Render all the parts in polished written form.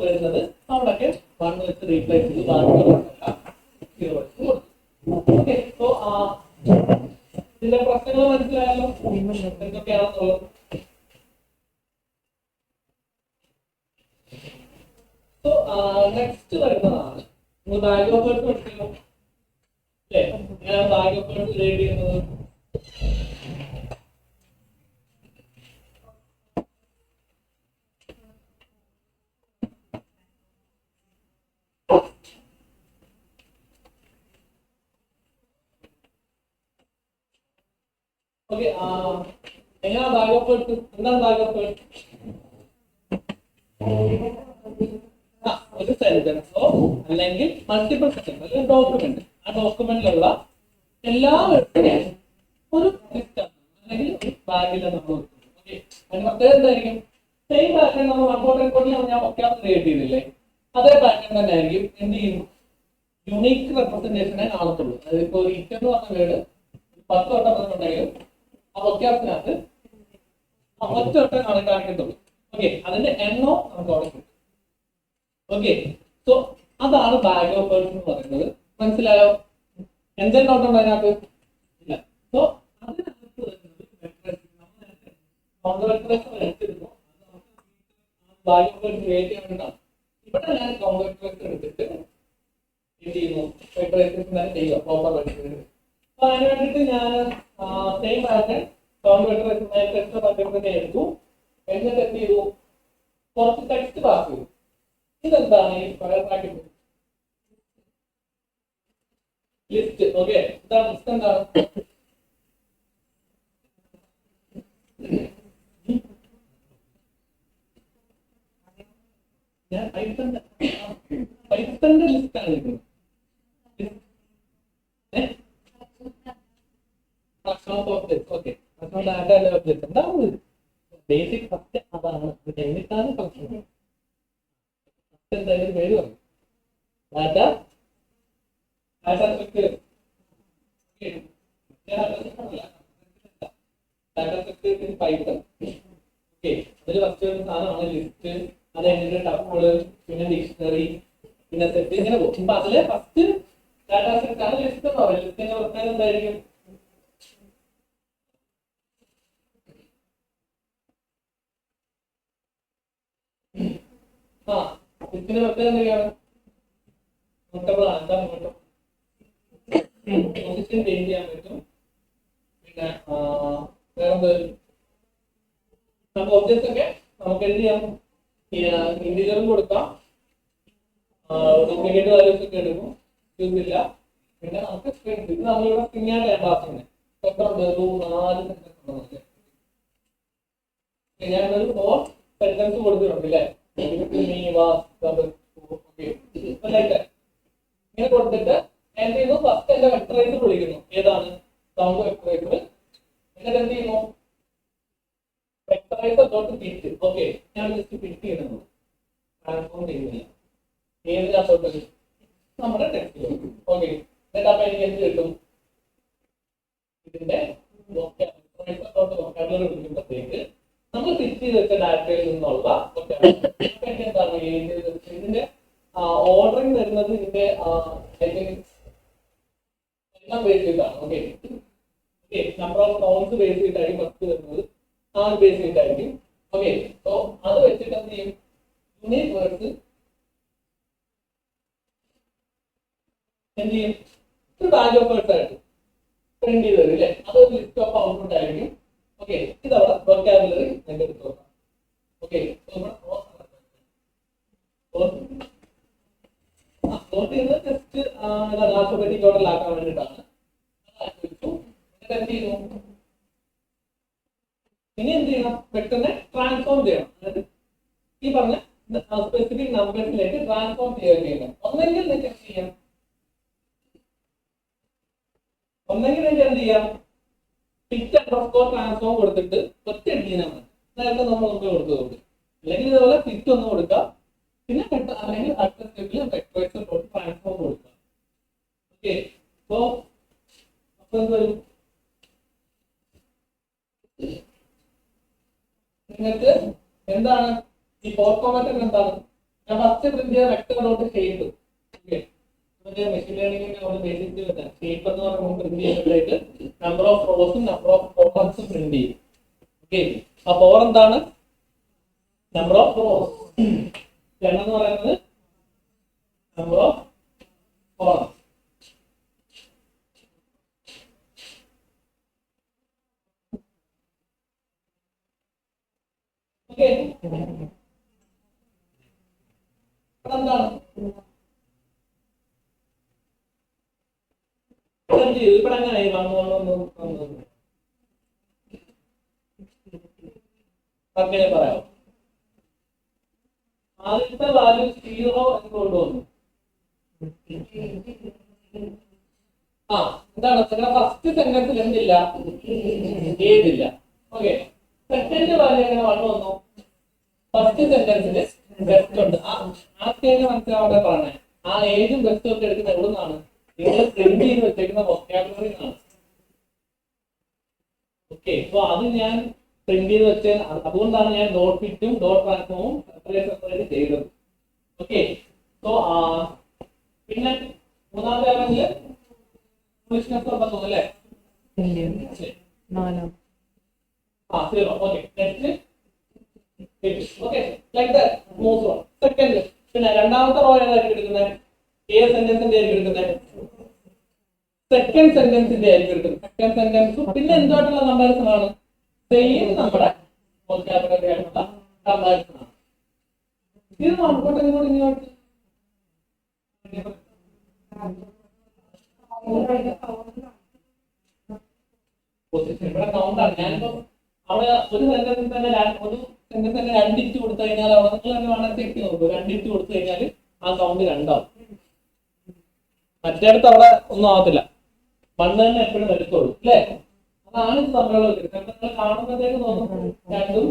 വരുന്നത് അവിടെയൊക്കെ 1 വെച്ച് റീപ്ലേസ് ചെയ്ത് ബാക്കിയുള്ള 0 വെച്ച് കൊടുക്കും. ഓക്കെ, സോ ഇതിന്റെ പ്രശ്നങ്ങൾ മനസ്സിലായല്ലോ എന്തൊക്കെയാണെന്നുള്ളത്. സോ നെക്സ്റ്റ് വരുന്നതാണ് ബാഗ് ഓഫ് ബേർഡ്സ് പഠിക്കുന്നു അല്ലേ? ഞാൻ ബാഗ് ഓഫ് ബേർഡ്സ് റീഡ് ചെയ്യുന്നത് ഓക്കെ. എങ്ങനെയാണ് ബാഗ് ഓഫ് ബേർഡ്സ്? എന്താണ് ബാഗ് ഓഫ് ബേർഡ്സ്? ഒരു സെന്റൻസോ അല്ലെങ്കിൽ മൾട്ടിപ്പിൾ സെന്റൻസ് അല്ലെങ്കിൽ ഡോക്യുമെന്റ്. ആ ഡോക്യുമെന്റിലുള്ള എല്ലാ വേർഡ്സിനെയും ഒരു ലിസ്റ്റ് അല്ലെങ്കിൽ ഒരു ബാഗിൽ നമ്മൾ ഓക്കെ. അതിന് പ്രത്യേകത എന്തായിരിക്കും? സെയിം പാറ്റേൺ നമ്മൾ 1.4 ഞാൻ ഒക്കെയാണ് ക്രിയേറ്റ് ചെയ്തില്ലേ, അതേ പാറ്റേൺ തന്നെ ആയിരിക്കും എന്ത് ചെയ്യും, യുണീക്ക് റെപ്രസെന്റേഷനെ കാണത്തുള്ളൂ. അതായത് ഇപ്പോൾ ഇറ്റ് എന്ന് പറഞ്ഞ വേർഡ് 10 വട്ടം പറഞ്ഞിട്ടുണ്ടെങ്കിലും ആ ഒക്കെത്തിനകത്ത് ഒറ്റ വട്ടം കാണിക്കത്തുള്ളൂ. ഓക്കെ, അതിന്റെ എണ്ണോ നമുക്ക് അവിടെ കിട്ടും. ഓക്കെ, സോ അതാണ് ബാഗ് ഓഫ് ബേർഡ്സ് എന്ന് പറയുന്നത്. മനസ്സിലായോ? എന്തെങ്കിലും ഡൗട്ട് ഉണ്ടോ അതിനകത്ത്? ഇല്ല. സോ അതിനകത്ത് ബാഗ് ഓഫ് ബേർഡ്സ് ക്രിയേറ്റ് ചെയ്യാൻ വേണ്ടിയിട്ടാണ്. ഇവിടെ ഞാൻ കോൺവെക്ടറൈസർ എടുത്തിട്ട് എന്ത് ചെയ്യുന്നു, വെക്ടറൈസേഷൻ തന്നെ ചെയ്യുക പ്രോപ്പർ വെക്ടറൈസേഷൻ. അപ്പൊ അതിന് വേണ്ടിയിട്ട് ഞാൻ സെയിം പാറ്റേൺ കോൺവെക്ടറൈസേഷൻ തന്നെ എടുത്തു. എന്നിട്ട് എന്ത് ചെയ്തു, കുറച്ച് ടെക്സ്റ്റ് പാസ് ചെയ്തു. ഇതെന്താണ് ഈ സ്ക്വയർ ബ്രാക്കറ്റ് ലിസ്റ്റ്? ഓക്കെ, ഇതാണ് ലിസ്റ്റ്. എന്താണ് ഞാൻ പൈത്തന്റെ ലിസ്റ്റ് ആണ് എടുക്കുന്നത്. ഓക്കെ, ഡാറ്റ എന്താണ് ബേസിക് ഫസ്റ്റ് അതാണ്. കഴിഞ്ഞിട്ടാണ് ഫംഗ്ഷൻ. എന്തായാലും പേര് പറയും data structure. Data structure in Python. Okay, അതിൽ ഫസ്റ്റ് വരുന്ന സാധനമാണ് ലിസ്റ്റ്. അത് കഴിഞ്ഞിട്ട് ടപ്പിള്, പിന്നെ ഡിക്ഷണറി, പിന്നെ സെറ്റ്, ഇങ്ങനെ പോകും. അപ്പൊ അതിലെ ഫസ്റ്റ് ഡാറ്റ സ്ട്രക്ചർ ആണ് ലിസ്റ്റ് എന്ന് പറയുന്നത്. ലിസ്റ്റിന്റെ പ്രത്യേകത എന്തായിരിക്കും? ലിസ്റ്റിന്റെ പ്രത്യേകത എന്തൊക്കെയാണ്? നോട്ടബിൾ ആണ്. എന്താ നോട്ടം? പൊസിഷൻ ചേഞ്ച് ചെയ്യാൻ പറ്റും. പിന്നെ വേറെന്ത്, നമുക്ക് ഒബ്ജക്ട്സ് ഒക്കെ നമുക്ക് എന്ത് ചെയ്യാം, ഇന്റീജറും കൊടുക്കാം, ഡ്യൂപ്ലിക്കേറ്റ് വാല്യൂസ് ഒക്കെ എടുക്കും, ഇല്ല. പിന്നെ നമുക്ക് സ്ട്രിംഗ്, ഇത് നമ്മളിവിടെ സ്ട്രിംഗ് ആയിട്ട് പാസ് ചെയ്യുന്നത്. എത്ര ഉണ്ട്? ഒരു 4 സെന്റൻസ് ഉണ്ട്. ഞാനൊരു 4 സെന്റൻസ് കൊടുത്തിട്ടുണ്ട് അല്ലേ? ഇങ്ങനെ കൊടുത്തിട്ട് എന്ത് ചെയ്യുന്നു, ഫസ്റ്റ് എന്റെ വെക്ടറൈസർ വിളിക്കുന്നു. ഏതാണ്? സൗണ്ട് വെക്ടറൈസർ. എന്നിട്ട് എന്ത് ചെയ്യുന്നു, വെക്ടറൈസർ ഡോട്ട് ഫിറ്റ്. ഓക്കെ, ഞാൻ ജസ്റ്റ് ഫിറ്റ് ചെയ്യുന്നു, ട്രാൻസ്ഫോം ചെയ്യുന്നില്ല. ഏതിനകത്തോട്ട്? നമ്മുടെ ടെക്സ്റ്റിലോട്ട്. ഓക്കെ, എന്നിട്ട് അപ്പൊ എനിക്ക് എന്ത് കിട്ടും? ഇതിന്റെ വൊക്കാബുലറി വിളിക്കുമ്പോഴത്തേക്ക് നമ്മൾ ഫിറ്റ് ചെയ്ത് വെച്ച ഡാറ്റയിൽ നിന്നുള്ള എന്താണ് ഇതിന്റെ ഓർഡറിങ് വരുന്നത് ഇതിന്റെ എല്ലാം ബേസ് ചെയ്താണ്. Okay, number of zones base ചെയ്തിട്ടായിരിക്കും ഫസ്റ്റ് വരുന്നത്, ആ ബേസ് ചെയ്തിട്ടായിരിക്കും. ഓക്കെ, സോ അത് വെച്ചിട്ട് എന്ത് ചെയ്യും, യൂണിക് വേർഡ്സ് എന്ത് ചെയ്യും, ഒരു ബാഗ് ഓഫ് വേർഡ്സ് ആയിട്ട് പ്രിന്റ് ചെയ്ത് തരും അല്ലേ? അതൊരു ലിസ്റ്റ് ഓഫ് ഔട്ട്പുട്ട് ആയിരിക്കും. ഓക്കെ, ഇതവിടെ വൊക്കാബുലറി എന്റെ എടുത്ത് നോക്കാം. ഓക്കെ, നോട്ട് ചെയ്യുന്നത് ജസ്റ്റ് ആൽഫബറ്റിക് ഓർഡറിൽ ആക്കാൻ വേണ്ടിയിട്ടാണ്. എന്ത് ചെയ്യുന്നു, ഇനി എന്ത് ചെയ്യണം, വെക്ടറിനെ ട്രാൻസ്ഫോം ചെയ്യണം. അതായത് ഈ പറഞ്ഞ സ്പെസിഫിക് നമ്പേഴ്സിലേക്ക് ട്രാൻസ്ഫോം ചെയ്യുകയാണ്. ഒന്നെങ്കിൽ നിങ്ങൾക്ക് എന്ത് ചെയ്യാം, എന്ത് ചെയ്യാം, പിറ്റ് അണ്ടർസ്കോർ ട്രാൻസ്ഫോം കൊടുത്തിട്ട് ഒറ്റ എഴുതിയാണ് നേരത്തെ നമ്മൾ കൊടുത്തതുകൊണ്ട്. അല്ലെങ്കിൽ ഇതുപോലെ പിറ്റ് ഒന്ന് കൊടുക്കാം, പിന്നെ അല്ലെങ്കിൽ അടുത്ത സ്റ്റെപ്പിൽ വെക്ടറൈസർ ട്രാൻസ്ഫോം കൊടുക്കാം. ഓക്കെ, സോ അപ്പൊ എന്ത് വരും, നിങ്ങൾക്ക് എന്താണ് ഈ ഫോർ ഫോർമാറ്റ് എന്താണ്? ഞാൻ ഫസ്റ്റ് പ്രിന്റ് ചെയ്ത vector dot shape. Okay, machine ലേണിംഗിന്റെ ഒരു ബേസിക് ഷേപ്പ് എന്ന് പറയുമ്പോൾ പ്രിന്റ് ചെയ്യുമ്പോഴേക്ക് നമ്പർ ഓഫ് റോസും നമ്പർ ഓഫ് കോളംസും പ്രിന്റ് ചെയ്യും. ഓക്കെ, ആ ഫോർ എന്താണ്? Number of rows. എന്ന് പറയുന്നത് നമ്പർ ഓഫ് കോളം. ഓക്കെ, എന്താണ് ഇവിടെ അങ്ങനെ അങ്ങനെ പറയാമോ? ആദ്യത്തെ വാല്യൂ 0 എന്ന് കൊണ്ടുവന്നു. എന്താണ് നിങ്ങളുടെ ഫസ്റ്റ് സെന്റൻസിൽ എന്തില്ല? ഏതില്ല. ഓക്കെ, സെക്കൻഡ് വാല്യൂ എങ്ങനെ വന്നു? ഫസ്റ്റ് സെന്റൻസിൽ ബെസ്റ്റ് ഉണ്ട്. ആദ്യം മനസ്സിലാവാതെ പറഞ്ഞേ, ആ ഏജും ബെസ്റ്റും ഒക്കെ എടുക്കുന്ന എവിടെ നിന്നാണ്? നിങ്ങൾ പ്രിന്റ് ചെയ്ത് വെച്ചേക്കുന്ന വൊക്കാബുലറി ആണ്. ഓക്കെ, സോ അത് ഞാൻ പ്രിന്റ് ചെയ്ത് വെച്ച, അതുകൊണ്ടാണ് ഞാൻ ഡോട്ട് ഫിറ്റും ഡോട്ട് ട്രാൻസ്ഫോമും സെപ്പറേറ്റ് ചെയ്തത്. ഓക്കെ, സോ പിന്നെ മൂന്നാമത്തെ ആണെങ്കിൽ തോന്നുന്നല്ലേ? പിന്നെ രണ്ടാമത്തെ റോ ഏതായിരിക്കും എടുക്കുന്നത്? ഏത് സെന്റൻസിന്റെ ആയിരിക്കും എടുക്കുന്നത്? സെക്കൻഡ് സെന്റൻസിന്റെ ആയിരിക്കും എടുക്കുന്നത്. സെക്കൻഡ് സെന്റൻസും പിന്നെ എന്തുമായിട്ടുള്ള കമ്പാരിസൺ ആണ്? സെയിം നമ്മുടെ വൊക്കാബുലറി ആയിട്ടുള്ള കമ്പാരിസൺ ആണ്. ഇത് നമുക്കോട്ടെ ഇങ്ങോട്ട് ഇവിടെ കൗണ്ടാണ്. ഞാനിപ്പോ അവിടെ ഒരു സെന്റൻസിൽ തന്നെ രണ്ടിറ്റ് കൊടുത്തു കഴിഞ്ഞാൽ അവിടെ നിങ്ങൾ തന്നെ വേണം ചെക്ക് നോക്കൂ. രണ്ടിറ്റ് കൊടുത്തു കഴിഞ്ഞാൽ ആ കൗണ്ട് രണ്ടാവും. മറ്റേടത്ത് അവിടെ ഒന്നും ആവത്തില്ല, മണ്ണ് തന്നെ എപ്പോഴും വരുത്തുള്ളൂ അല്ലേ? അതാണ് ഇത് തമ്മിലുള്ള വ്യത്യാസം. നിങ്ങൾ കാണുമ്പോഴത്തേക്ക് തോന്നും രണ്ടും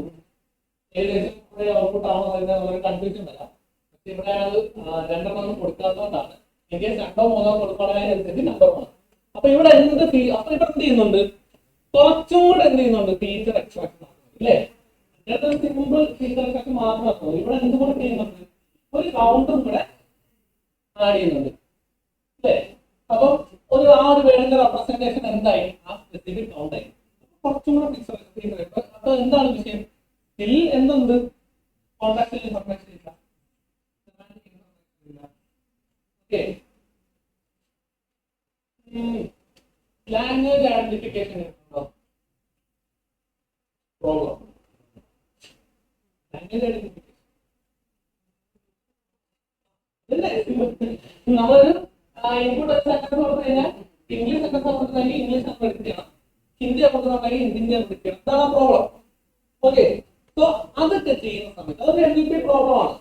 ഏകദേശം ഔട്ട്പുട്ട് ആണോ എന്നൊരു കൺഫ്യൂഷൻ വരാം. പക്ഷെ ഇവിടെ അത് രണ്ടെണ്ണം കൊടുക്കാത്തതുകൊണ്ടാണ്. എനിക്ക് രണ്ടോ മൂന്നോ കൊടുക്കണതിനനുസരിച്ച് നമ്പറാണ്. അപ്പൊ ഇവിടെ എന്ത് അപ്പൊ ഇവിടെ എന്ത് ചെയ്യുന്നുണ്ട്? കുറച്ചും കൂടെ എന്ത് ചെയ്യുന്നുണ്ട്? ഫീച്ചർ എക്സ്ട്രാക്ഷൻ അല്ലേ? സിമ്പിൾ ഫീച്ചർ എക്സ്ട്രാക്ഷൻ മാത്രമല്ല, ഇവിടെ എന്തുകൂടെ ചെയ്യുന്നുണ്ട്? ഒരു കൗണ്ടും കൂടെ ആഡ് ചെയ്യുന്നുണ്ട് അല്ലേ? അപ്പം ആ ഒരു വേർഡിന്റെ റെപ്രസെന്റേഷൻ എന്തായി? ആ സ്പെസിഫിക് കൗണ്ടായി. കുറച്ചും കൂടെ ഫീച്ചർ. അപ്പൊ എന്താണ് വിഷയം? ഇതിൽ എന്തുണ്ട്? കോൺടാക്ട് ഇൻഫർമേഷൻ ഇല്ല. Okay, language identification problem. Language identification നമ്മളൊരു ഇൻപുട്ട് സെന്റൻസ് കൊടുത്തു കഴിഞ്ഞാൽ ഇംഗ്ലീഷ് സെന്റൻസ് കൊടുത്തിട്ടുണ്ടെങ്കിൽ ഇംഗ്ലീഷ് നമ്മൾ എടുക്കണം, ഹിന്ദി കൊടുക്കുന്നുണ്ടെങ്കിൽ ഹിന്ദി നമ്മൾ എടുക്കണം. ഇതാണ് പ്രോബ്ലം. ഓക്കെ, സോ അതൊക്കെ ചെയ്യുന്ന സമയത്ത് അതൊരു NLP പ്രോബ്ലം ആണ്.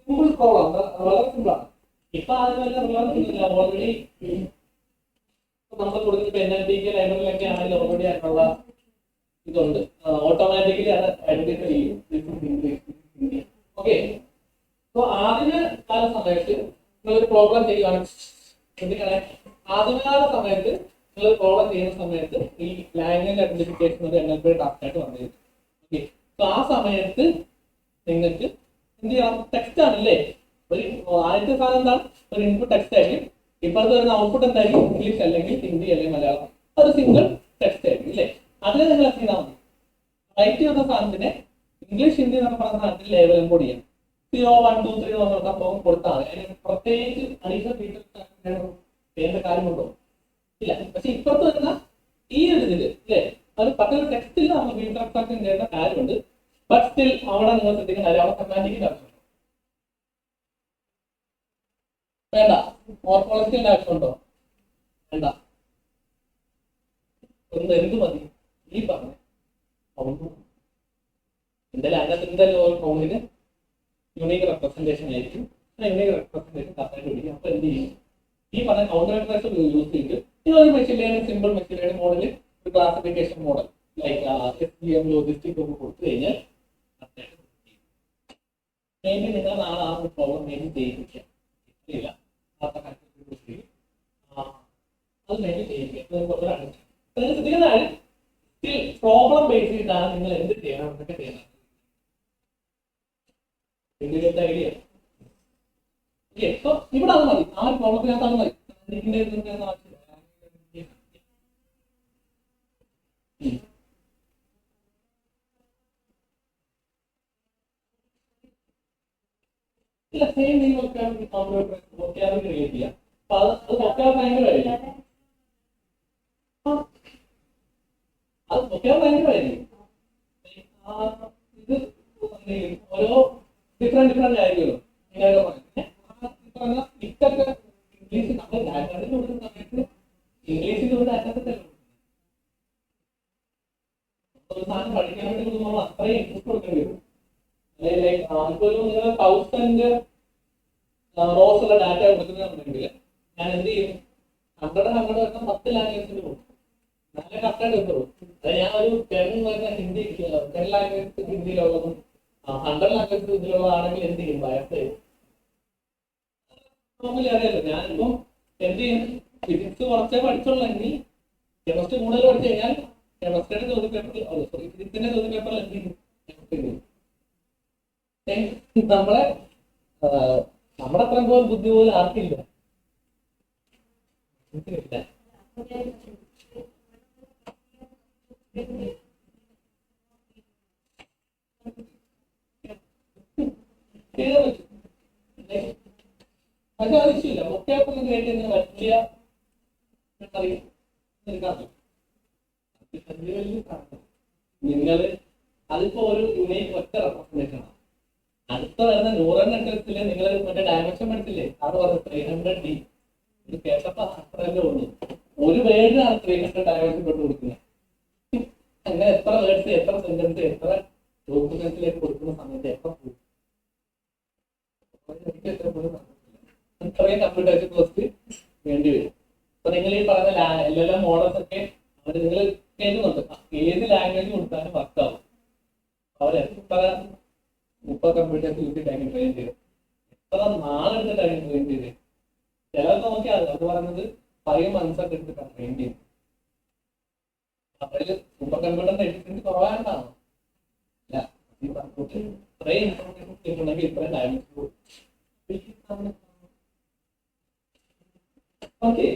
സിമ്പിൾ പ്രോബ്ലം, വളരെ സിമ്പിൾ ആണ്. ഇപ്പൊ അതിന് റിലവൻസ് ഓൾറെഡി നമ്മൾ കൊടുക്കുന്ന NLP ലൈബ്രറിയിലൊക്കെ ആണെങ്കിലും ഓൾറെഡി അതിനുള്ള ഇതുണ്ട്. ഓട്ടോമാറ്റിക്കലി അത് ഐഡന്റിഫൈ ചെയ്യും. ഓക്കെ, സോ ആദ്യ കാല സമയത്ത് നിങ്ങളൊരു പ്രോബ്ലം ചെയ്യുകയാണ്. ശ്രദ്ധിക്കണേ, ആദ്യകാല സമയത്ത് നിങ്ങൾ പ്രോബ്ലം ചെയ്യുന്ന സമയത്ത് ഈ ലാംഗ്വേജ് ഐഡന്റിഫിക്കേഷൻ ഒരു NLP ടാസ്ക് ആയിട്ട് വന്നിരുന്നു. ഓക്കെ, സോ ആ സമയത്ത് നിങ്ങൾക്ക് എന്ത് ചെയ്യണം? ടെക്സ്റ്റ് ആണല്ലേ ഒരു ആദ്യത്തെ സാധനം. എന്താണ്? ഒരു ഇൻപുട്ട് ടെക്സ്റ്റ് ആയിരിക്കും. ഇപ്പോഴത്തെ വരുന്ന ഔട്ട്പുട്ട് എന്തായിരിക്കും? ഇംഗ്ലീഷ് അല്ലെങ്കിൽ ഹിന്ദി അല്ലെങ്കിൽ മലയാളം. ഒരു സിംഗിൾ ടെക്സ്റ്റ് ആയിരിക്കും അല്ലേ? അതിനെ നിങ്ങൾ എന്ത് ചെയ്താൽ മതി? റൈറ്റ് ചെയ്യുന്ന സാധനത്തിന് ഇംഗ്ലീഷ് ഹിന്ദി എന്നൊക്കെ പറഞ്ഞ സാധനത്തിൽ ലേബലും കൂടി ചെയ്യണം. 0 1 2 3 എന്ന് പറഞ്ഞ കൊടുത്താൽ മതി. അതിന് പ്രത്യേകിച്ച് അഡീഷണൽ ഫീച്ചേഴ്സ് ചെയ്യേണ്ട കാര്യമുണ്ടോ? ഇല്ല. പക്ഷെ ഇപ്പുറത്ത് വരുന്ന ഈ ഒരു ഇതില് അല്ലേ, അത് പർട്ടിക്കുലർ ടെക്സ്റ്റിൽ നമ്മൾ ഫീച്ചർ എക്സ്ട്രാക്ഷൻ ചെയ്യേണ്ട കാര്യമുണ്ട്. ബട്ട് സ്റ്റിൽ അവിടെ നിങ്ങൾ ശ്രദ്ധിക്കുന്ന കാര്യം അവിടെ കമാൻഡിങ്ങിന്റെ ആവശ്യമുണ്ടോ? വേണ്ട. മോർഫോളജിന്റെ ആവശ്യമുണ്ടോ? വേണ്ട. ഒന്ന് എന്ത് മതി? ഈ പറഞ്ഞ എന്തായാലും അതിനകത്ത് എന്തായാലും ഒരു കൗണ്ടിന് യൂണീക് റെപ്രസെന്റേഷൻ ആയിരിക്കും. യൂണീക് റെപ്രസെന്റേഷൻ കറക്റ്റായിട്ട് പിടിക്കും. അപ്പൊ എന്ത് ചെയ്യും? ഈ പറഞ്ഞ കൗണ്ടർ യൂസ് ചെയ്തിട്ട് ഇതൊരു machine learning, simple machine learning model, ഒരു classification model like SVM logistic ഒക്കെ കൊടുത്തു കഴിഞ്ഞാൽ മേബി നിങ്ങൾ നാളെ ആ ഒരു പ്രോബ്ലം മേബി ചെയ്യിപ്പിക്കാം. ഇല്ല, അത് മേബി ചെയ്യിപ്പിക്കാം. ശ്രദ്ധിക്കുന്ന കാര്യം പ്രോബ്ലം ബേസ് ചെയ്താണ് നിങ്ങൾ എന്ത് ചെയ്യണം എന്നൊക്കെ ചെയ്യണം. ഐഡിയ സോ ഇവിടെ അത് മതി, ആ ഒരു പ്രോബ്ലത്തിനകത്ത് അത് മതി. ഇല്ല, സെയിം നിങ്ങൾ വൊക്കാബുലറി ക്രിയേറ്റ് ചെയ്യാം. അപ്പൊ അത് വൊക്കാബ് ഭയങ്കരമായിരിക്കും, അത് വൊക്കാബ് ഭയങ്കരമായിരിക്കും. ഇത് ഓരോ ഡിഫറെന്റ് ആയിരിക്കുമല്ലോ ഇങ്ങനെയൊക്കെ പറഞ്ഞ ഇതൊക്കെ ഇംഗ്ലീഷ് നമ്മൾ ഡാറ്റാസിന് കൊടുക്കുന്ന സമയത്ത് ഇംഗ്ലീഷിൽ ഒരു ഡാറ്റാസെറ്റ് ഒരു സാധനം പഠിക്കാൻ വേണ്ടി നമ്മൾ അത്രയും ഇൻപുട്ട് കൊടുക്കേണ്ടി വരും. ലൈക്ക് ഇപ്പോൾ നിങ്ങൾ 1000 റോസ് ഉള്ള ഡാറ്റ കൊടുക്കുന്നുണ്ടെങ്കിൽ ഞാൻ എന്ത് ചെയ്യും, 100 വരുന്ന 10 ലാംഗ്വേജിൽ കൊടുക്കും, നല്ല കറക്റ്റായിട്ട് കിട്ടുള്ളൂ. അത് ഞാൻ ഒരു 10 വരുന്ന ഹിന്ദി 10 ലാംഗ്വേജ് ഹിന്ദിയിലുള്ളതും 100 ലാംഗ്വേജ് ഹിന്ദിയിലുള്ളതാണെങ്കിൽ എന്ത് ചെയ്യും, വയസ്സ് നോർമലി അറിയാലോ. ഞാനിപ്പം എന്ത് ചെയ്യും, ഫിസിക്സ് കുറച്ചേ പഠിച്ചുള്ളെങ്കിൽ കെമിസ്ട്രി കൂടുതൽ പഠിച്ചു കഴിഞ്ഞാൽ കെമിസ്ട്രിയുടെ ചോദ്യ പേപ്പറിൽ ഫിസിക്സിന്റെ ചോദ്യ പേപ്പറിൽ എന്ത് ചെയ്യും, നമ്മുടെ അത്ര പോലും ബുദ്ധി പോലും ആർക്കില്ല. പക്ഷെ ആവശ്യമില്ല, ഒക്കെയൊക്കെ ക്രിയേറ്റ് ചെയ്യുന്ന വലിയ നിങ്ങൾ അതിപ്പോ ഒരു യൂണിറ്റ് ഒറ്റ റെപ്രസെന്റേഷൻ ആണ്. അടുത്ത വരുന്ന ന്യൂറൽ നെറ്റ്വർക്കില് നിങ്ങൾ മറ്റേ ഡയമെൻഷൻ പഠിച്ചില്ലേ, അത് പറഞ്ഞു 300D. ഇത് കേട്ടപ്പോ അത്രയല്ലേ ഉള്ളൂ, ഒരു വേർഡിനാണ് 300 ഡയമെൻഷൻ കൊണ്ട് കൊടുക്കുന്നത്. അങ്ങനെ എത്ര വേർഡ്സ്, എത്ര സെന്റൻസ്, എത്ര ഡോക്യുമെന്റ്സിലേക്ക് കൊടുക്കുന്ന സമയത്ത് എത്ര ഇത്രയും കമ്പ്യൂട്ടേഷൻ കോസ്റ്റ് വേണ്ടി വരും. അപ്പൊ നിങ്ങൾ ഈ പറഞ്ഞ LLM മോഡൽസ് ഒക്കെ അവർ നിങ്ങൾ കേൾക്കുന്നുണ്ട്, ഏത് ലാംഗ്വേജ് കൊടുത്താലും വർക്കാവും. അവരെത്ര 30 കമ്പ്യൂട്ടേഴ്സ് യൂസ് ചെയ്ത് ട്രെയിൻ ചെയ്ത് എത്ര നാളെടുത്തിട്ടാണ് ട്രെയിൻ ചെയ്ത്. ചിലർക്ക് നോക്കിയാൽ അത് പറയുന്നത് 5 months ഒക്കെ എടുത്തിട്ടാണ് ട്രെയിൻ ചെയ്യുന്നത്. അതിൽ 30 കമ്പ്യൂട്ടറിന്റെ എഫിഷ്യൻസി കുറവായിട്ടാണോ? ഇല്ല, ഇത്രയും ഇൻഫർമേഷൻ കിട്ടുന്നെങ്കിൽ ഇത്രയും ഡയമെൻഷൻ. ഓക്കെ,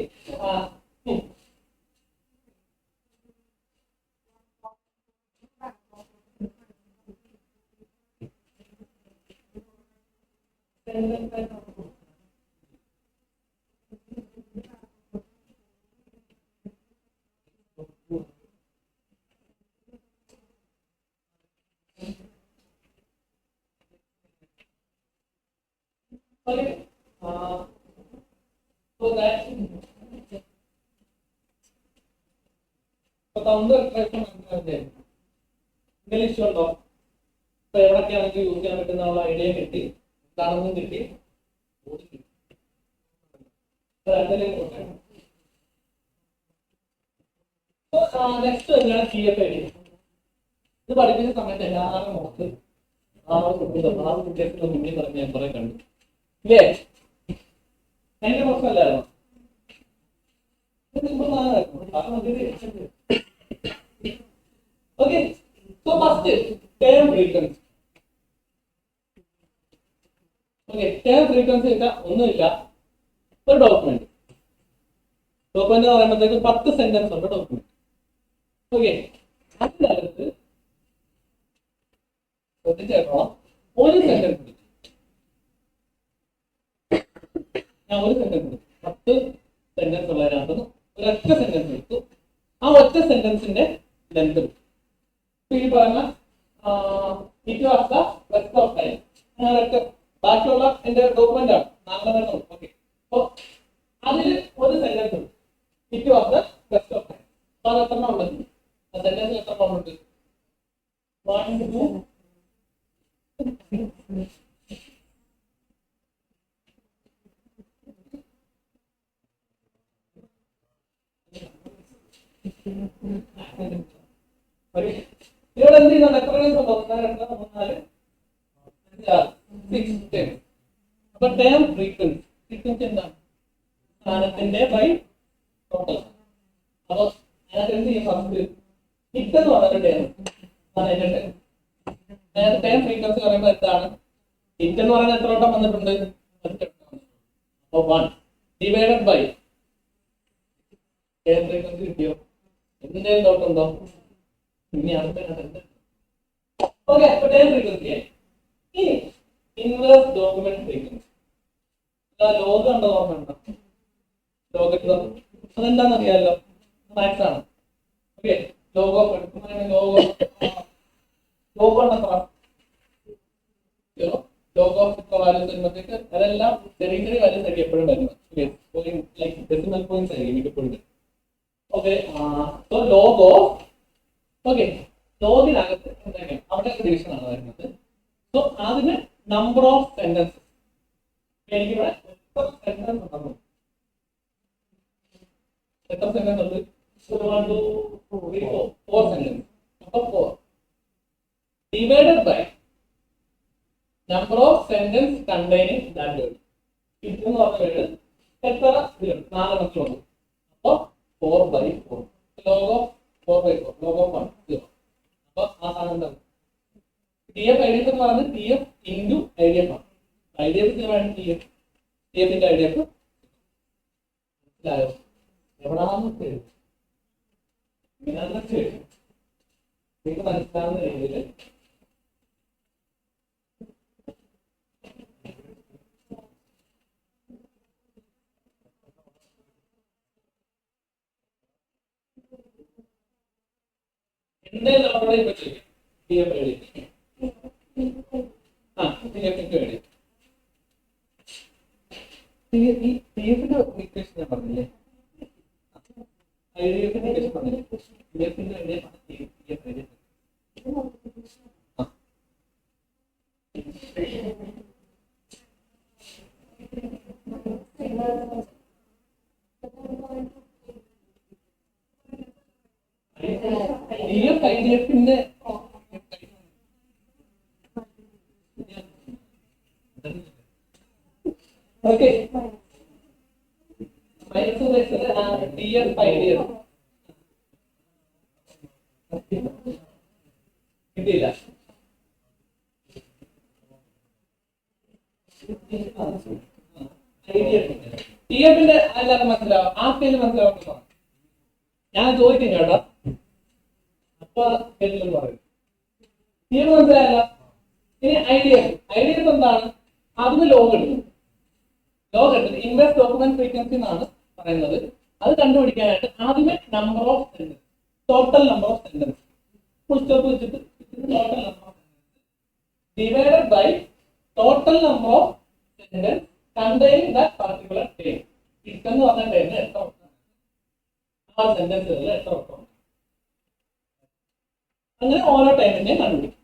ഇംഗ്ലീഷ് ഉണ്ടോ? ഇപ്പൊ എവിടൊക്കെയാണെങ്കിൽ യൂസ് ചെയ്യാൻ പറ്റുന്ന ഐഡിയ കിട്ടി, എന്താണെന്നും കിട്ടി. നെക്സ്റ്റ് തന്നെയാണ് CFAD. ഇത് പഠിക്കുന്ന സമയത്ത് എല്ലാവരും നോക്ക് മുന്നിൽ പറഞ്ഞ ഞാൻ കുറെ കണ്ടു ഇല്ലേ? അതിന്റെ പ്രശ്നമല്ലായിരുന്നു. Okay, so first term frequency. Okay, term frequency ഒന്നുമില്ല, ഒരു ഡോക്യുമെന്റ് എന്ന് പറയുമ്പോഴത്തേക്ക് 10 സെന്റൻസ് ഉണ്ട് ഡോക്യുമെന്റ്. ഓക്കെ, അതിനകത്ത് ശ്രദ്ധിച്ചേക്കോ, ഒരു സെന്റൻസ് ഞാൻ ഒരു സെന്റൻസ് 10 സെന്റൻസ് ഉള്ളതിനകത്ത് ഒരൊറ്റ സെന്റൻസ് എടുത്തു. ആ ഒറ്റ സെന്റൻസിന്റെ ലെങ്ത് ഈ പറഞ്ഞ it was the rest of time. ബാക്കിയുള്ള എന്റെ ഡോക്യുമെന്റ് ആണ് 4 ഓക്കെ. അപ്പൊ അതിൽ ഒരു സെന്റൻസ് ഉണ്ട്, it was the rest of time. അപ്പൊ അത് എത്ര ഉണ്ട്, ആ സെന്റൻസിൽ എത്ര ഉണ്ട്? 1 2 ഇവിടെ എന്ത് ചെയ്യുന്നത്? എത്ര 1 2 3 4 5 6 10. അപ്പൊ ടേം ഫ്രീക്വൻസി എന്താണ്? സ്ഥാനത്തിന്റെ ബൈ ടോട്ടൽ. അപ്പൊ അതിനകത്ത് എന്ത് ചെയ്യും? ഫസ്റ്റ് ഇറ്റ് എന്ന് പറഞ്ഞൊരു ടേം ടേം ഫ്രീക്വൻസി പറയുമ്പോൾ എന്താണ്? ഇറ്റ് എന്ന് പറയുന്നത് എത്ര വട്ടം വന്നിട്ടുണ്ട്? Of 1 divided by term frequency കിട്ടിയോ? എന്തെങ്കിലും ഡൗട്ട് ഉണ്ടോ? ഇനി അടുത്ത ഓക്കെ. അപ്പൊ ടേൺ ഫ്രീക്വൻസി ഈ ഇൻവേഴ്സ് ഡോക്യുമെന്റ് ഫ്രീക്വൻസി ലോഗ് ഉണ്ടോ? ഓർമ്മയുണ്ടോ? ലോഗ് അതെന്താണെന്ന് അറിയാമല്ലോ, മാക്സ് ആണ്. ഓക്കെ. ലോഗോ ലോഗോ ലോഗോ എത്ര ലോഗോ വാല്യൂസ് അതെല്ലാം ചെറിയ ചെറിയ വാല്യൂസ് ആയിരിക്കും എപ്പോഴും വരുന്നത്. ഡെസിമൽ പോയിന്റ്സ് ആയിരിക്കും മിക്കപ്പോഴും. ഓക്കെ. സോ ലോഗോ ഓക്കെ ലോഗിനകത്ത് എന്തൊക്കെയാണ് അവിടെ ഡിവിഷൻ ആണ് വരുന്നത്. സോ അതിന് നമ്പർ ഓഫ് സെന്റൻസ് എനിക്കിവിടെ എത്ര സെന്റൻസ് ഉണ്ടെന്ന് എത്ര സെന്റൻസ് ഉണ്ട്? 1 2 3 4 സെന്റൻസ്. അപ്പൊ 4 divided by number of sentence containing that word. ഇതെന്ന് പറഞ്ഞ വേർഡ് എത്ര ഇതുണ്ട്? 4 എണ്ണത്തിലുണ്ട്. അപ്പൊ 4/4 ലോഗോ 4/4 ലോഗോ 1 0. അപ്പൊ ആ സാധനം എന്താണ്? TF IDF എന്ന് പറയുന്നത് TF ഇൻറ്റു IDF ആണ്. IDF TF TFന്റെ IDF മനസ്സിലായോ? എവിടാന്ന് നിങ്ങൾക്ക് മനസ്സിലാവുന്ന രീതിയിൽ എന്തായാലും നമ്മളോട് ഇപ്പൊ ചെയ്യും. TF IDF TFന്റെ IDF ഈ TFന്റെ ഇക്വേഷൻ ഞാൻ പറഞ്ഞില്ലേ? IDF ഇക്വേഷൻ പറഞ്ഞില്ലേ? TFന്റെ IDF ആണ് TF IDF. TF IDFന്റെ ഓക്കെ TF IDF കിട്ടിയില്ല. TFന്റെ എല്ലാവർക്കും മനസ്സിലാവും. ആ പേര് മനസ്സിലാവും. ഞാൻ ചോദിക്കും കേട്ടോ, അപ്പൊ കേട്ടില്ലെന്ന് പറയും. TF മനസ്സിലായല്ലോ. ഇനി IDF എന്താണ്? അതിന് ലോഗ് എടുക്കും. ലോഗ് എടുത്ത് ഇൻവേഴ്സ് ഡോക്യുമെന്റ് ഫ്രീക്വൻസി എന്നാണ് പറയുന്നത്. അത് കണ്ടുപിടിക്കാനായിട്ട് ആദ്യമേ number of sentence total number of sentence full stop വെച്ചിട്ട് total number of sentence divided by total number of sentence containing that particular time. എന്ന് പറഞ്ഞ ടൈമിന് എത്ര ആ സെന്റൻസുകളിൽ എത്ര ഉണ്ട്. അങ്ങനെ ഓരോ ടൈമിനെയും കണ്ടുപിടിക്കും.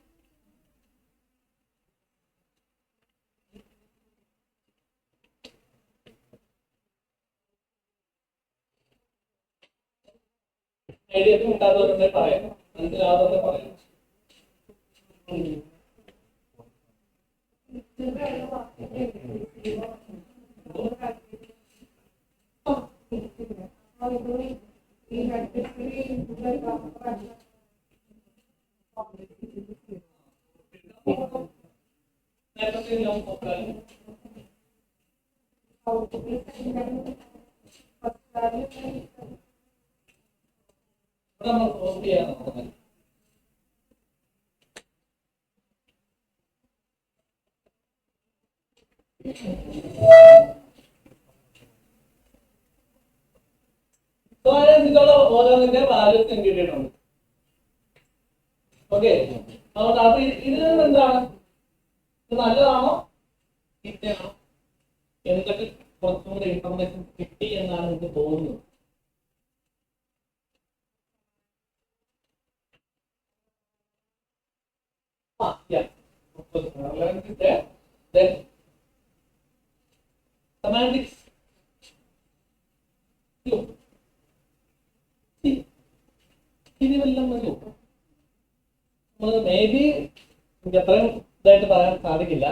ഐഡിയ കിട്ടാത്തവരുണ്ടെ പറയാം, മനസ്സിലാവാതെ പറയാം. നമ്മൾ സോൾവ് ചെയ്യാൻ നോക്കുന്നത് ഓരോന്നിന്റെ വാല്യൂസ് കിട്ടിയിട്ടുണ്ട്. ഓക്കെ, അതുകൊണ്ട് അത് ഇതിൽ നിന്ന് എന്താണ് ഇത് നല്ലതാണോ ചീത്തയാണോ എന്തൊക്കെ കുറച്ചും കൂടെ ഇൻഫർമേഷൻ കിട്ടി എന്നാണ് എനിക്ക് തോന്നുന്നത്. Yeah. Relevance is there. Then semantics. ഇതിനെല്ലാം മതി. നമ്മൾ മേ ബി എനിക്ക് അത്രയും ഇതായിട്ട് പറയാൻ സാധിക്കില്ല.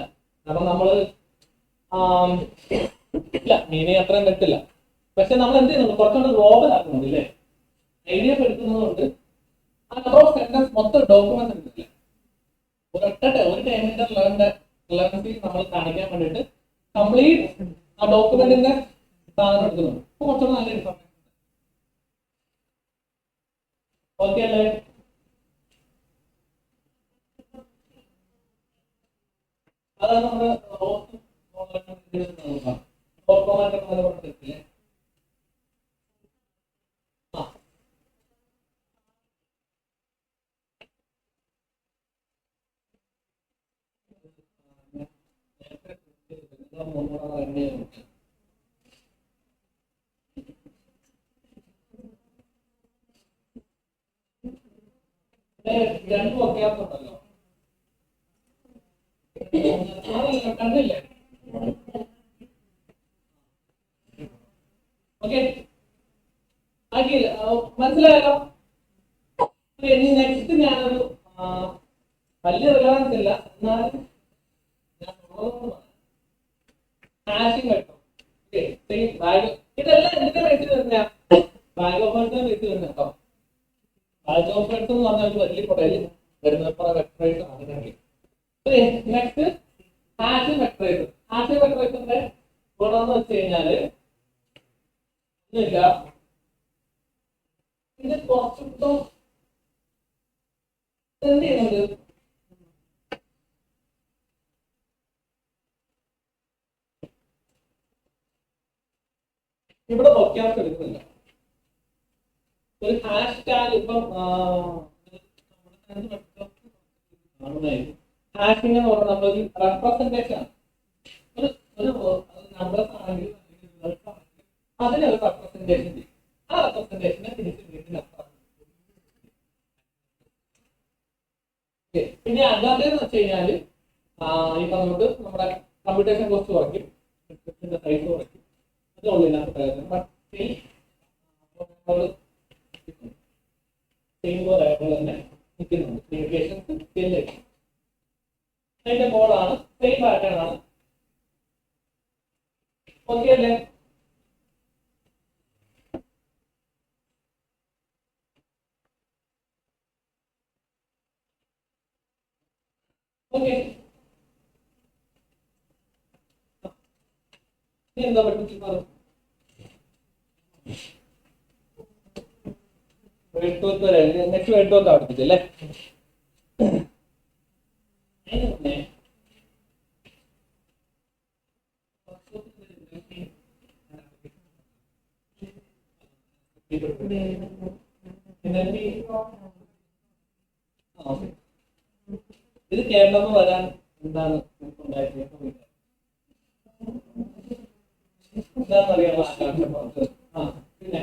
കാരണം നമ്മൾ ഇല്ല മീനിങ് അത്രയും പറ്റില്ല. പക്ഷെ നമ്മൾ എന്ത് ചെയ്യുന്നുണ്ട്, കുറച്ചുകൂടെ ഗ്ലോബൽ ആക്കുന്നുണ്ട് ഇല്ലേ? IDF എടുക്കുന്നതുകൊണ്ട് ആ നമ്പർ ഓഫ് സെന്റൻസ് മൊത്തം ഡോക്യുമെന്റ് എടുത്തില്ല. ഒരു ടൈമിന്റെ റിലവൻസി നമ്മൾ കാണിക്കാൻ വേണ്ടിയിട്ട് കംപ്ലീറ്റ് ആ ഡോക്യുമെന്റിന്റെ സാധനം എടുക്കുന്നുണ്ട്. അപ്പൊ കുറച്ചുകൂടെ നല്ല ഇൻഫർമേഷൻ. ഓക്കെ അല്ലേ? അതാണ് നമ്മുടെ പറഞ്ഞിട്ടില്ലേ? ആ രണ്ടും വ്യത്യാസമുണ്ടല്ലോ. കണ്ടില്ലേ? ഓക്കെ, മനസ്സിലായല്ലോ? ഇനി നെക്സ്റ്റ് ഞാനൊരു വലിയ റിലവൻസ് ഇല്ല, എന്നാലും ഹാഷിംഗ് വെക്കണം. ബാഗ് ഇതെല്ലാം എന്തിനാ വെച്ച് തന്നെയാ? ബാഗ് ഓഫ് ബേർഡ്സ് വെച്ച് തന്നെ കേട്ടോ. ബാഗ് ഓഫ് ബേർഡ്സ് എന്ന് പറഞ്ഞാൽ ഒരു വലിയ കൊടയിൽ വരുന്ന വെക്ടറൈസ് ആണ്. Next hashing vectorize. ഹാഷിംഗ് വെക്ടറൈസിന്റെ ഗുണം എന്ന് വെച്ച് കഴിഞ്ഞാല് ഒന്നുമില്ല, ഇത് കുറച്ചുകൂടെ എന്ത് ചെയ്യുന്നുണ്ട്, ഇവിടെ വൊക്കാബ് എടുക്കുന്നില്ല. ഒരു ഹാഷ് ടാഗ് ഇപ്പം ഹാഷിംഗ് എന്ന് പറഞ്ഞാൽ നമ്മളൊരു റെപ്രസെന്റേഷൻ ആണ്. ഒരു നമ്പേഴ്സ് ആണെങ്കിൽ അതിനൊരു റെപ്രസെന്റേഷൻ ചെയ്യും. ആ റെപ്രസെന്റേഷനെ തിരിച്ച് വീട്ടിൽ പിന്നെ അല്ലാതെ എന്ന് വെച്ച് കഴിഞ്ഞാൽ ഇപ്പൊ നമുക്ക് നമ്മുടെ കമ്പ്യൂട്ടേഷൻ കോസ്റ്റ് കുറയ്ക്കും, സൈസ് കുറയ്ക്കും, അതുള്ള ഇതിനകത്ത് പ്രയോജനം. ബട്ട് സെയിം പോലെ തന്നെ നിൽക്കുന്നുണ്ട്. കമ്മ്യൂണിക്കേഷൻസ് സ്കില്ല് അതിന്റെ മോഡാണ്, സെയിം പാറ്റേൺ ആണ്. ഓക്കെ അല്ലേ? ഓക്കെ, ഇനി എന്താ പഠിപ്പിക്കുന്നത്? നെക്സ്റ്റ് വേണ്ടോന്ന് പഠിപ്പിച്ചല്ലേ? ഇത് കേരളം വരാൻ എന്താണ് ഉണ്ടായിരുന്നത്? എന്താണെന്നറിയാമോ ആകാശം? ആ പിന്നെ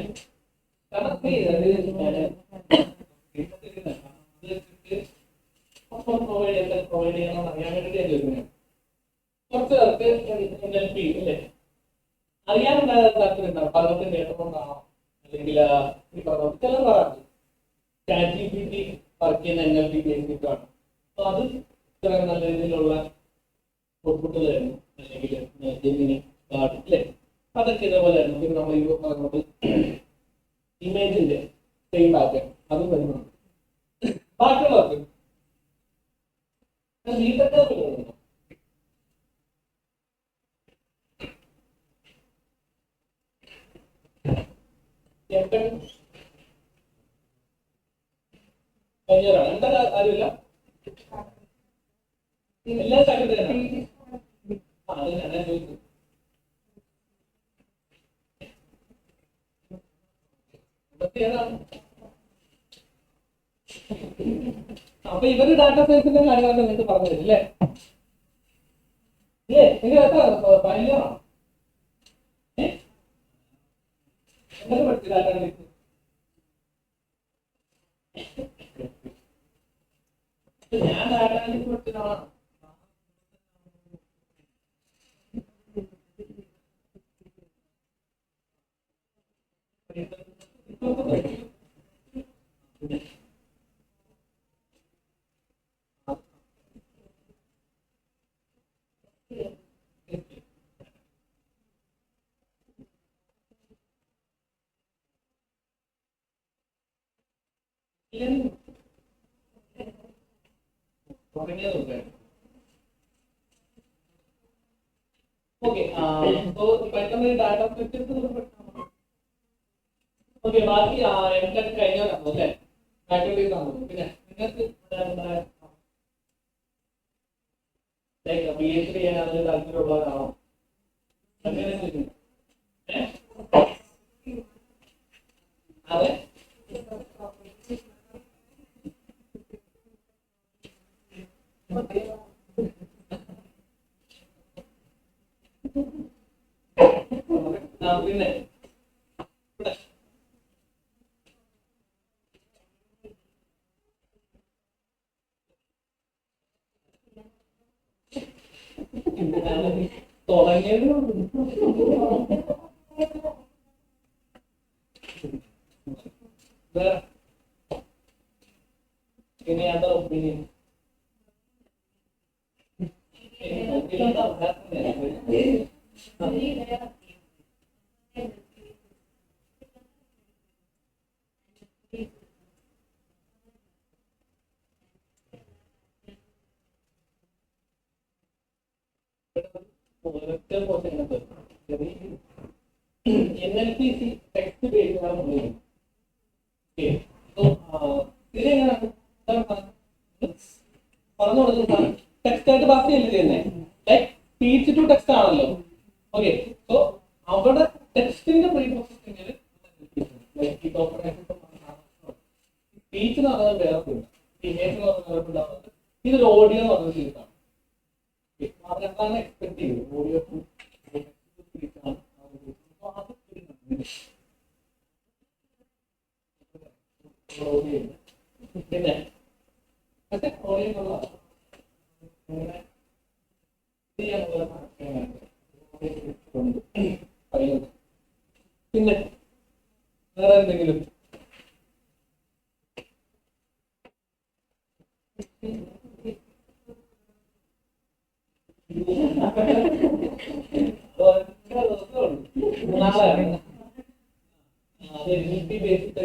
കാരണം പ്രൊവൈഡ് ചെയ്യണം അറിയാൻ വേണ്ടി ഞാൻ ചോദിക്കുന്നത്. കുറച്ച് പേർക്ക് NLP അല്ലേ അറിയാനുണ്ടായ താല്പര്യം പഠനത്തിന്റെ നേട്ടമുണ്ടാണോ, അല്ലെങ്കിൽ ഈ പറഞ്ഞ ചില പറയാറുണ്ട് ChatGPT വർക്ക് ചെയ്യുന്ന NLP ബേസിക്കാണ്. അപ്പൊ അത് ഇത്ര നല്ല രീതിയിലുള്ള ഔട്ട്പുട്ട് തരുന്നു, അല്ലെങ്കിൽ ജെമിനി ഗാർഡ് അല്ലേ, അതൊക്കെ ഇതേപോലെയായിരുന്നു. പിന്നെ നമ്മൾ ഈ പറഞ്ഞത് ഇമേജിന്റെ സെയിം പാറ്റേൺ അതും വരുന്നുണ്ട്. ബാക്കിയുള്ളവർക്ക് എന്താ കാര്യമില്ല, എല്ലാ സാഹചര്യത്തിലും അത് ഞാൻ ചോദിച്ചു. ഏതാണ്? അപ്പൊ ഇവര് ഡാറ്റ സയൻസിന്റെ കാര്യങ്ങളൊക്കെ നിങ്ങൾക്ക് പറഞ്ഞു തരും അല്ലേ? ഭയങ്കരമാണോ? എന്തൊക്കെ പഠിച്ചു ഡാറ്റ അനലിറ്റിക്സ്? ഞാൻ ഡാറ്റ അനലിറ്റിക്സ് പഠിച്ചതാണ്. ഓക്കെ സോ പെട്ടെന്ന് ഡാറ്റ ഓക്കെ ബാക്കി എംടെക് കഴിഞ്ഞവരാണോ അല്ലേ ഫാക്കൽറ്റീസ് ആണോ പിന്നെ നിങ്ങൾക്ക് പി എച്ച് ഡി ചെയ്യാൻ താല്പര്യമുള്ളവരാണോ അങ്ങനെ അതെ പിന്നെ തുടങ്ങിയത് ഇനി എന്താ ഒപ്പീനിയൻ NLPC ടെക്സ്റ്റ് പേജ് പറഞ്ഞു കൊടുക്കുന്ന ടെക്സ്റ്റ് ആയിട്ട് പാസ് ചെയ്യല്ലേ ചെയ്യുന്നത് ലൈക്ക് സ്പീച്ച് ടു ടെക്സ്റ്റ് ആണല്ലോ ഓക്കെ സോ അവിടെ ടെക്സ്റ്റിന്റെ പ്രീ പ്രോസസിംഗിൽ സ്പീച്ച് എന്ന് പറഞ്ഞാൽ വേറെ ഇമേജ് എന്ന് പറഞ്ഞാൽ വേറെ ഇതൊരു ഓഡിയോ എന്ന് പറഞ്ഞ സീറ്റാണ് അതാണ് എക്സ്പെക്ട് ചെയ്തത് ഓഡിയോ സ്പീച്ചാണ് പിന്നെ പിന്നെ വേറെ എന്തെങ്കിലും നാളെയാണ് അതെ ബേസിക്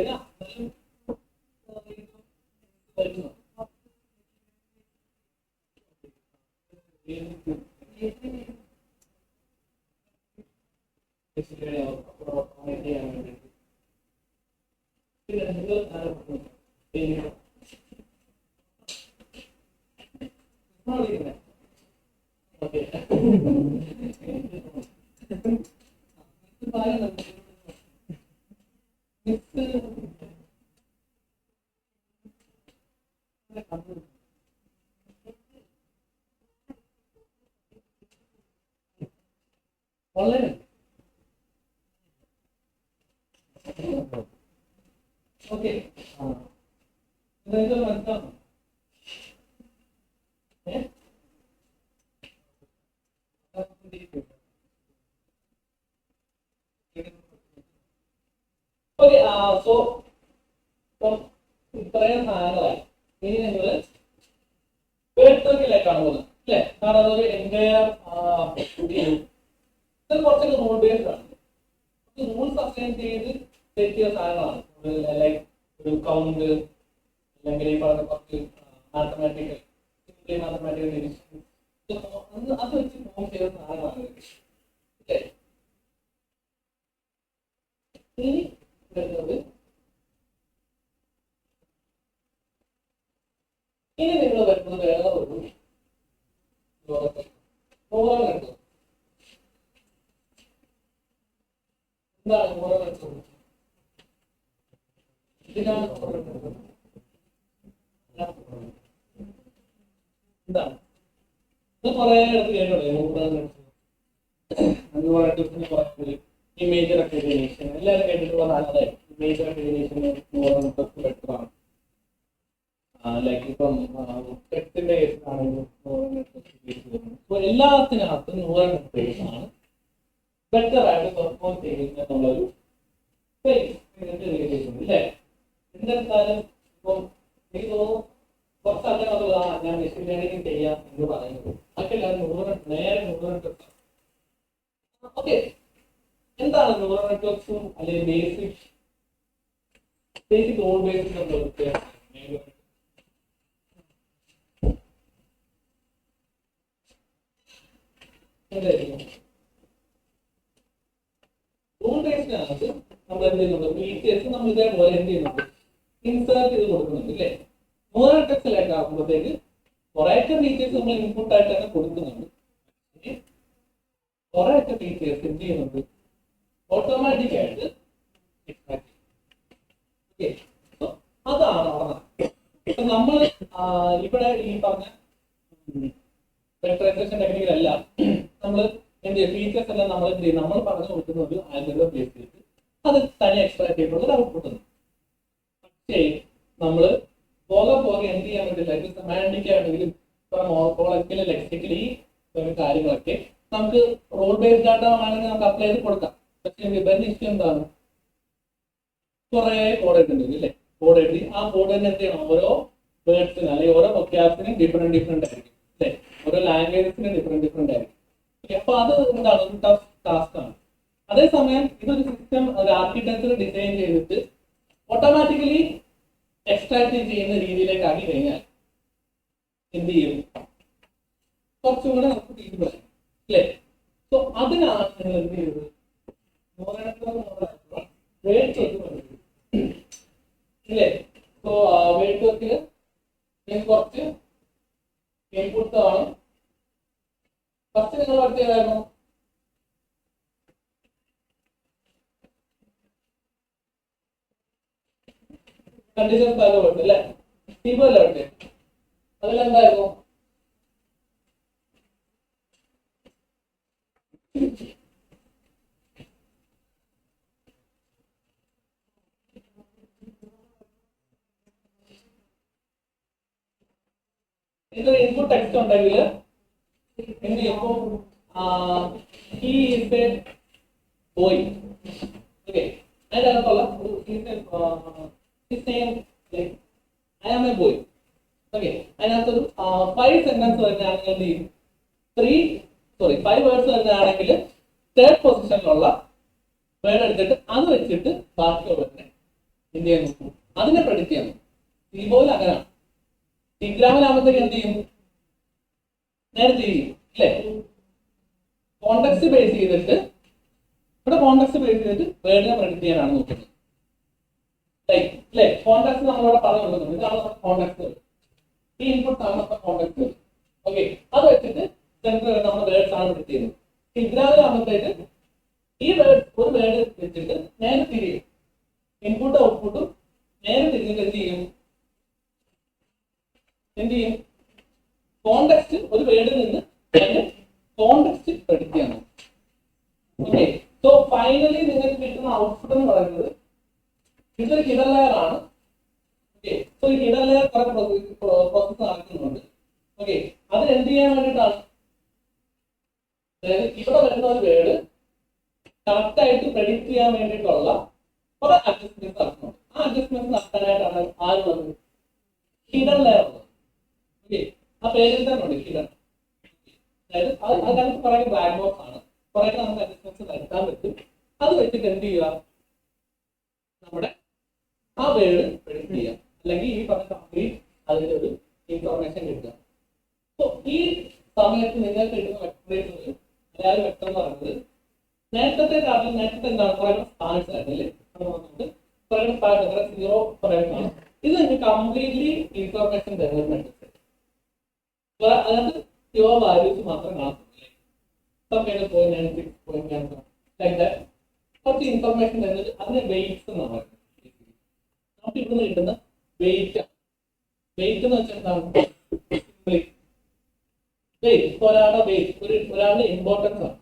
ഓൺലൈൻ ഓക്കെ മനസ്സിലാവും ഓക്കെ സോ ഇത്രയും സാധനങ്ങളായി ഇനി നിങ്ങൾ വേർട്ടോക്കിലേക്കാണ് പോകുന്നത് അല്ലേ കാരണം അതൊരു എൻറ്റയർ ഇത് കുറച്ചൊക്കെ റൂൾ ബേസ്ഡ് ആണ് റൂൾസ് അസൈൻ ചെയ്ത് സെറ്റ് ചെയ്ത സാധനങ്ങളാണ് ലൈക്ക് ഒരു കൗണ്ട് അല്ലെങ്കിൽ ഈ പറഞ്ഞ കുറച്ച് മാത്തമാറ്റിക്കൽ സിംപ്ലി മാത്തമാറ്റിക്കൽ ഡിവിഷൻ അത് വെച്ച് ഫോം ചെയ്ത സാധനമാണ് അല്ലേ ഇനി വരുന്നത് ഇനി നിങ്ങൾ വരുന്നത് വേറെ ഒരു മോറൽ നെറ്റ്വർക്ക് എന്താണ് മോറൽ നെറ്റ്വർക്ക് ഇതിനാണ് എന്താണ് ഇത് കുറെ ഇടത്ത് കേട്ടോളൂ മോറൽ നെറ്റ്വർക്ക് ഇമേജ് റെക്കഗ്നേഷൻ എല്ലാവരും കേട്ടിട്ടുള്ള നല്ലതായി image recognition moral network better ആണ് ലൈക്ക് ഇപ്പം ടെക്സ്റ്റിന്റെ കേസിലാണെങ്കിലും എല്ലാത്തിനകത്തും ന്യൂറൽ നെറ്റ്വർക്ക്സ് ആണ് ബെറ്റർ ആയിട്ട് പെർഫോം ചെയ്യുന്നത് എന്നുള്ളൊരു അല്ലേ എന്തായാലും ഇപ്പം എനിക്ക് തോന്നുന്നു കുറച്ച് ആൾക്കാർ ഞാൻ മെഷീൻ ലേണിംഗ് ചെയ്യാം എന്ന് പറയുന്നത് ബാക്കിയെല്ലാം നേരെ ന്യൂറൽ നെറ്റ്വർക്ക് ഓക്കെ എന്താണ് ന്യൂറൽ നെറ്റ്വർക്ക്സും അല്ലെങ്കിൽ ബേസിക് റോൾ ബേസിക് തമ്മിലുള്ള വ്യത്യാസം എന്തായിരിക്കും ടെക്സ്റ്റിനകത്ത് നമ്മൾ എന്ത് ചെയ്യുന്നുണ്ട്, ഫീച്ചേഴ്സ് നമ്മൾ ഇതേപോലെ എന്ത് ചെയ്യുന്നുണ്ട്, ഇൻസേർട്ട് ചെയ്ത് കൊടുക്കുന്നുണ്ട് അല്ലേ. മൂന്നാം ടെക്സ്റ്റിലേക്ക് ആകുമ്പോഴത്തേക്ക് കുറേയൊക്കെ ഫീച്ചേഴ്സ് നമ്മൾ ഇൻപുട്ട് ആയിട്ട് തന്നെ കൊടുക്കുന്നുണ്ട്. കുറേയൊക്കെ ഫീച്ചേഴ്സ് എന്ത് ചെയ്യുന്നുണ്ട്, ഓട്ടോമാറ്റിക് ആയിട്ട് എക്സ്ട്രാക്ട് ചെയ്യും. അതാണ് അവിടെ നടക്കുന്നത്. നമ്മൾ ഇവിടെ ഈ പറഞ്ഞ വെക്ടറൈസേഷൻ ടെക്നിക്കിലെല്ലാം നമ്മൾ എന്ത് ചെയ്യും, ഫീച്ചേഴ്സ് എല്ലാം നമ്മൾ എന്ത് ചെയ്യും, നമ്മൾ പറഞ്ഞു കൊടുക്കുന്ന ഒരു ആൽഗോരിതം ബേസ് ചെയ്തിട്ട് അത് തന്നെ എക്സ്ട്രാക്ട് ചെയ്തിട്ടുള്ള ഒരു ഔട്ട്പുട്ട് ഉണ്ട്. പക്ഷേ നമ്മൾ പോകെ എന്ത് ചെയ്യാൻ പറ്റില്ല, ഇത് സെമാൻറ്റിക് ആണെങ്കിലും മോർഫോളജിക്കലി ലെക്സിക്കലി കാര്യങ്ങളൊക്കെ നമുക്ക് റോൾ ബേസ്ഡ് ഡാറ്റ ആണെങ്കിൽ നമുക്ക് അപ്ലൈ ചെയ്ത് കൊടുക്കാം. പക്ഷേ ഇവരുടെ ഇഷ്യൂ എന്താണ്, കുറെ കോഡ് എഴുതുന്നുണ്ട് അല്ലേ. കോഡ് എഴുതി ആ കോഡ് തന്നെ എന്ത് ചെയ്യണം, ഓരോ വേർഡ്സിന് അല്ലെങ്കിൽ ഓരോ വൊക്കാബിനും ഡിഫറെന്റ് ആയിരിക്കും അല്ലേ, ഓരോ ലാംഗ്വേജസിനും ഡിഫറെന്റ് ആയിരിക്കും. അപ്പൊ അത് എന്താണ്, ഒരു ടഫ് ടാസ്ക് ആണ്. അതേസമയം ഇതൊരു സിസ്റ്റം, ഒരു ആർക്കിടെക്ചർ ഡിസൈൻ ചെയ്തിട്ട് ഓട്ടോമാറ്റിക്കലി എക്സ്ട്രാക്ട് ചെയ്യുന്ന രീതിയിലേക്ക് ആക്കി കഴിഞ്ഞാൽ എന്ത് ചെയ്യും, കുറച്ചും കൂടെ നമുക്ക് ഫീസിബിൾ ആയി അല്ലേ. സോ അതിനാണ് നിങ്ങൾ എന്ത് ചെയ്തത്, ഇല്ലേ. സോ വെയിറ്റ് വർക്കില് കുറച്ച് ഇൻപുട്ട് ആണ്. ഫസ്റ്റ് നിങ്ങൾ വർക്ക് ചെയ്തായിരുന്നു കണ്ടീഷൻസ് ആയിട്ട് കൊടുത്തു അല്ലേ, ടീമല്ലേ ഉണ്ട്. അതിലെന്തായിരുന്നു, ഇതൊരു ഇൻപുട്ട് ടെക്സ്റ്റ് ഉണ്ടെങ്കിൽ എന്ത് ചെയ്യുമ്പോൾ he is a boy, okay, അതിനകത്തുള്ള I am a boy, okay, അതിനകത്തൊരു 5 സെന്റൻസ് വരുന്നതാണെങ്കിൽ എന്ത് ചെയ്യും, 5 വേർഡ്സ് വരുന്നതാണെങ്കിൽ തേർഡ് പൊസിഷനിലുള്ള വേർഡ് എടുത്തിട്ട് അത് വെച്ചിട്ട് ബാക്കിയുള്ളതിനെ എന്ത് ചെയ്യുന്നു, അതിനെ പ്രെഡിക്റ്റ് ചെയ്യുന്നു. ഇതുപോലെ അങ്ങനെയാണ്. ഇഗ്രാമിലാകുമ്പോഴത്തേക്ക് എന്ത് ചെയ്യും, നേരെ തിരിയും അല്ലേ. കോണ്ടെക്സ്റ്റ് ബേസ് ചെയ്തിട്ട് ഇവിടെ കോണ്ടെക്സ്റ്റ് ബേസ് ചെയ്തിട്ട് വേർഡിനെ പ്രെഡിക്റ്റ് ചെയ്യാനാണ് നോക്കുന്നത് അല്ലേ. കോണ്ടെക്സ്റ്റ് നമ്മളിവിടെ പറഞ്ഞു കൊടുക്കുന്നത്, ഇതാണ് നമ്മുടെ കോണ്ടെക്സ്റ്റ്, ഈ ഇൻപുട്ട് ആണ് നമ്മുടെ കോണ്ടെക്സ്റ്റ്. ഓക്കെ, അത് വെച്ചിട്ട് സെൻറ്റർ നമ്മുടെ വേർഡ്സ് ആണ് പ്രെഡിക്റ്റ് ചെയ്യുന്നത്. ഇഗ്രാമിലാകുമ്പോഴത്തേക്ക് ഈ വേർഡ് ഒരു വേർഡ് വെച്ചിട്ട് നേരെ തിരിയും, ഇൻപുട്ടും ഔട്ട്പുട്ടും നേരെ തിരിഞ്ഞിട്ട് എന്ത് ചെയ്യും, കോണ്ടെക്സ്റ്റ് ഒരു വേർഡിൽ നിന്ന് അതിന്റെ കോണ്ടെക്സ്റ്റ് പ്രെഡിക്റ്റ് ചെയ്യണം. ഓക്കെ, സോ ഫൈനലി നിങ്ങൾക്ക് കിട്ടുന്ന ഔട്ട്പുട്ട് എന്ന് പറയുന്നത് ഇതൊരു ഹിഡൻ ലെയർ ആണ്. ഓക്കെ, സോ ഈ ഹിഡൻ ലെയർ കുറെ പ്രോസസ് നടക്കുന്നുണ്ട്. ഓക്കെ, അതിന് എന്ത് ചെയ്യാൻ വേണ്ടിയിട്ടാണ്, അതായത് ഇവിടെ വരുന്ന ഒരു വേർഡ് കറക്റ്റ് ആയിട്ട് പ്രെഡിക്റ്റ് ചെയ്യാൻ വേണ്ടിയിട്ടുള്ള കുറെ അഡ്ജസ്റ്റ്മെന്റ്സ് നടക്കുന്നുണ്ട്. ആ അഡ്ജസ്റ്റ്മെന്റ്സ് നടത്താനായിട്ടാണ് ആര് വന്നത്, ഹിഡൻ ലെയർ ഉള്ളത്. ഓക്കെ, ആ പേരിൽ തന്നെ ഉണ്ട് ഹിഡൻ. അതായത് അതിനകത്ത് കുറെ ബ്ലാക്ക് ബോക്സ് ആണ്, കുറെ നമുക്ക് അഡ്ജസ്റ്റ്മെന്റ്സ് വരുത്താൻ പറ്റും. അത് വെച്ചിട്ട് എന്ത് ചെയ്യുക, നമ്മുടെ ആ വേർഡ് പ്രെഡിക്റ്റ് ചെയ്യാം, അല്ലെങ്കിൽ ഈ പറഞ്ഞ കംപ്ലീറ്റ് അതിന്റെ ഒരു ഇൻഫർമേഷൻ കിട്ടുക. സോ ഈ സമയത്ത് നിങ്ങൾക്ക് കിട്ടുന്ന വെക്ടറേറ്റർ, അതായത് വെക്ടർ എന്ന് പറയുന്നത് നേരത്തെ എന്താണ് കുറെ സ്ഥാനത്ത് അല്ലേ, നമുക്ക് കുറെ സ്ഥാനത്ത് 0 പറയുന്നതാണ്. ഇത് നിങ്ങൾക്ക് കംപ്ലീറ്റ്ലി ഇൻഫർമേഷൻ തരുന്നുണ്ട്. അതിനകത്ത് പ്യുവർ വാല്യൂസ് മാത്രം കാണുന്നില്ലേ, കുറച്ച് ഇൻഫർമേഷൻ തരുന്നത് അതിന് വെയിറ്റ്സ് എന്നാണ് പറയുന്നത്. നമുക്ക് ഇവിടുന്ന് കിട്ടുന്ന വെയിറ്റ് എന്ന് വെച്ചാൽ എന്താണ്, വെയിറ്റ് ഒരാളുടെ വെയിറ്റ്, ഒരാളുടെ ഇമ്പോർട്ടൻസ് ആണ്.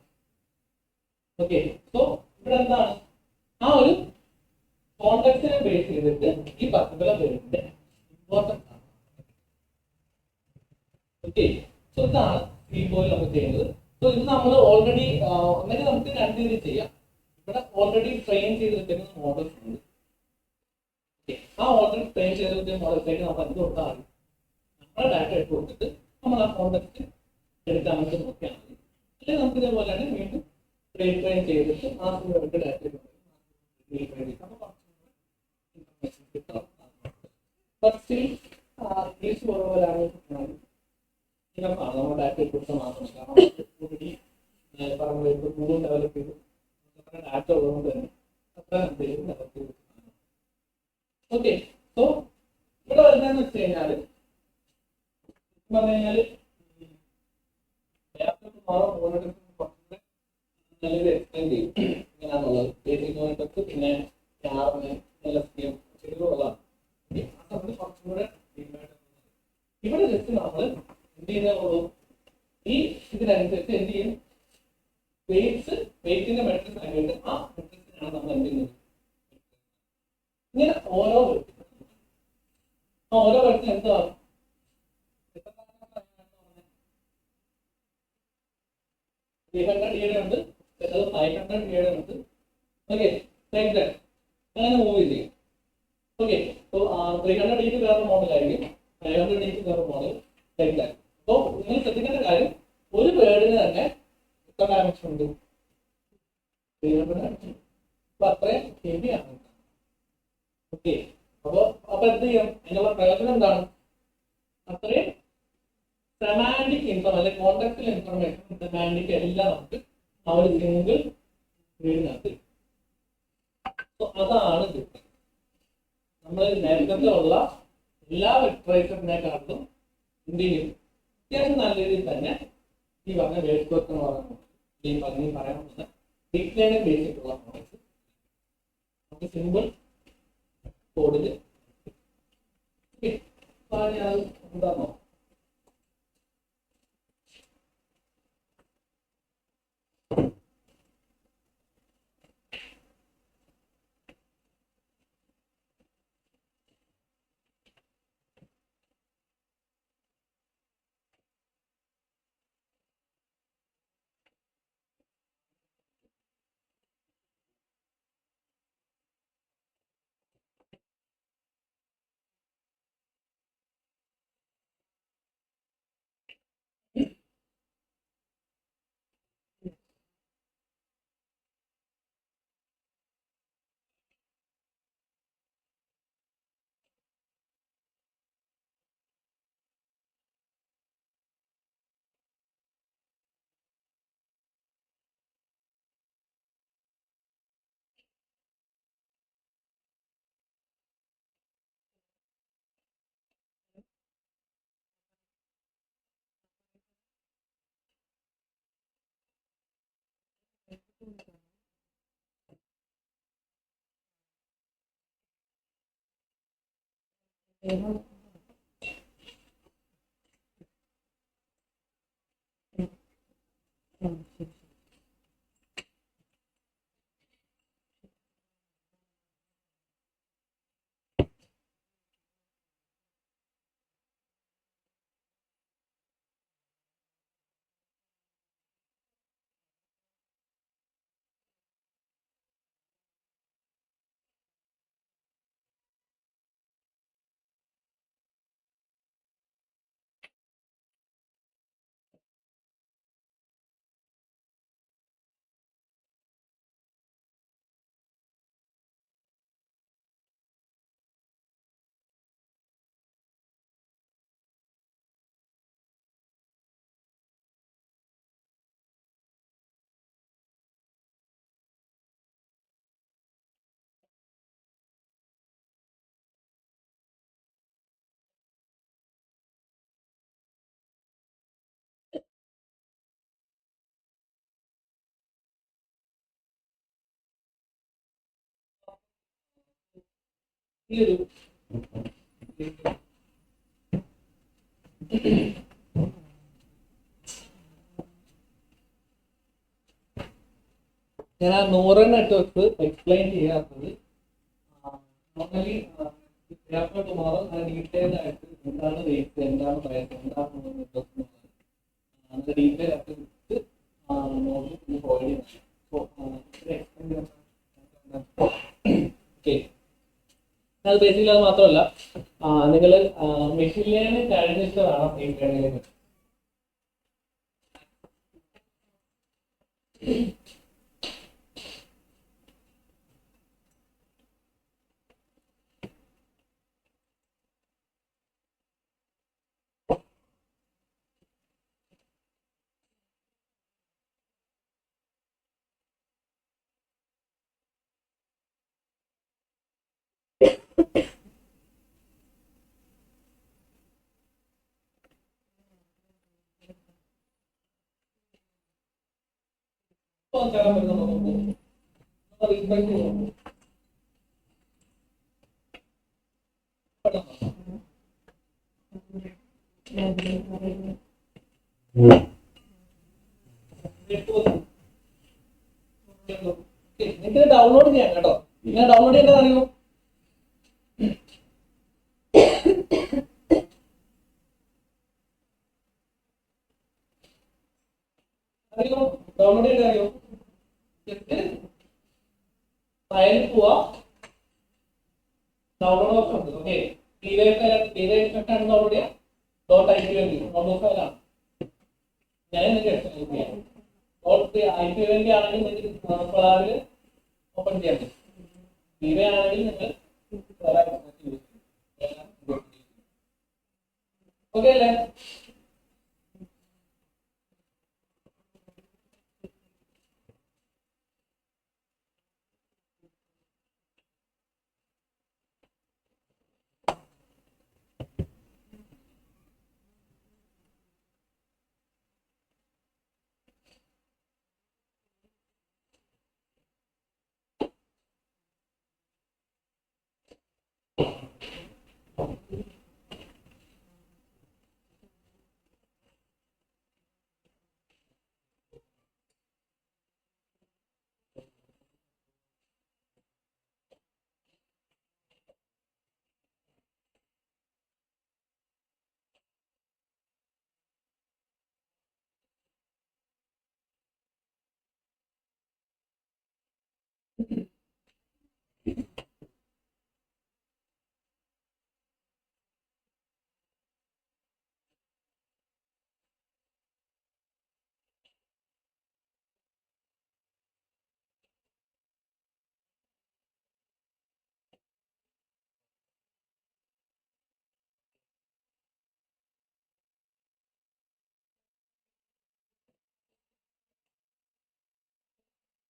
ഓക്കെ, സോ ഇവിടെ എന്താണ്, ആ ഒരു കോൺടാക്റ്റിനെ ബേസ് ചെയ്തിട്ട് ഈ പർട്ടിക്കുലർ വേർഡിന്റെ ഇമ്പോർട്ടൻസ് ആണ്. ഓക്കെ, സോ ഇതാണ് ഇപ്പോൾ നമുക്ക് ചെയ്യുന്നത്. സോ ഇത് നമ്മൾ ഓൾറെഡി ഒന്നെങ്കിൽ നമുക്ക് രണ്ട് രീതി ചെയ്യാം. ഇവിടെ ഓൾറെഡി ട്രെയിൻ ചെയ്ത് വെക്കുന്ന മോഡൽസ് ഉണ്ട്. ആ ഓൾറെഡി ട്രെയിൻ ചെയ്ത് വെക്കുന്ന മോഡൽസിലേക്ക് നമ്മൾ എന്ത് കൊടുത്താൽ മതി, നമ്മുടെ ഡാറ്റ ഇട്ട് കൊടുത്തിട്ട് നമ്മൾ ആ കോൺടാക്ട് എടുക്കാൻ നമുക്ക് നോക്കിയാൽ മതി. അല്ലെങ്കിൽ നമുക്ക് ഇതേപോലെയാണ് വീണ്ടും ട്രെയിൻ ചെയ്തിട്ട് ആ ഡാറ്റ നമ്മുടെ ഡാറ്റ കൊടുത്ത മാത്രമല്ല, ഓൾറെഡി പറഞ്ഞ ഗൂഗിൾ ഡെവലപ്പ് ചെയ്ത് ഡാറ്റ ഉള്ളതുകൊണ്ട് തന്നെ അത്ര എന്തെങ്കിലും നിലത്ത്. ഓക്കെ, സോ ഇവിടെ വരുന്നതെന്ന് വെച്ച് കഴിഞ്ഞാല് പറഞ്ഞു കഴിഞ്ഞാല് കുറച്ചുകൂടെ നല്ലൊരു എക്സ്പ്ലെയിൻ ചെയ്യും എങ്ങനെയാണുള്ളത്. ബേസിക് യൂണിറ്റ് പിന്നെ ഉള്ളതാണ്. കുറച്ചുകൂടെ ഇവിടെ ജസ്റ്റ് നമ്മൾ എന്ത് ചെയ്യുന്നുള്ളൂ, ഈ ഇതിനനുസരിച്ച് എന്ത് ചെയ്യും, വെയിറ്റിന്റെ മെട്രിക്സ് ആയിട്ട് ആ മെട്രിക്സിനാണ് നമ്മൾ എന്ത് ചെയ്യുന്നത്. ഇങ്ങനെ ഓരോ വെട്ടിന് എന്താണ് 300 ഉണ്ട്, 500 ഉണ്ട്. ഓക്കെ, അങ്ങനെ മൂവ് ചെയ്യും. ഓക്കെ, സോ 300 വേറെ മോഡലായിരിക്കും, 500 വേറെ മോഡൽ. അപ്പോൾ നിങ്ങൾ ശ്രദ്ധിക്കേണ്ട കാര്യം, ഒരു വേർഡിന് തന്നെ എത്ര ഡയമെൻഷൻ ഉണ്ട്? 300 ഡയമെൻഷൻ. അപ്പൊ അത്രയും ഹെവിയാണ്. ഓക്കെ, അപ്പൊ എന്ത് ചെയ്യും, അതിനുള്ള പ്രയോജനം എന്താണ്? അത്രയും സെമാൻറ്റിക് ഇൻഫർമേഷൻ അല്ലെങ്കിൽ കോണ്ടക്സ്റ്റൽ ഇൻഫർമേഷൻ സെമാൻറ്റിക് എല്ലാം നമുക്ക് ആ ഒരു സിംഗിൾ വേർഡിനകത്ത്. അതാണ് ഡിഫറൻസ്. നമ്മൾ നേരത്തെ ഉള്ള എല്ലാ ലിറ്ററേച്ചറിനെക്കാളും എന്ത് ചെയ്യും, അത്യാവശ്യം നല്ല രീതിയിൽ തന്നെ ഈ പറഞ്ഞ വേർഡ് വർക്ക് എന്ന് പറയുന്നത് ഈ പറഞ്ഞ് പറയാവുന്ന ഡീപ് ലേണിംഗ് ബേസിട്ടുള്ള നോളജ് നമുക്ക് സിമ്പിൾ കോഡിൽ എന്താണോ ഈ ഒരു ഞാൻ ആ 100 നെറ്റ്വർക്ക് എക്സ്പ്ലെയിൻ ചെയ്യാത്തത് നോർമലി ടുമോറോ ഡീറ്റെയിൽ ആയിട്ട് എന്താണ് റേറ്റ്, എന്താണ് പ്രൈസ്, എന്താണ് നെറ്റ്വർക്ക് എന്നുള്ളത് ഡീറ്റെയിൽ ആയിട്ട് നോക്കി പ്രൊവൈഡ് ചെയ്യുന്നത്. ഓക്കെ, അത് ബേസിക്കലി അത് മാത്രമല്ല, നിങ്ങൾ മെഷീൻ ലേണിംഗ് കഴിഞ്ഞിട്ട് വേണം ഈ ട്രെയിനിങ്. നിങ്ങൾക്ക് ഡൗൺലോഡ് ചെയ്യാം കേട്ടോ. ഞാൻ ഡൗൺലോഡ് ചെയ്യേണ്ടത് അറിയോ? അറിയോ? ഡൗൺലോഡ് ചെയ്യേണ്ടത് അറിയോ? ജസ്റ്റ് ഫയലിൽ പോവാ, ഡൗൺലോഡ് ഓപ്ഷൻ ഉണ്ട്. ഓക്കെ, ആണ് ഡൗൺലോഡ് ചെയ്യാം. .ipynt ഡൗൺലോഡ് ഫയലാണ്. ഞാൻ നിങ്ങൾക്ക് എക്സ്പ്ലെയിൻ ചെയ്യാം. .ipynt ആണെങ്കിൽ നിങ്ങൾക്ക് ക്ലാവില് ഓപ്പൺ ചെയ്യാൻ പറ്റും. ഇവ ആണെങ്കിൽ നിങ്ങൾ ഓക്കെ അല്ലേ?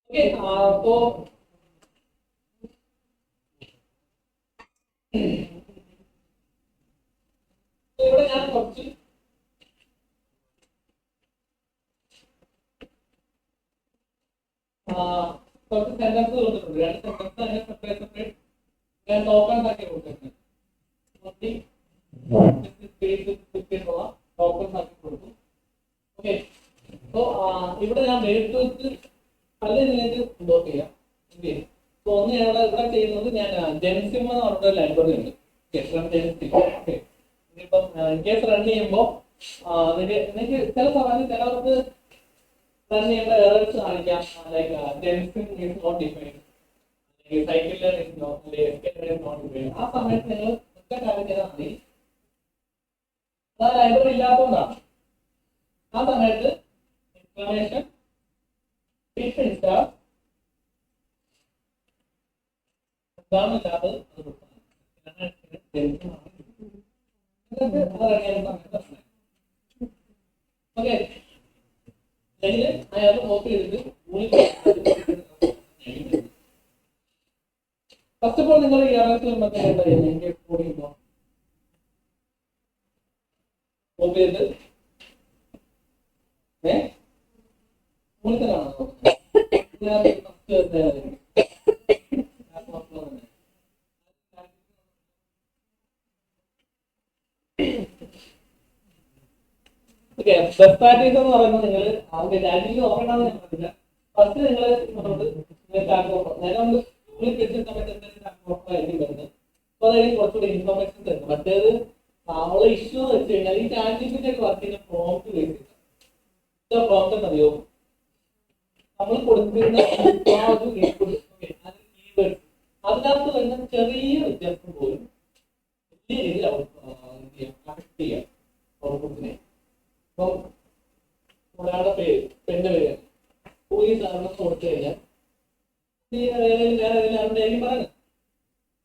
ഓക്കെ, അപ്പോ ഇവിടെ ഞാൻ കുറച്ച് സെന്റൻസ് കൊടുത്തിട്ടുണ്ട്. 2 സെന്റൻസ് അതിനെ സെപ്പറേറ്റ് ഞാൻ ടോക്കൺസ് ആക്കി കൊടുത്തിട്ടുണ്ട്. ടോക്കൺസ് ആക്കി കൊടുക്കും. ഓക്കെ, സോ ഇവിടെ ഞാൻ നേരിട്ട് വെച്ച് പല നിങ്ങൾക്ക് ഡോട്ട് ചെയ്യാം. ഓക്കെ, സോ ഒന്ന് ഞാൻ ഇവിടെ ചെയ്യുന്നത്, ഞാൻ ജെൻസിം എന്ന് പറഞ്ഞ ലൈബ്രറി ഉണ്ട്. ഓക്കെ, ഇനിയിപ്പം ഇൻകേസ് റൺ ചെയ്യുമ്പോൾ നിങ്ങൾക്ക് ചില സമയത്ത് ചിലവർക്ക് റൺ ചെയ്യേണ്ട എറേഴ്സ് കാണിക്കാം. ലൈക്ക് ജെൻസിം ഈസ് നോട്ട് ഡിഫൈൻഡ്, സൈക്കിളിൽ ഈസ് നോട്ട് ഡിഫൈൻഡ്. ആ സമയത്ത് നിങ്ങൾ ഒറ്റ കാര്യം ചെയ്താൽ മതി. ആ ലൈബ്രറി ഇല്ലാത്തതുകൊണ്ടാണ്. ആ സമയത്ത് ഇൻഫർമേഷൻ ഇൻസ്റ്റാൾ എന്താണില്ലാത്തത് അത് കൊടുക്കണം. ഓക്കെ, അയാൾ കോപ്പി ചെയ്തിട്ട് ഫസ്റ്റ് ഓഫ് ഓൾ നിങ്ങൾ ഈ അറിയിച്ച് വരുമ്പോഴത്തേക്ക് എന്താ ചെയ്യുന്നത്? എനിക്ക് കോപ്പി ചെയ്യുമ്പോൾ കോപ്പി ചെയ്ത് മൂലത്തിലാണോ ബെസ്റ്റ് പ്രാക്ടീസ് എന്ന് പറയുന്നത് നിങ്ങൾ രാജ്യത്തിൽ നോക്കണമെന്ന് ഞാൻ പറഞ്ഞില്ല. ഫസ്റ്റ് നിങ്ങൾ നേരം സമയത്ത് വരുന്നത്. അപ്പൊ അതായത് കുറച്ചുകൂടി ഇൻഫോർമേഷൻ തരുന്നത്. മറ്റേത് നമ്മളെ ഇഷ്യൂ എന്ന് വെച്ച് കഴിഞ്ഞാൽ ഈ ചാറ്റിന്റെ വർക്ക് ചെയ്യുന്ന പ്രോംപ്റ്റ് വെച്ചിട്ട് പ്രോംപ്റ്റ് എന്നറിയോ? നമ്മൾ കൊടുത്തിരുന്ന ആ ഒരു കീവേഡ് അതിനകത്ത് വരുന്ന ചെറിയ വ്യത്യാസം പോലും വലിയ രീതിയിൽ കണക്ട് ചെയ്യാം ഔട്ട്പുട്ടിനെ. ഇപ്പം ഒരാളുടെ പേര് പെണ്ണ് പേര് പോയി സാറിന് കൊടുത്തു കഴിഞ്ഞാൽ ഞാൻ അതിലായിരുന്നു പറയുന്നത്.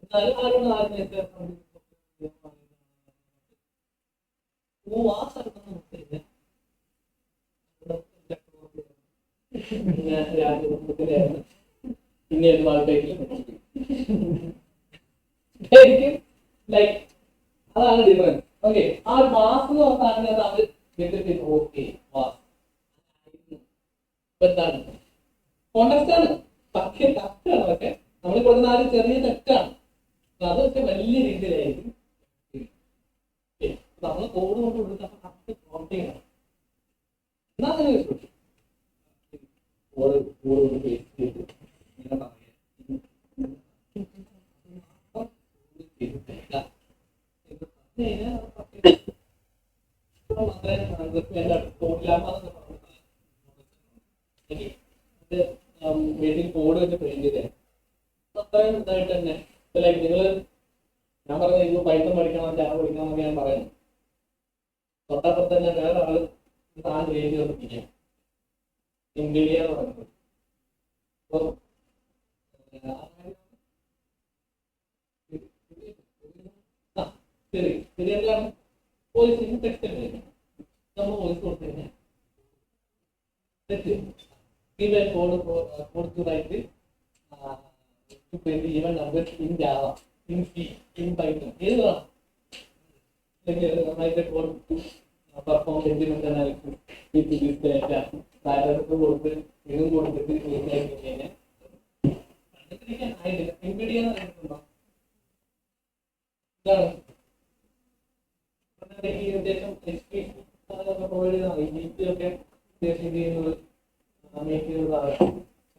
എന്നാലും ആരോട് ആരും ആ സ്ഥലത്ത് കൊടുത്തു കഴിഞ്ഞാൽ രാജകുടുംബത്തിലായിരുന്നു പിന്നെ ഒരു വാൾട്ടേക്കിൽ ശരിക്കും ലൈക്ക് അതാണ് ഡിഫറൻസ്. ഓക്കെ, ആ ഒരു മാസ് എന്ന് പറഞ്ഞാൽ അത് ഓക്കെ മാസ് എന്താണ് കോണ്ടക്സ്റ്റ് ആണ്, പക്ഷേ തെറ്റാണ്. പക്ഷെ നമ്മൾ കൊടുക്കുന്ന ആ ഒരു ചെറിയ തെറ്റാണ്, അത് പക്ഷെ വലിയ രീതിയിലായിരിക്കും നമ്മൾ കോഡ് കൊണ്ട് കൊടുത്തപ്പോൾ കറക്റ്റ് പ്രോട്ട് ചെയ്യണം. എന്നാ അങ്ങനെ കോഡ് വെച്ച് പ്രിന്റ് ചെയ്തേ അത്രയും ഇതായിട്ട് തന്നെ. ലൈക്ക് നിങ്ങൾ ഞാൻ പറഞ്ഞത് ഇത് പൈത്തൺ പഠിക്കണം ജാവ പഠിക്കണം എന്നൊക്കെ ഞാൻ പറയുന്നു. തൊട്ടപ്പുറത്ത് തന്നെ വേറെ ആള് താൻ ക്രിയേറ്റ് ചെയ്തിരിക്കാം ഇന്റീരിയ എന്ന് പറയുന്നത്. അപ്പോൾ ശരി ശരി എന്താണ് വോയിസിന് ടെക്സ്റ്റ് ഉണ്ട്. നമ്മൾ വോയിസ് കൊടുത്തു കഴിഞ്ഞാൽ code to write to print even numbers in Java, in C, in Python. This is the code to perform sentiment analysis with this data. Rather to work with even more difficult data. NVIDIA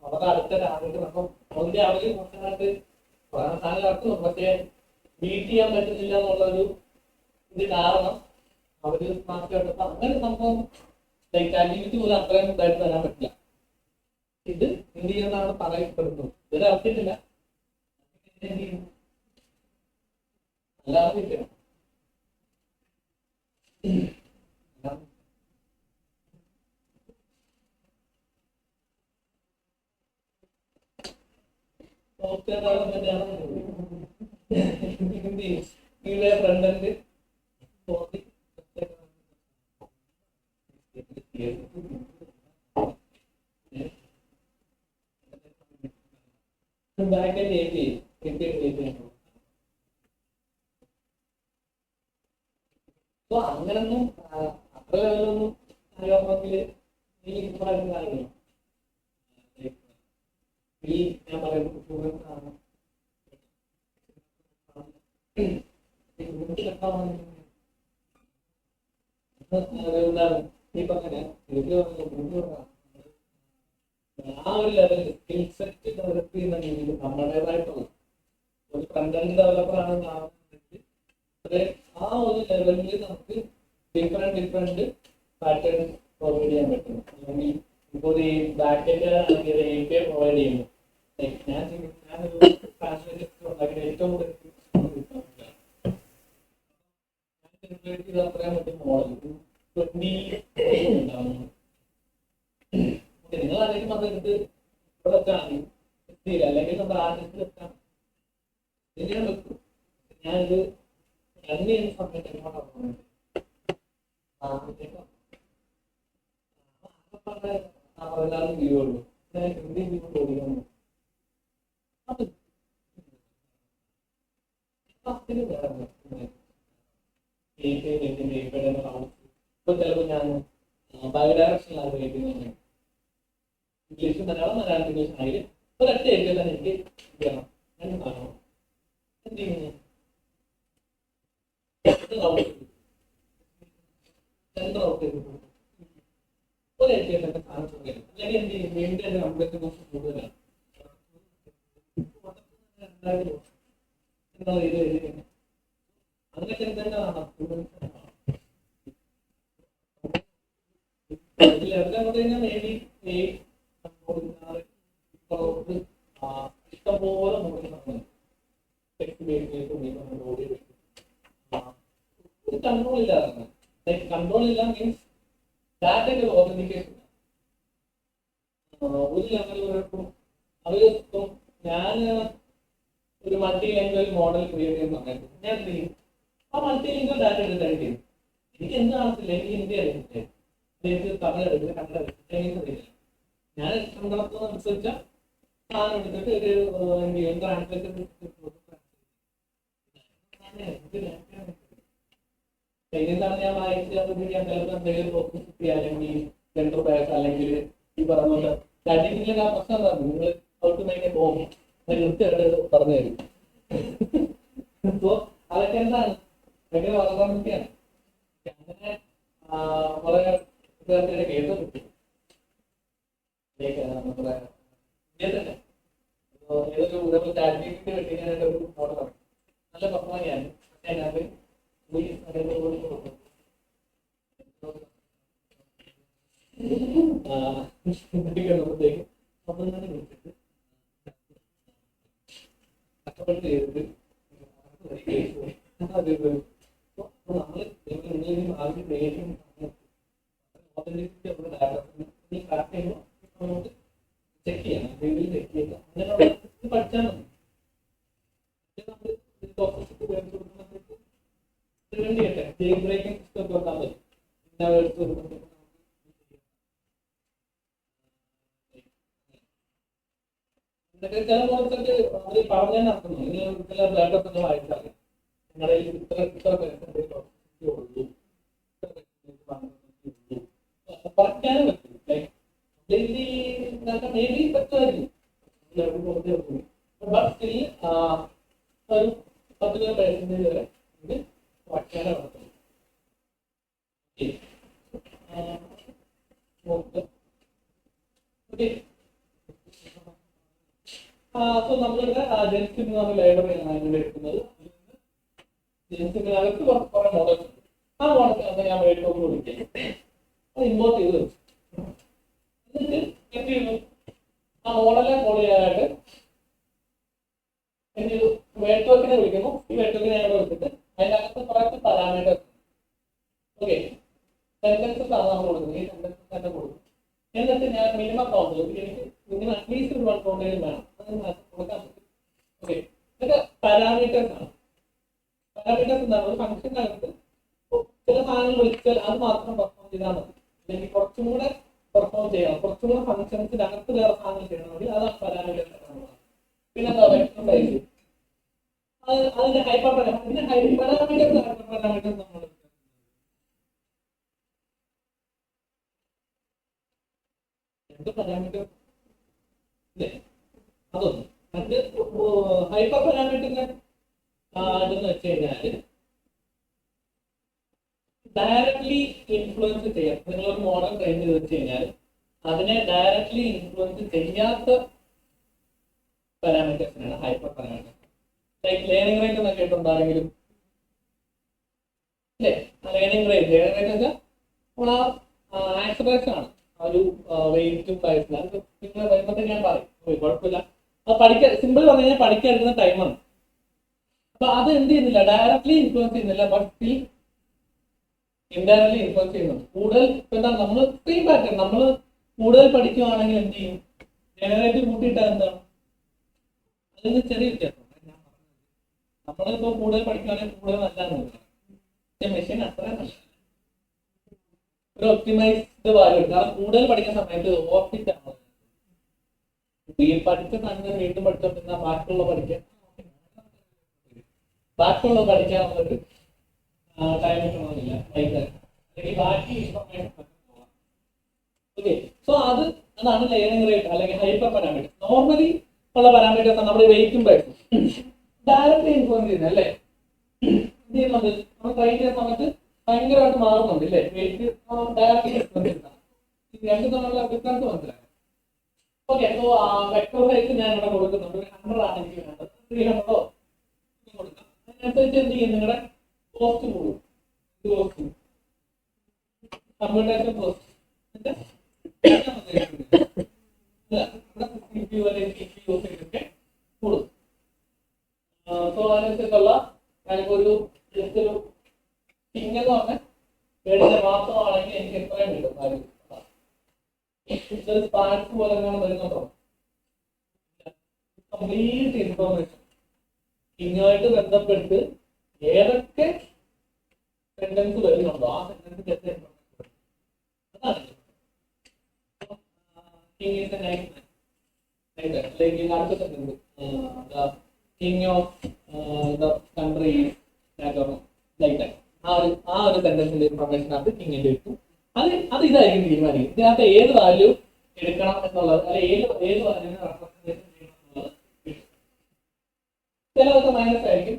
വളരെ അടുത്ത രാവിലെ അപ്പം അതിന്റെ അവര് കുറച്ചായിട്ട് സാധനം നടത്തുന്നു. പക്ഷേ ബീറ്റ് ചെയ്യാൻ പറ്റുന്നില്ല എന്നുള്ളൊരു ഇത് കാരണം അവര് മാർക്ക് എടുത്തപ്പോൾ അങ്ങനെ സംഭവം ലിമിറ്റ് പോലും അത്രയും ഇതായിട്ട് തരാൻ പറ്റില്ല. ഇത് എന്ത് ചെയ്യുന്നതാണ് പറയപ്പെടുന്നത്. ഇതൊരു ആവശ്യമില്ല, അല്ലാതെ സോഫ്റ്റ്വെയർ ഡെവലപ്മെന്റ് ആണ് front end back end API so അങ്ങനൊന്നും അത്ര ലെവലൊന്നും ആയോമെങ്കിൽ ഈ പറയുന്ന കാര്യങ്ങൾ ഈ ഞാൻ പറയുന്നത് സ്റ്റുഡൻസ് ആണ് എന്താണ് ഈ പറഞ്ഞ ആ ഒരു ലെവലിൽ സ്കിൽ സെറ്റ് ഡെവലപ്പ് ചെയ്യുന്ന രീതിയിൽ നമ്മുടേതായിട്ടുള്ള ഒരു ഫ്രണ്ട് എൻഡ് ഡെവലപ്പർ ആണെന്നുണ്ടെങ്കിൽ ആ ഒരു ലെവലിൽ നമുക്ക് ഡിഫറെന്റ് പാറ്റേൺ പ്രൊവൈഡ് ചെയ്യാൻ പറ്റും. അല്ലെങ്കിൽ ഇപ്പോൾ ഈ ബാക്ക് എൻഡ് API പ്രൊവൈഡ് ചെയ്യുന്നു. ഞാനൊരു ട്രാൻസ്ലേഷൻ ഉണ്ടാക്കിയിട്ട് ഏറ്റവും കൂടുതൽ അത്രയും പറ്റും മോഡൽ 20 ഉണ്ടാവുന്നു. നിങ്ങൾ ആരെങ്കിലും അതെടുത്ത് ഇവിടെ വെച്ചാൽ മതി, അല്ലെങ്കിൽ നമ്മുടെ ആർട്ടിസ്റ്റ് വെച്ചാൽ ഞാൻ വെക്കും. ഞാനിത് റൺ ചെയ്യുന്ന സമയത്ത് എങ്ങോട്ടാണ് പോകുന്നത് എല്ലാവരും ചെയ്യുള്ളൂ. ഹിന്ദി ഓടിക്കുന്നു ഇപ്പൊ ചിലപ്പോൾ ഞാൻ ബയോഡയറക്ഷനിൽ ആഗ്രഹിക്കുന്നുണ്ട്. ഇംഗ്ലീഷ് മലയാളം മലയാളം ഇംഗ്ലീഷ് ആണെങ്കിൽ ഒരൊറ്റ ഏരിയ തന്നെ എനിക്ക് ചെയ്യണം. ഞാൻ കാണണം എന്ത് ചെയ്യുന്നു ഒരു ഏരിയ തന്നെ സാധനം അല്ലെങ്കിൽ എന്ത് ചെയ്യും വീണ്ടും എന്റെ കംപ്ലീറ്റ് കുറച്ച് കൂടുതലാണ്. എന്താ ഇത് അതിനൊക്കെ എന്താണ് ഇഷ്ടംപോലെ കൺട്രോൾ ഇല്ലാതെ കൺട്രോൾ ഇല്ല മീൻസ് ഡാറ്റയുടെ ഓതന്റിക്കേഷൻ ഒരു ലെവലിൽ അവര് ഇപ്പം ഞാൻ ഒരു മൾട്ടി ലാംഗ്വേജ് മോഡൽ ക്രിയേറ്റ് ചെയ്യുന്ന സമയത്ത് ഞാൻ എന്ത് ചെയ്യും ആ മൾട്ടി ലാംഗ്വേജ് ഡാറ്റ എടുത്ത് ചെയ്യും. എനിക്ക് എന്ത് കാണത്തില്ല, എനിക്ക് ഹിന്ദി അറിയില്ല, എനിക്ക് തമിഴ് അറിയില്ല, കന്നഡ അറിയില്ല, ചൈനീസ് അറിയില്ല. ഞാൻ കണ്ടെത്തുന്നതനുസരിച്ച സാധനം എടുത്തിട്ട് ഒരു ട്രാൻസ്ലേഷൻ ചൈനീസാണ് ഞാൻ വായിച്ചത്. ഞാൻ ചിലപ്പോൾ എന്തെങ്കിലും ടോക്സിസിറ്റി അല്ലെങ്കിൽ ജെൻഡർ ബയസ് അല്ലെങ്കിൽ ഈ പറഞ്ഞ പോലെ ചാറ്റിങ്ങിലൊക്കെ ആ പ്രശ്നം എന്താണ്, നിങ്ങൾ അവർക്ക് ഭയങ്കര പോകും കൃത്യമായിട്ട് പറഞ്ഞു തരും. സോ അതൊക്കെ എന്താണ് ഭയങ്കര വളർന്നൊക്കെയാണ്. അങ്ങനെ വളരെ വിദ്യാർത്ഥിയുടെ കേസ് കിട്ടി നമ്മുടെ ഇന്ത്യയിൽ ഏതൊരു ചാറ്റിങ്ങിന് വേണ്ടി ഞാനൊരു മോഡൽ പറഞ്ഞു. നല്ല പെർഫോമൻസാണ്. പക്ഷേ അതിനകത്ത് കഷ്ടപ്പെട്ട് ചെയ്തിട്ട് നമ്മള് ആദ്യം ക്രിയേഷൻ ചെക്ക് ചെയ്യണം, ചെക്ക് ചെയ്യുക, അങ്ങനെ പഠിച്ചാൽ മതി. ബ്രേക്കിംഗ് സിസ്റ്റം കൊടുത്താൽ മതി. ചില മോഡൽസൊക്കെ അവർ പറഞ്ഞാൽ നടത്തുന്നു. ചില ബ്ലാഡൊക്കെ വായിച്ചാൽ നിങ്ങളുടെ ഇത്ര ഉള്ളൂ പഠിക്കാനും പറ്റും. മേ ബി പറ്റുമായിരിക്കും. ബട്ട് സ്റ്റിൽ ഒരു 10% വരെ ഇത് പഠിക്കാനേ പറ്റും. സോ നമ്മളിവിടെ ജെൻസിന് നമ്മൾ ലൈബ്രറിയാണ് ഇവിടെ എടുക്കുന്നത്. ജെൻസിനകത്ത് കുറെ മോഡൽസ് ഉണ്ട്. ആ മോഡൽസ് ഞാൻ വേണ്ടി കൊടുക്കാം. അത് ഇമ്പോർട്ട് ചെയ്ത് വെച്ചു. എന്നിട്ട് എന്ത് ചെയ്യുന്നു, ആ മോഡലെ കോൾ ചെയ്യാനായിട്ട് എന്ത് ചെയ്തു, വേട്ടോക്കിനെ വിളിക്കുന്നു. ഈ വേട്ടോക്കിനെ ഞങ്ങൾ വിളിച്ചിട്ട് അതിനകത്ത് കുറച്ച് പാരാമീറ്റേഴ്സ്. ഓക്കെ, സെന്റൻസസ് ആണ് നമ്മൾ കൊടുക്കുന്നത്. ഈ സെന്റൻസസ് തന്നെ കൊടുക്കും. എന്നിട്ട് ഞാൻ മിനിമം കൗണ്ടിൽ എനിക്ക് മിനിമം അറ്റ്ലീസ്റ്റ് ഒരു 1 കൗണ്ടിലും വേണം, അതിനകത്ത് കൊടുക്കാൻ പറ്റും. ഓക്കെ, ഇതൊക്കെ പാരാമീറ്റേഴ്സ് ആണ്. പാരാമീറ്റേഴ്സ് എന്താണ്, ഒരു ഫംഗ്ഷനകത്ത് ചില സാധനങ്ങൾ വിളിച്ചാൽ അത് മാത്രം പെർഫോം ചെയ്താൽ മതി. അല്ലെങ്കിൽ കുറച്ചും കൂടെ പെർഫോം ചെയ്യണം, കുറച്ചും കൂടെ ഫംഗ്ഷൻസിനകത്ത് വേറെ സാധനങ്ങൾ ചെയ്യണമെങ്കിൽ അതാണ് പാരാമീറ്റേഴ്സ്. പിന്നെ എന്താ വെക്ടർ സൈസ്, അതിന്റെ ഹൈപ്പർ പാരാമീറ്റേഴ്സ്. ഹൈപ്പർ പാരാമീറ്റേഴ്സ് നമ്മൾ പാരാമീറ്റർ അതൊന്നും അത് ഹൈപ്പർ പാരാമീറ്ററിനെ എന്ന് വെച്ച് കഴിഞ്ഞാൽ ഡയറക്ട്ലി ഇൻഫ്ലുവൻസ് ചെയ്യാം. നിങ്ങളൊരു മോഡൽ ട്രെയിൻ ചെയ്ത് വെച്ച് കഴിഞ്ഞാൽ അതിനെ ഡയറക്ട്ലി ഇൻഫ്ലുവൻസ് ചെയ്യാത്ത പാരാമീറ്റേഴ്സിനാണ് hyper parameter. Like learning rate എന്നൊക്കെ ഇട്ടുണ്ടാണെങ്കിലും അല്ലേ, ലേണിംഗ് റേറ്റ് വെച്ചാൽ നമ്മൾ ആക്സലറേഷൻ ആണ്. ഒരു വെയിറ്റും സൈസിന് അത് നിങ്ങൾ വരുമ്പോഴത്തേക്ക് ഞാൻ പറയും, കുഴപ്പമില്ല. അത് പഠിക്കാൻ സിമ്പിൾ പറഞ്ഞു കഴിഞ്ഞാൽ പഠിക്കാൻ എടുക്കുന്ന ടൈമാണ്. അപ്പൊ അത് എന്ത് ചെയ്യുന്നില്ല, ഡയറക്ട്ലി ഇൻഫ്ലുവൻസ് ചെയ്യുന്നില്ല, ബട്ട് സ്റ്റിൽ ഇൻഡയറക്ട്ലി ഇൻഫ്ലുവൻസ് ചെയ്യുന്നുണ്ട്. കൂടുതൽ എന്താണ്, നമ്മൾ സെയിം പാറ്റേൺ നമ്മൾ കൂടുതൽ പഠിക്കുകയാണെങ്കിൽ എന്ത് ചെയ്യും, ജനറേറ്റ് കൂട്ടിയിട്ടാൽ എന്താണ് അതിന് ചെറിയ വ്യത്യാസം. നമ്മളിപ്പോ കൂടുതൽ പഠിക്കുകയാണെങ്കിൽ കൂടുതൽ നല്ലതാണ്. പക്ഷെ മെഷീൻ അത്ര നല്ല ഒരു ഒപ്റ്റിമൈസ്ഡ് വാല്യൂ. കാരണം കൂടുതൽ പഠിക്കുന്ന സമയത്ത് ഓർപ്പിച്ച് ആണ് ഈ പഠിച്ച തന്നെ വീണ്ടും പഠിച്ചോണ്ടിരുന്ന ബാക്കിയുള്ള പഠിക്കാൻ നമുക്ക് ടൈം കിട്ടണമെന്നില്ല, അല്ലെങ്കിൽ ബാക്കി ഇൻഫർമേഷൻ. ഓക്കെ, സോ അതാണ് ലേണിംഗ് റേറ്റ് അല്ലെങ്കിൽ ഹൈപ്പർ പാരാമീറ്റർ. നോർമലി ഉള്ള പാരാമീറ്റേഴ്സ് നമ്മുടെ വെയിറ്റും ബൈറ്റും ഡയറക്റ്റ്ലി ഇൻഫ്ലുവൻസ് ചെയ്യുന്നത് അല്ലേ. എന്ത് ചെയ്യുന്നുണ്ട്, നമ്മൾ ട്രൈ ചെയ്യുന്ന സമയത്ത് ഭയങ്കരമായിട്ട് മാറുന്നുണ്ട് ഇല്ലേ, വെയിറ്റ് ഡയറക്റ്റ്ലി ഇൻഫ്ലുവൻസ് ചെയ്യുന്നതാണ്. രണ്ട് തമ്മിലുള്ള ഡിഫറൻസ് മനസ്സിലാക്കാം. ഓക്കെ, സോ വെക്ടർ സൈസ് ഞാൻ ഇവിടെ കൊടുക്കുന്നുണ്ട്. 100 ആണ് എനിക്ക് വേണ്ടത്, 300 കൊടുക്കാം. അതിനനുസരിച്ച് എന്ത് ചെയ്യും, നിങ്ങളുടെ കോസ്റ്റ് കൂടും. കമ്പ്യൂട്ടേഷൻ കോസ്റ്റ് കൂടും. സോ അതിനനുസരിച്ചുള്ള ഞാനിപ്പോ ജസ്റ്റ് ഒരു കിങ് എന്ന് പറഞ്ഞ മേടിച്ച മാത്രമാണെങ്കിൽ എനിക്ക് എത്രയും കിട്ടും. സ്പാൻസ് പോലെ വരുന്നുണ്ടോ, കംപ്ലീറ്റ് ഇൻഫോർമേഷൻ കിങ്ങുമായിട്ട് ബന്ധപ്പെട്ട് ഏതൊക്കെ സെന്റൻസ് വരുന്നുണ്ടോ ആ സെന്റൻസിന്റെ എത്ര ഇൻഫോർമേഷൻ അതാണ്. King is a nice man, അടുത്ത sentence king of the country സെന്റൻസിന്റെ ഇൻഫർമേഷനകത്ത് കിങ്ങിന്റെ ഇട്ടു. അത് ഇതായിരിക്കും തീരുമാനിക്കും ഇതിനകത്ത് ഏത് വാല്യൂ എടുക്കണം എന്നുള്ളത്, അല്ലെ ഏത് വാല്യൂവിനെ റെപ്രസെന്റേഷൻ ചെയ്യണം എന്നുള്ളത് കിട്ടും. ചിലതൊക്കെ മൈനസ് ആയിരിക്കും.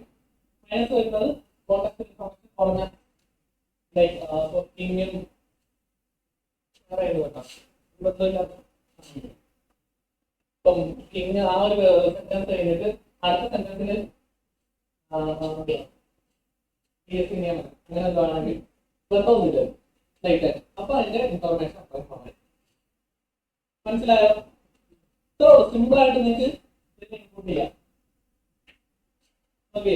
മൈനസ് വരുന്നത് കോൺടാക്ട് ഇൻഫർമേഷൻ കുറഞ്ഞ ലൈക്ക് കിങ്ങും ബന്ധമില്ലാത്ത ഇപ്പം കിങ് ആ ഒരു സെന്റൻസ് കഴിഞ്ഞിട്ട് അടുത്ത സെന്റൻസിൽ നിയമം അങ്ങനെ എന്താണെങ്കിൽ ബന്ധമൊന്നുമില്ല ലൈറ്റ് അപ്പൊ അതിന്റെ ഇൻഫർമേഷൻ അത്രയും പറഞ്ഞു. മനസ്സിലായോ? ഇത്രോ സിമ്പിൾ ആയിട്ട് നിങ്ങൾക്ക് ഇൻക്ലൂഡ് ചെയ്യാം. ഓക്കെ,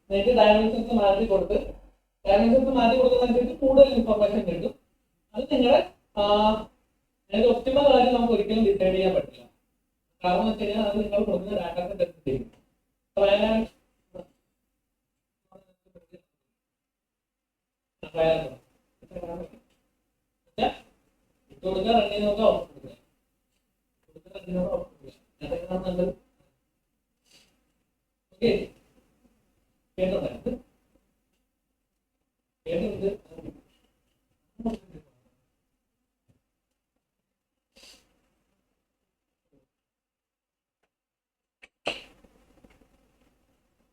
നിങ്ങൾക്ക് ഡയമെൻഷൻസ് മാറ്റി കൊടുക്കുന്നതനുസരിച്ച് കൂടുതൽ ഇൻഫർമേഷൻ കിട്ടും. അത് നിങ്ങളുടെ അതിന്റെ ഒപ്റ്റിമൽ കാര്യം നമുക്ക് ഒരിക്കലും ഡിസൈഡ് ചെയ്യാൻ പറ്റില്ല. കാരണം എന്ന് വെച്ച് കഴിഞ്ഞാൽ അത് നിങ്ങൾ കൊടുക്കുന്ന ഡാറ്റ സെറ്റ് ചെയ്യും. കൊടുക്കുക റൺ ചെയ്ത് നോക്കുക, ഔട്ട് കൊടുക്കുക. ഓക്കെ, കേട്ടോട്ടെ കേട്ടിട്ടുണ്ട്.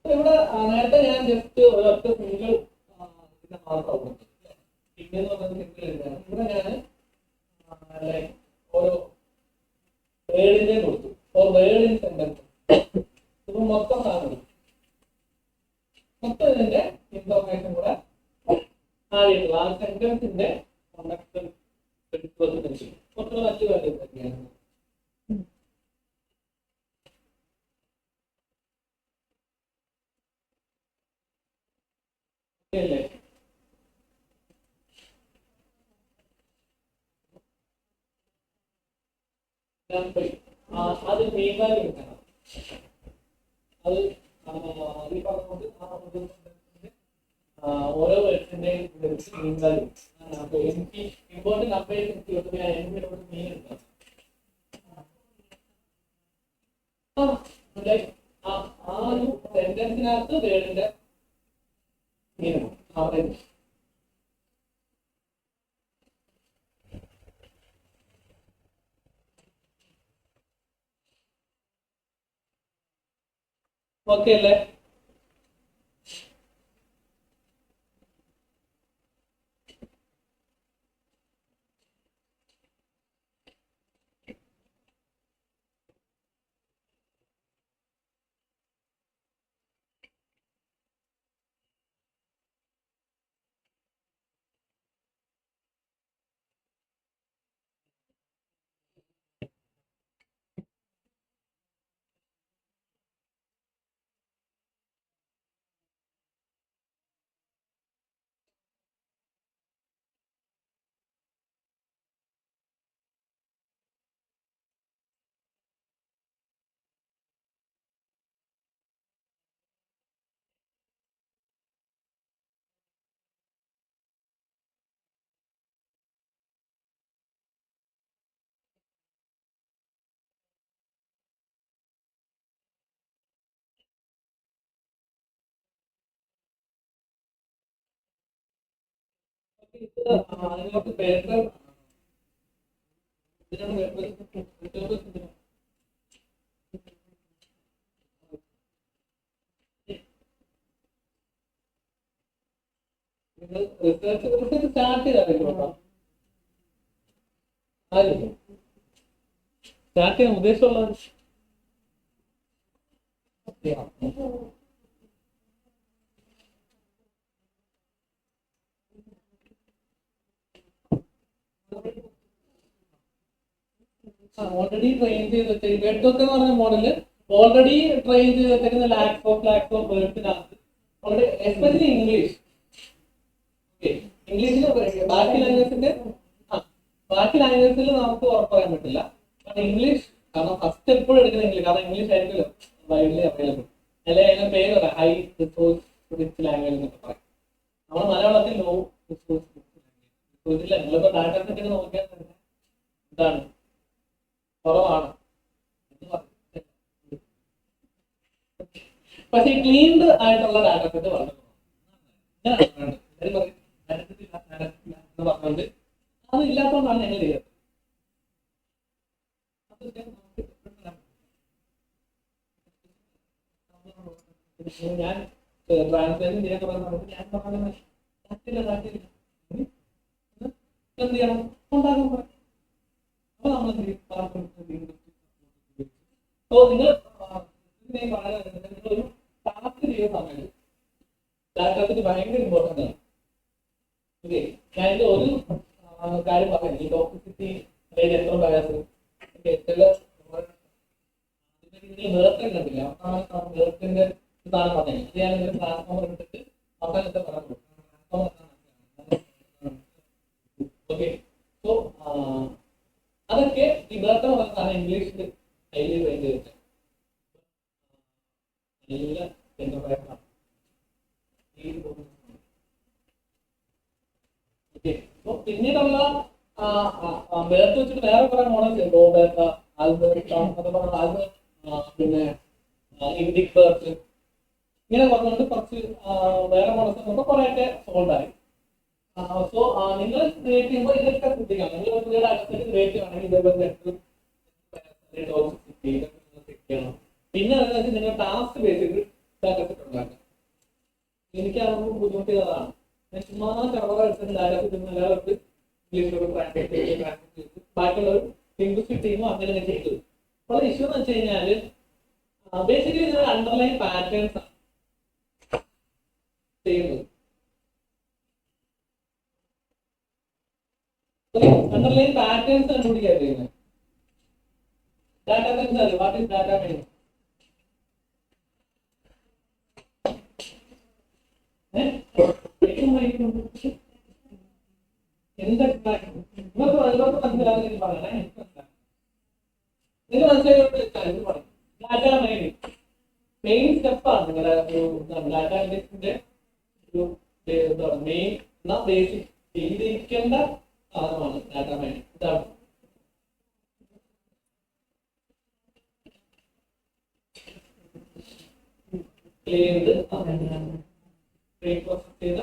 ഇവിടെ നേരത്തെ ഞാൻ ജസ്റ്റ് ഒരൊറ്റ സിംഗിൾ മാത്രം പിന്നെന്ന് പറഞ്ഞത് സിംഗിൾ എഴുതാണ്. ഇവിടെ ഞാൻ ഓരോ വേർഡിന്റെ കൊടുത്തു, ഓർ വേർഡ് ഇൻ സെന്റൻസ്. ഇപ്പൊ മൊത്തം സാധനം മൊത്തം ഇതിന്റെ ഇൻഫർമേഷൻ കൂടെ ആയിട്ടുള്ള ആ സെന്റൻസിന്റെ കോണ്ടക്സ്റ്റ് കുറച്ചുകൂടെ മറ്റു കാര്യം തന്നെയാണ്. അല്ലേ അത് മെയിൻ വാല്യൂ എടുക്കണം. അത് ഈ പറഞ്ഞുകൊണ്ട് ഓരോ വേർഡ്സിന്റെയും മെയിൻ വാല്യൂ എനിക്ക് ഇമ്പോർട്ടന്റ് അപ്ഡേറ്റ് എനിക്ക് മെയിൻ എടുക്കാം. ആ ഒരു സെന്റൻസിനകത്ത് വേർഡിന്റെ മീനിങ് ആവറേജ് ഓക്കെ അല്ലേ? അതിനകത്ത് പേപ്പർ റിസർച്ച് സ്റ്റാർട്ട് ചെയ്താൽ സ്റ്റാർട്ട് ചെയ്യാൻ ഉദ്ദേശമുള്ളത് ഓൾറെഡി ട്രെയിൻ ചെയ്ത് വെച്ചൊക്കെ എന്ന് പറഞ്ഞ മോഡല് ഓൾറെഡി ട്രെയിൻ ചെയ്ത് വെച്ചേക്കുന്ന ലാക്സ് ഓഫ് വേർഡ്സിനകത്ത് ഓൾറെഡി എസ്പെഷ്യലി ഇംഗ്ലീഷ്. ഇംഗ്ലീഷിൽ ബാക്കി ലാംഗ്വേജിൽ നമുക്ക് ഉറപ്പ് പറയാൻ പറ്റില്ല. ഇംഗ്ലീഷ് കാരണം ഫസ്റ്റ് എപ്പോഴും എടുക്കുന്ന ഇംഗ്ലീഷ്, കാരണം ഇംഗ്ലീഷ് ആയിരിക്കുമല്ലോ വൈഡ്ലി അവൈലബിൾ. അല്ലെങ്കിൽ അതിന്റെ പേര് പറയാം ഹൈ റിസോഴ്സ് റിച്ച് ലാംഗ്വേജ് എന്നൊക്കെ പറയും. നമ്മൾ മലയാളത്തിൽ low resource rich language data set നോക്കിയാൽ തന്നെ എന്താണ് കുറവാണ്. പക്ഷേ ക്ലീൻഡ് ആയിട്ടുള്ള ഡാറ്റ സെറ്റ് വളരെ അത് ഇല്ലാത്തതുകൊണ്ടാണ് ഞങ്ങൾ ചെയ്തത്. ഞാൻ ട്രാൻസ്ലേഷൻ ചെയ്യാൻ പറയുന്നത് ഞാൻ പറഞ്ഞില്ല എന്ത് ചെയ്യണം ഉണ്ടാകാൻ പറയും. അപ്പൊ നമ്മൾ എന്ത് ചെയ്യും? സോ നിങ്ങൾ നിങ്ങളൊരു ടാസ്ക് ചെയ്യുന്ന സമയത്ത് ഡാറ്റാസിന് ഭയങ്കര ഇമ്പോർട്ടൻ്റ് ആണ്. ഓക്കെ, ഞാൻ ഇതിന്റെ ഒരു കാര്യം പറയാം. ഈ ടോക്സിസിറ്റി അതായത് എത്ര ബയാസ് ചില വേർത്തെ കണ്ടില്ല, അവസാനം വേർത്തിന്റെ സാധനം പറഞ്ഞു ഇത് ഞാൻ ഒരു ട്രാൻസ്ഫോമർ എടുത്തിട്ട് അവസാനത്തെ പറഞ്ഞു. ഓക്കെ, സോ അതൊക്കെ ഈ വേർത്തെ പറഞ്ഞാണ് ഇംഗ്ലീഷിൽ ഹൈലി റേഞ്ച് വെച്ചത് നല്ല എന്റർപ്രൈസാണ്. പിന്നീടുള്ള ബേർത്ത് വെച്ചിട്ട് വേറെ കുറെ മോഡൽസ് ഉണ്ട്. ബേർത്ത, പിന്നെ ഇൻഡിക് ബേർത്ത്, ഇങ്ങനെ പറഞ്ഞുകൊണ്ട് കുറച്ച് വേറെ മോഡൽസ് നോക്കുമ്പോൾ കുറെയൊക്കെ സോൾവ് ആയി. സോ നിങ്ങൾ ക്രിയേറ്റ് ചെയ്യുമ്പോൾ ഇതൊക്കെ ശ്രദ്ധിക്കണം. നിങ്ങൾ പുതിയ ഡാറ്റസെറ്റ് ക്രിയേറ്റ് ചെയ്യുകയാണെങ്കിൽ ഇതേപോലെ ചെയ്യണം. പിന്നെ അതായത് നിങ്ങൾ ടാസ്ക് ബേസിൽ ഡാറ്റസെറ്റ് ഉണ്ടാക്കുക. എനിക്ക് അതൊന്നും ബുദ്ധിമുട്ടിയതാണ്. ഞാൻ ചുമ്മാ കറവറ എടുത്തിട്ട് ഡാറ്റാസെറ്റ് എല്ലാവർക്കും ഇംഗ്ലീഷിലൊക്കെ ട്രാൻസ്ലേറ്റ് ചെയ്ത് ബാക്കിയുള്ളവർ ലിംഗ്വിസ്റ്റിക് ടീമും അങ്ങനെ ചെയ്തത്. അപ്പോൾ ഇഷ്യൂ എന്ന് വെച്ച് കഴിഞ്ഞാൽ ബേസിക്കലി നിങ്ങൾ അണ്ടർലൈൻ പാറ്റേൺസ് ആണ് ചെയ്യുന്നത്. അണ്ടർലൈൻ പാറ്റേൺസ് കണ്ടുപിടിക്കാൻ ചെയ്യുന്നത്. ഡാറ്റാ സയൻസ് അല്ലേ, വാട്ട് ഈസ് ഡാറ്റാ മൈനിങ്? എന്തൊക്കെ നിങ്ങൾക്ക് മനസ്സിലാകുന്ന പറയണേ. നിങ്ങൾ മനസ്സിലാക്കി പറയും. ഡാറ്റാ മൈനിങ് മെയിൻ സ്റ്റെപ്പാണ് നിങ്ങളുടെ ഒരു ഡാറ്റാ അനലിസ്റ്റിന്റെ ഒരു മെയിൻ ബേസിക് ചെയ്തിരിക്കേണ്ട സാധനമാണ് ഡാറ്റാ മൈനിങ്. ഇതാണ് പ്രോസസ് ചെയ്ത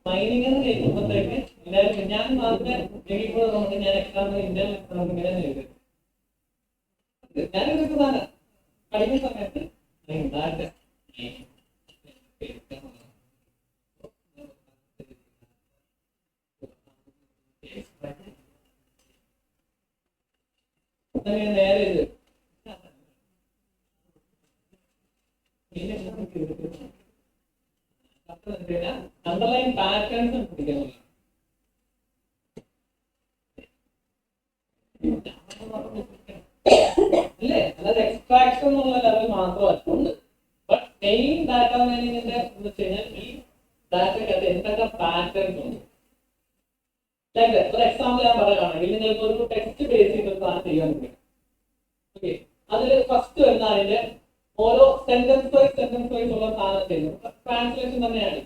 മൈനിങ് എന്ന് കേൾക്കുമ്പോഴത്തേക്ക് എല്ലാവരും ഞാൻ മാത്രമേ കേൾക്കുമ്പോഴുണ്ട്. ഞാൻ എക്സാമിന് ഇന്ത്യൻ എക്സാമിന് ഇങ്ങനെ എഴുതുന്നത് ഞാനൊരു സാധനം പഠിക്കുന്ന സമയത്ത് ഡാറ്റ നേരെ ഇത് അണ്ടർലൈൻ പാറ്റേൺസ് പിടിക്കാനുള്ള അല്ലേ, അല്ലാതെ എക്സ്ട്രാക്ഷൻ എന്നുള്ള ലെവൽ മാത്രമല്ല ഉണ്ട്. ബട്ട് മെയിൻ ഡാറ്റ മൈനിങ്ങിന്റെ എന്ന് വെച്ച് കഴിഞ്ഞാൽ ഈ ഡാറ്റയ്ക്കകത്ത് എന്തൊക്കെ പാറ്റേൺസ് ഉണ്ട്. ഒരു എക്സാമ്പിൾ ഞാൻ പറയുകയാണെങ്കിൽ നിങ്ങൾക്ക് ഒരു ടെക്സ്റ്റ് ബേസ് ചെയ്ത് ഒരു സാധനം ചെയ്യാൻ പറ്റും. ഓക്കെ, അതിൽ ഫസ്റ്റ് വരുന്ന അതിന്റെ ഓരോ സെന്റൻസ് വൈസ് ഉള്ള സാധനം ചെയ്യുന്നത് ട്രാൻസ്ലേഷൻ തന്നെയാണ്.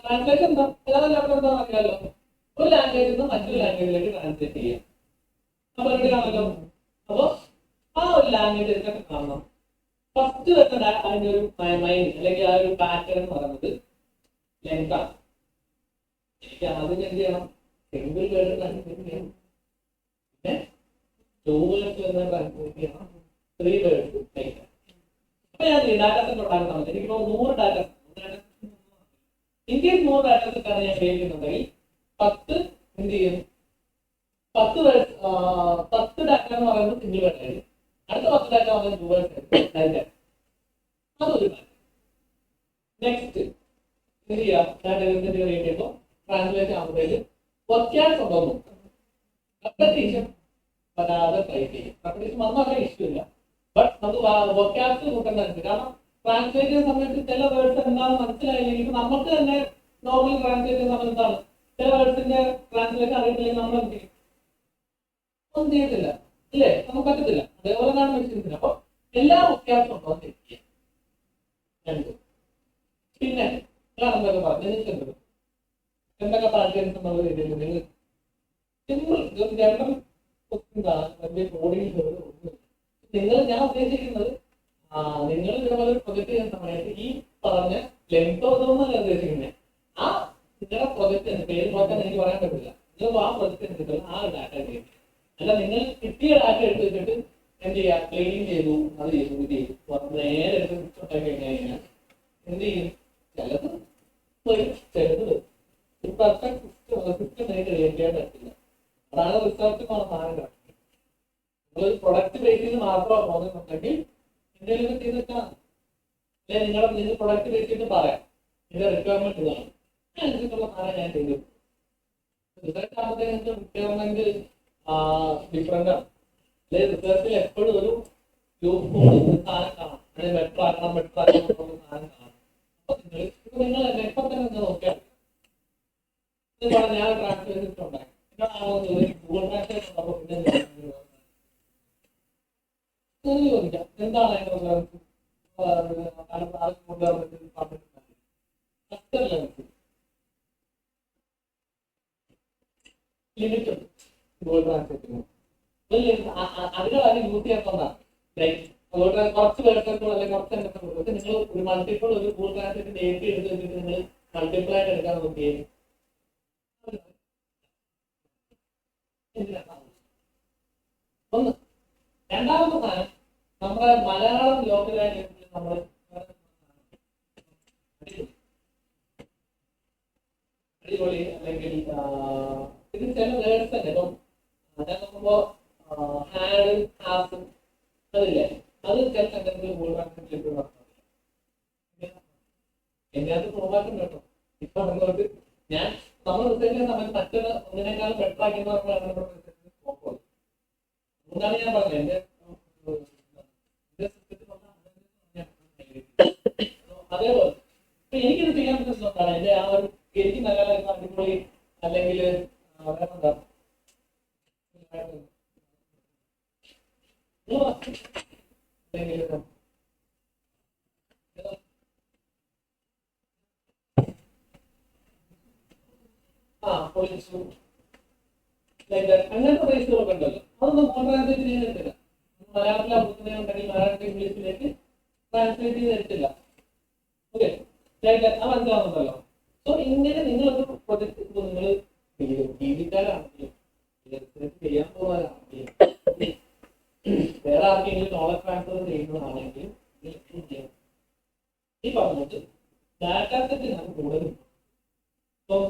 ട്രാൻസ്ലേഷൻ എന്താ എല്ലാവരും എന്താണെന്ന് അറിയാമല്ലോ, ഒരു ലാംഗ്വേജിൽ നിന്ന് മറ്റൊരു ലാംഗ്വേജിലേക്ക് ട്രാൻസ്ലേറ്റ് ചെയ്യാം. അപ്പൊ എവിടെയാണല്ലോ, അപ്പൊ ആ ഒരു ലാംഗ്വേജ് എന്തൊക്കെ കാണണം. ഫസ്റ്റ് വരുന്ന അതിന്റെ ഒരു മൈൻഡ് അല്ലെങ്കിൽ ആ ഒരു പാറ്റേൺ എന്ന് പറയുന്നത് ലെങ്ത് ആണ്. എനിക്ക് ആദ്യം എന്ത് ചെയ്യണം, സിംഗിൾ വേർഡ് ട്രാൻസ്ലേറ്റ് ചെയ്യണം, പിന്നെ 2 വേർഡ്സ് വരുന്ന ട്രാൻസ്ലേറ്റ് ചെയ്യണം, 3 വേർഡ്സ് ലൈക്ക്. അപ്പൊ ഞാൻ ഡാറ്റാ സെറ്റ് ഉണ്ടാക്കുന്ന സമയത്ത് എനിക്കിപ്പോ 100 data in case 100 data set ആണ് ഞാൻ ക്രിയേറ്റ് ചെയ്യുന്നുണ്ടെങ്കിൽ 10 എന്ത് ചെയ്യും, 10 ഡാറ്റ എന്ന് പറയുന്നത് സിംഗിൾ വേർഡ് ആയിരിക്കും. അടുത്ത 10 ഡാറ്റ പറയുന്നത് 2 വേർഡ്സ് ആയിരിക്കും. അതൊരു നെക്സ്റ്റ് എന്ത് ചെയ്യാം, ഡാറ്റ ക്രിയേറ്റ് ചെയ്യുമ്പോൾ ട്രാൻസ്ലേറ്റ് ആകുമ്പോഴേക്ക് വൊക്കാബ്സ് ഉണ്ടോ നോക്കാം. റെപ്പറ്റീഷൻ വരാതെ ട്രൈ ചെയ്യും. റെപ്പറ്റീഷൻ വന്നാൽ ഇഷ്യൂ ഇല്ല. ബട്ട് നമുക്ക് വൊക്കാബ്സ് കൂട്ടേണ്ടതുണ്ട്. കാരണം ട്രാൻസ്ലേറ്റ് ചെയ്യുന്ന സമയത്ത് ചില വേർഡ്സ് എന്താണെന്ന് മനസ്സിലായില്ലെങ്കിൽ നമുക്ക് തന്നെ നോർമൽ ട്രാൻസ്ലേറ്റ് ചെയ്യുന്ന സമയത്ത് എന്താണ് ചില വേർഡ്സിന്റെ ട്രാൻസ്ലേഷൻ അറിയില്ലെങ്കിൽ നമ്മൾ എന്ത് ചെയ്യും, ഒന്നും ചെയ്യത്തില്ല ഇല്ലേ, നമുക്ക് പറ്റത്തില്ല. അതേപോലെ കാണുന്ന മെഷീൻസിന്. അപ്പൊ എല്ലാ വൊക്കാബ്സും ഉണ്ടോ എന്ന് ചെക്ക് ചെയ്യാം. പിന്നെ ഞാൻ എന്തൊക്കെ പറഞ്ഞു, നിങ്ങൾക്ക് എന്തൊക്കെ പാറ്റേൺസ് എന്നുള്ള രീതിയിൽ നിങ്ങൾ സിമ്പിൾ ജനറൽ ക്വസ്റ്റ്യൻസ് ആണ്. വലിയ കോഡിംഗ് നിങ്ങൾ ഞാൻ ഉദ്ദേശിക്കുന്നത് നിങ്ങൾ ഇതുപോലെ പ്രൊജക്ട് ചെയ്യുന്ന സമയത്ത് ഈ പറഞ്ഞ ലെങ്തോ ഇതൊന്നല്ല ഉദ്ദേശിക്കുന്നത്. ആ നിങ്ങളുടെ പ്രൊജക്ട് പേര് നോക്കാൻ എനിക്ക് പറയാൻ പറ്റില്ല. നിങ്ങൾ ആ പ്രൊജക്ട് എടുത്തിട്ടുള്ള ആ ഡാറ്റ ചെയ്യും. അല്ല നിങ്ങൾ കിട്ടിയ ഡാറ്റ എടുത്ത് വെച്ചിട്ട് എന്ത് ചെയ്യുക, ക്ലീനിങ് ചെയ്തു, അത് ചെയ്തു, ഇത് ചെയ്തു, നേരെ എടുത്ത് ഉണ്ടാക്കി കഴിഞ്ഞു കഴിഞ്ഞാൽ എന്ത് ചെയ്യും? ചിലത് ചിലത് സിസ്റ്റം ക്രിയേറ്റ് ചെയ്യാൻ പറ്റില്ല. അതാണ് റിസർച്ച് സാധനം കിടക്കുന്നത്. നിങ്ങളൊരു പ്രൊഡക്റ്റ് ബേസ് ചെയ്ത് മാത്രമാണ് പോകുന്നുണ്ടെങ്കിൽ എന്തെങ്കിലും ചെയ്തിട്ടാ അല്ലെ നിങ്ങൾ പ്രൊഡക്റ്റ് ബേസ് ചെയ്ത് പറയാം ഇതിന്റെ റിക്വയർമെന്റ് ഇതാണ്, അതിനനുസരിച്ചുള്ള സാധനം ഞാൻ ചെയ്തു. റിസർച്ച് ആകുമ്പോഴത്തേക്ക് റിക്വയർമെന്റ് ഡിഫറെന്റ് ആണ്. അല്ലെ റിസർച്ചിൽ എപ്പോഴും ഒരു സാധനം കാണാം, അതായത് ബെറ്റർ ആക്കണം എന്നുള്ള സാധനം കാണാം. അപ്പൊ നിങ്ങൾ എപ്പം തന്നെ നിങ്ങൾ നോക്കിയാൽ ഞാൻ ട്രാൻസ്ലേഷൻ സിസ്റ്റം ഉണ്ടാക്കി ഗൂഗിൾ ട്രാൻസ്ലേഷൻ ചോദിക്കാം എന്താണ് ലിമിറ്റ് ഉണ്ട് ഗൂഗിൾ ട്രാൻസ്ലേറ്റിന്. അതിനാണ് യൂസ് ചെയ്യാത്തതാണ്. അതുകൊണ്ട് കുറച്ച് പേർക്ക് അല്ലെങ്കിൽ കുറച്ച് നിങ്ങൾ ഒരു മൾട്ടിപ്പിൾ ഒരു ഗൂഗിൾ ട്രാൻസ്ലേറ്റ് ഡേറ്റ് എടുത്ത് വെച്ചിട്ട് നിങ്ങൾ മൾട്ടിപ്പിൾ ആയിട്ട് എടുക്കാൻ നോക്കിയാൽ ഒന്ന്. രണ്ടാമത്തെ സാധനം നമ്മുടെ മലയാളം ലോക ലാംഗ്വേജിൽ നമ്മൾ അടിപൊളി അല്ലെങ്കിൽ ഇത് ചില വേർഡ്സ് തന്നെ ഇപ്പം ഞാൻ നോക്കുമ്പോ ഹാഡ് ഹാസ് അതില്ലേ, അത് ചില സെന്റൻസിൽ ഗൂഗിൾ എന്റെ അത് പ്രോവാക്കം കേട്ടോ. ഇപ്പൊ അതുകൊണ്ട് ഞാൻ നമ്മൾ റിസർച്ച് ചെയ്യുന്ന സമയത്ത് മറ്റൊരു ഒന്നിനേക്കാളും ബെറ്റർ ആക്കിയെന്ന് പറഞ്ഞാൽ എന്താണ് ഞാൻ പറഞ്ഞത് എന്റെ അതേപോലെ എനിക്കിത് ചെയ്യാൻ പറ്റുന്നതാണ്. എന്റെ ആ ഒരു എനിക്ക് നല്ല അടിപൊളി അല്ലെങ്കിൽ വേറെന്താ പൊളിച്ചു അങ്ങനത്തെ പ്രൈസുകളൊക്കെ ഉണ്ടല്ലോ. അതൊന്നും ട്രാൻസ്ലേറ്റ് ചെയ്യാൻ പറ്റില്ല. മലയാളത്തിലെ ഉണ്ടെങ്കിൽ മലയാളത്തിൽ ഇംഗ്ലീഷിലേക്ക് ട്രാൻസ്ലേറ്റ് ചെയ്ത് തരത്തില്ല. ഓക്കെ, അത് മനസ്സിലാവുന്നുണ്ടല്ലോ. സോ ഇങ്ങനെ നിങ്ങളൊരു പ്രൊജക്ട് നിങ്ങൾ ജീവിക്കാനാണെങ്കിലും ചെയ്യാൻ പോകാനാണെങ്കിലും വേറെ ആർക്കെങ്കിലും നോളജ് ട്രാൻസ്ഫർ ചെയ്യുന്നതാണെങ്കിലും ഈ പറഞ്ഞിട്ട് ഡാറ്റാ സെറ്റിനാണ് കൂടുതലും. ഇപ്പം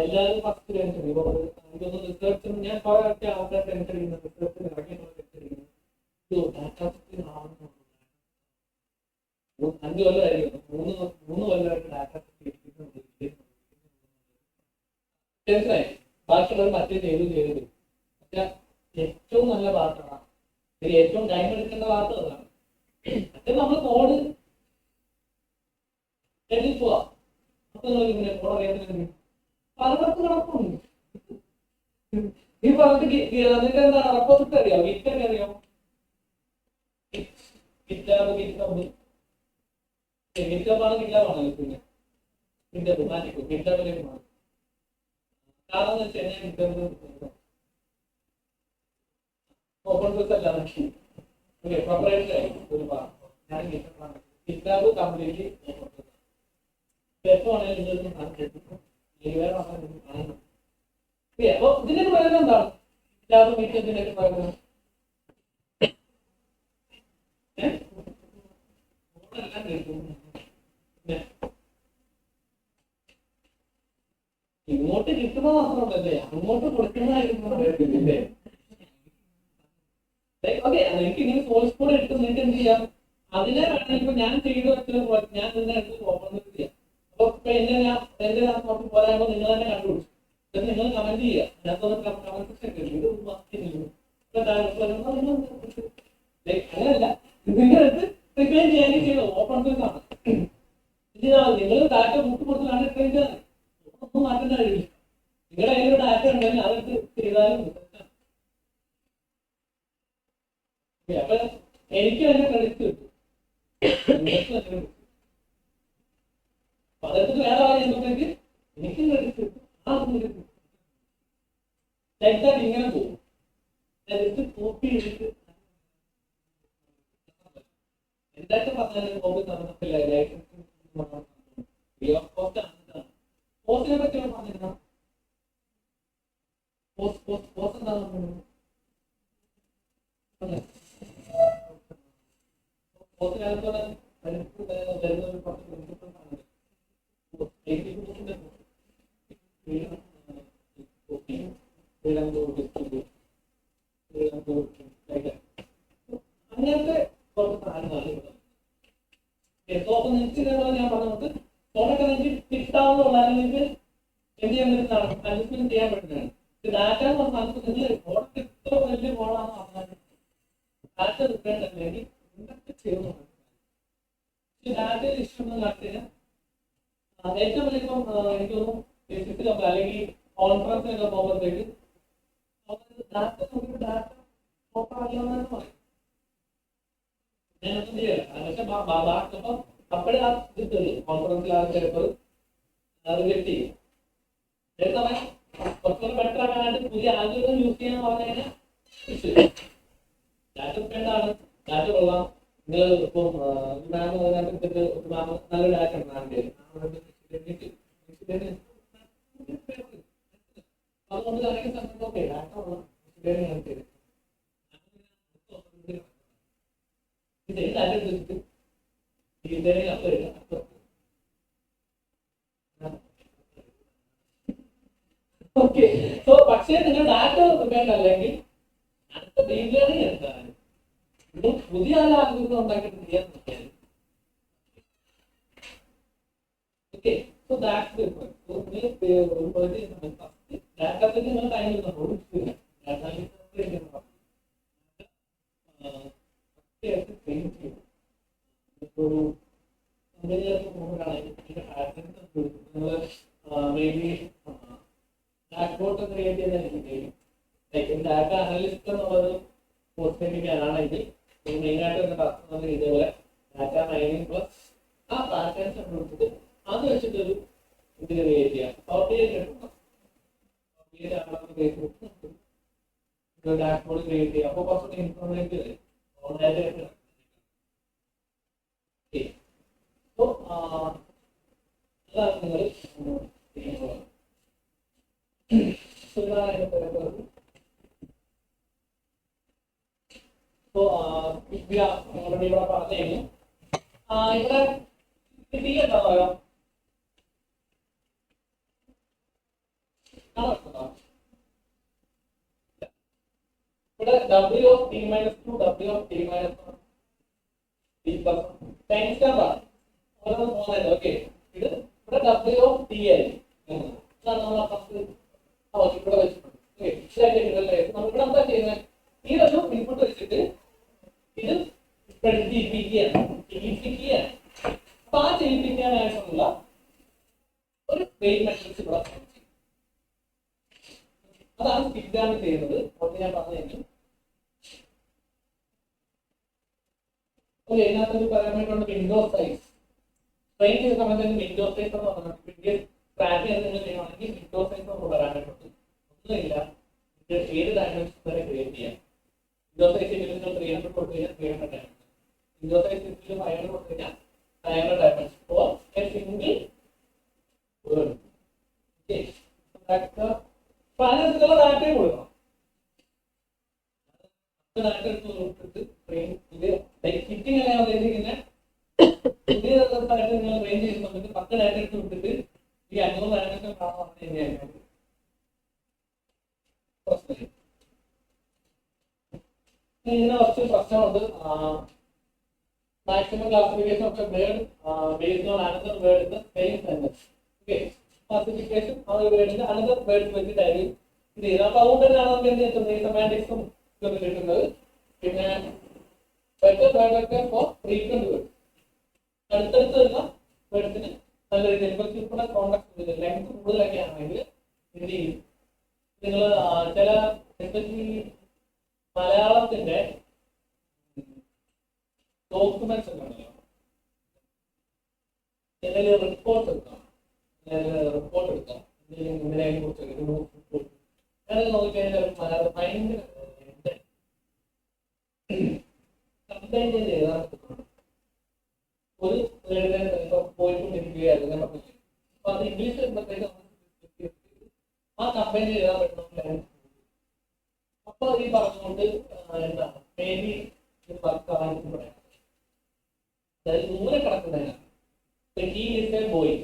എല്ലാവരും ഫസ്റ്റ് എൻട്രി ഇതൊന്നും റിസർച്ച് ഞാൻ കുറെ ആൾക്കാർ എൻട്രി ചെയ്യുന്നത് റിസർച്ചിന് ഇറങ്ങിയിട്ടുള്ള എൻട്രി ചെയ്യുന്നത് ഡാറ്റാ സെറ്റിനാണെന്ന് 5 കൊല്ലമായിരിക്കും, 3 കൊല്ലമായിട്ട് ഡാറ്റാ സെറ്റ് മനസ്സിലായി. ബാക്കിയുള്ളവർ മറ്റേ ചെയ്തു. പക്ഷെ ഏറ്റവും നല്ല പാർട്ടാണ്, ഏറ്റവും ടൈം എടുക്കേണ്ട പാർട്ട് അതാണ്. മറ്റേ നമ്മൾ കോഡ് എഴുതി പോവാം. അപ്പൊ നിങ്ങൾ കോഡ് അറിയാൻ പലയിടത്ത് കിടപ്പുണ്ട്. ഈ പറഞ്ഞിട്ട് അതിന്റെ എന്താണ് റെപ്പോസിറ്ററി അറിയാം, ഗിറ്ററി അറിയാം, ഗിറ്റാബാണ് ഗിറ്റാബാണല്ലോ. പിന്നെ ഗിറ്റാബ് മാറ്റിക്കോ, ഗിറ്റാബിലേക്ക് മാറും. കാരണം എന്ന് വെച്ച് കഴിഞ്ഞാൽ ഗിറ്റാബ് ഓപ്പൺ സോഴ്സ് അല്ല, പ്രൊപ്പറേറ്ററി ആയി ഒരു ഭാഗം. ഞാൻ ഗിറ്റാബ് കംപ്ലീറ്റ്ലി ഓപ്പൺ സോഴ്സ്. എപ്പോ ആണെങ്കിലും നിങ്ങൾക്ക് അപ്പൊ ഇതിനൊക്കെ പറയുന്നത് എന്താണ്? ഗിറ്റാബ് മീറ്റൊക്കെ പറയുന്നത് ഇങ്ങോട്ട് കിട്ടുന്ന മാത്രമല്ലേ, അങ്ങോട്ട് കൊടുക്കുന്നതായിരുന്നില്ലേ? ഓക്കെ, എനിക്ക് ഇങ്ങനെ സോഴ്സ് കോഡ് എടുത്ത് നിങ്ങൾക്ക് എന്ത് ചെയ്യാം, അതിനെ വേണമെങ്കിൽ ഞാൻ ചെയ്ത് വെച്ച ഞാൻ തന്നെ എടുത്ത് ഓപ്പൺ ചെയ്യാം. അപ്പൊ എന്റെ നോക്കി പോരാകുമ്പോൾ നിങ്ങൾ തന്നെ കണ്ടുപിടിച്ചു, എന്നിട്ട് നിങ്ങൾ കമന്റ് ചെയ്യുക. അതിനകത്ത് കമന്റ് അങ്ങനെയല്ല, നിങ്ങളെടുത്ത് റിക്ലെയിം ചെയ്യാനും ചെയ്തത് ഓപ്പൺ സോഴ്സ് ആണ്. നിങ്ങൾ ഡാറ്റ കൂട്ടുകൊടുത്താണ് റിക്ലെയിം ചെയ്തത്, ഒന്നും മാറ്റേണ്ട കഴിയില്ല. നിങ്ങളുടെ കയ്യിൽ ഡാറ്റ ഉണ്ടെങ്കിൽ അതെടുത്ത് ചെയ്താലും അപ്പൊ എനിക്ക് തന്നെ ക്രെഡിറ്റ് കിട്ടും. അതെടുത്ത് വേറെ ആരും ചെയ്യുമ്പോഴത്തേക്ക് എനിക്ക് ക്രെഡിറ്റ് കിട്ടും. ഇങ്ങനെ പോകും. കോപ്പി ചെയ്തിട്ട് എന്തൊക്കെ പറഞ്ഞാലും കോപ്പി നടന്നിട്ടില്ല. ലൈസൻസ് പോസ്റ്റിനെ പറ്റിയാണ് പറഞ്ഞിരുന്നത്. പോസ്റ്റ് എന്താണെന്ന് പറഞ്ഞത് പോസ്റ്റിനകത്തോടെ വരുന്ന ഒരു കുറച്ച് പ്രിൻസിപ്പിൾസ് ആണ്. അങ്ങനത്തെ കുറച്ച് സാധനങ്ങളാണ് ഇവിടെ. അപ്പൊ നിങ്ങൾക്ക് ഇതേപോലെ ഞാൻ പറഞ്ഞത് ഫോണൊക്കെ നിങ്ങൾക്ക് കിട്ടാവുന്നതാണ്, നിങ്ങൾക്ക് എന്ത് ചെയ്യാൻ പറ്റുന്നതാണ്, അഡ്ജസ്റ്റ്മെന്റ് ചെയ്യാൻ പറ്റുന്നതാണ്. ഡാറ്റ എന്ന് പറഞ്ഞാൽ നിങ്ങൾ ഫോണൊക്കെ ഇത്ര വലിയ ഫോണാണ് പറഞ്ഞാൽ ഡാറ്റ റിട്ടേണ്ടല്ലെങ്കിൽ എന്തൊക്കെ ചെയ്യുന്നു. ഡാറ്റയിൽ ഇഷ്യൂ എന്ന് കാണിച്ചാൽ ഏറ്റവും വലിയ ഇപ്പം എനിക്ക് തോന്നുന്നു അല്ലെങ്കിൽ കോൺഫറൻസിനൊക്കെ പോകുമ്പോഴത്തേക്ക് ഡാറ്റ നോക്കിയിട്ട് ഡാറ്റ പ്രോപ്പർ അല്ലെന്നാണ് പറയും. ഞാനൊന്നും ചെയ്യല. പക്ഷെ അപ്പം അപ്പോഴേ ആ ഇത് തെളിയും. കോൺഫറൻസിൽ ആ ചിലപ്പോൾ റിജക്ട് ചെയ്യും. അതേസമയം കുറച്ചുകൂടെ ബെറ്റർ ആക്കാനായിട്ട് പുതിയ ആൽഗോരിതം യൂസ് ചെയ്യാന്ന് പറഞ്ഞു കഴിഞ്ഞാൽ ഡാറ്റ സ്പെൻഡാണ്, ഡാറ്റ കൊള്ളാം. നിങ്ങൾ ഇപ്പം മാം അതിനകത്ത് നല്ലൊരു ഡാറ്റ ഉണ്ട് മാമിന്റെ. അതുകൊണ്ട് കാണിക്കുന്ന സമയത്ത് ഓക്കെ ഡാറ്റ കൊള്ളാം, ഡാറ്റ എടുത്തിട്ട് ഓക്കെ. സോ പക്ഷേ നിങ്ങൾ ഡാറ്റ വേണ്ട, അല്ലെങ്കിൽ അടുത്ത ഡീപ് ലേണിംഗ് എന്താണ് പുതിയ ആൽഗോരിതം ഉണ്ടാക്കിയിട്ട് ചെയ്യാൻ നോക്കിയാൽ. Okay, so that's the difference. So നിങ്ങൾ ഡാറ്റ സെറ്റ് നിങ്ങൾ ടൈം എടുക്കുന്നുള്ളൂ. ഡാറ്റ ഒരു മേബി ഡാഷ്ബോർഡ് ക്രിയേറ്റ് ചെയ്താൽ ഡാറ്റ അനലിസ്റ്റ് എന്നുള്ളത് പോസ്റ്റിക്കാനാണെങ്കിൽ മെയിനായിട്ട് നടത്തുന്നത് ഇതേപോലെ ഡാറ്റ മൈനിങ് പ്ലസ് ആ പാറ്റേൺസ് കണ്ടുപിടിച്ചിട്ട് അത് വെച്ചിട്ടൊരു ഇത് ക്രിയേറ്റ് ചെയ്യാം. ഡാഷ്ബോർഡ് ക്രിയേറ്റ് ചെയ്യാം. അപ്പോൾ കുറച്ചുകൂടി ഇൻഫോർമേറ്റീവ് വരും. അതാണ് നിങ്ങൾ ഓൾറെഡി ഇവിടെ പറഞ്ഞു കഴിഞ്ഞു. ഇവിടെ എന്താ പറയാ ഇവിടെ W of t minus 2 W of t minus 1 t plus time stamp ആണ്. ഓക്കെ, ഇത് ഇവിടെ W of t ആയിരിക്കും. ഇതാണ് നമ്മൾ ഇവിടെ വെച്ചിട്ടുണ്ട്. നമ്മളിവിടെ എന്താ ചെയ്യുന്നത്, ഈ ഒരു ഇൻപുട്ട് വെച്ചിട്ട് ഇത് ചെയ്യിപ്പിക്കുകയാണ്. അപ്പൊ ആ ചെയ്യിപ്പിക്കാനായിട്ടുള്ള ഒരു വെയിറ്റ് മെട്രിക്സ് ഇവിടെ അതാണ് സ്കിറ്റാണ് ചെയ്യുന്നത്. അത് ഞാൻ പറഞ്ഞു കഴിഞ്ഞു. ഓക്കെ, ഇതിനകത്തൊരു പാരാമീറ്റർ വിൻഡോ സൈസ്. ട്രെയിൻ ചെയ്ത സമയത്ത് വിൻഡോ സൈസ് എന്ന് പറഞ്ഞാൽ വലിയ ട്രാക്ക് ചെയ്ത് നിങ്ങൾ ചെയ്യുവാണെങ്കിൽ വിൻഡോ സൈസ് എന്നുള്ള പാരാമീറ്റർ ഉണ്ട്. ഒന്നുമില്ല, ഏത് ഡയമെൻഷൻ വരെ ക്രിയേറ്റ് ചെയ്യാം. വിൻഡോ സൈസ് നിങ്ങൾ 300 കൊടുത്തു കഴിഞ്ഞാൽ 300 ഡയമെൻഷൻ, വിൻഡോ സൈസ് 500 കൊടുത്തു കഴിഞ്ഞാൽ 500 dimension for a single word. Okay, അതിനകത്തുള്ള ഡാറ്റയും കൊടുക്കണം. ഡാറ്റ എടുത്ത് കൊടുത്തിട്ട് ഇത് ഫിറ്റിംഗ് അല്ല ഉദ്ദേശിക്കുന്നത്. പുതിയ സ്ഥലത്ത് നിങ്ങൾ ട്രെയിൻ ചെയ്യുന്ന സമയത്ത് 10 ഡാറ്റ എടുത്ത് വിട്ടിട്ട് ഈ 500 ഡയമെൻഷൻ കാണാൻ പറഞ്ഞു കഴിഞ്ഞാൽ പ്രശ്നമില്ല. ഇതിന് കുറച്ച് പ്രശ്നമുണ്ട്. Maximum classification of A word based on another word in the same sentence. Okay, classification ആ ഒരു വേർഡിന്റെ അനദർ വേർഡ് വെച്ചിട്ടായിരിക്കും ഇത് ചെയ്യുന്നത്. അപ്പൊ അതുകൊണ്ട് തന്നെയാണ് നമുക്ക് എന്ത് കിട്ടുന്നത്, ഈ സെമാന്റിക്സും ഇതൊക്കെ കിട്ടുന്നത്. പിന്നെ better word for frequent word, അടുത്തടുത്ത് വരുന്ന വേർഡ്സിന് നല്ല രീതിയിൽ ഇവിടെ കോൺടാക്ട് ലെങ്ത് കൂടുതലൊക്കെ ആണെങ്കിൽ എന്ത് ചെയ്യും, നിങ്ങൾ ചില എസ്പെഷ്യലി മലയാളത്തിന്റെ ഡോക്യുമെന്റ്സ് ഒക്കെ ഉണ്ടല്ലോ, എന്തെങ്കിലും റിപ്പോർട്ട് എടുക്കാം, ഇതിനെ കുറിച്ച് ഞാനത് നോക്കിക്കഴിഞ്ഞാൽ മലയാളം ഭയങ്കര കമ്പൈൻ ചെയ്ത് എഴുതാൻ ഒരു പോയിക്കൊണ്ടിരിക്കുകയായിരുന്നു. അപ്പൊ അത് ഇംഗ്ലീഷ് വരുമ്പോഴത്തേക്ക് ആ കമ്പനി എഴുതാൻ പറ്റുന്ന അപ്പൊ ഈ പറഞ്ഞുകൊണ്ട് എന്താ മേ ബി വർക്കാണെന്ന് പറയാം. അതായത് ദൂരെ കിടക്കുന്നതിനാണ് ഹീ ഈസ് എ ബോയ്,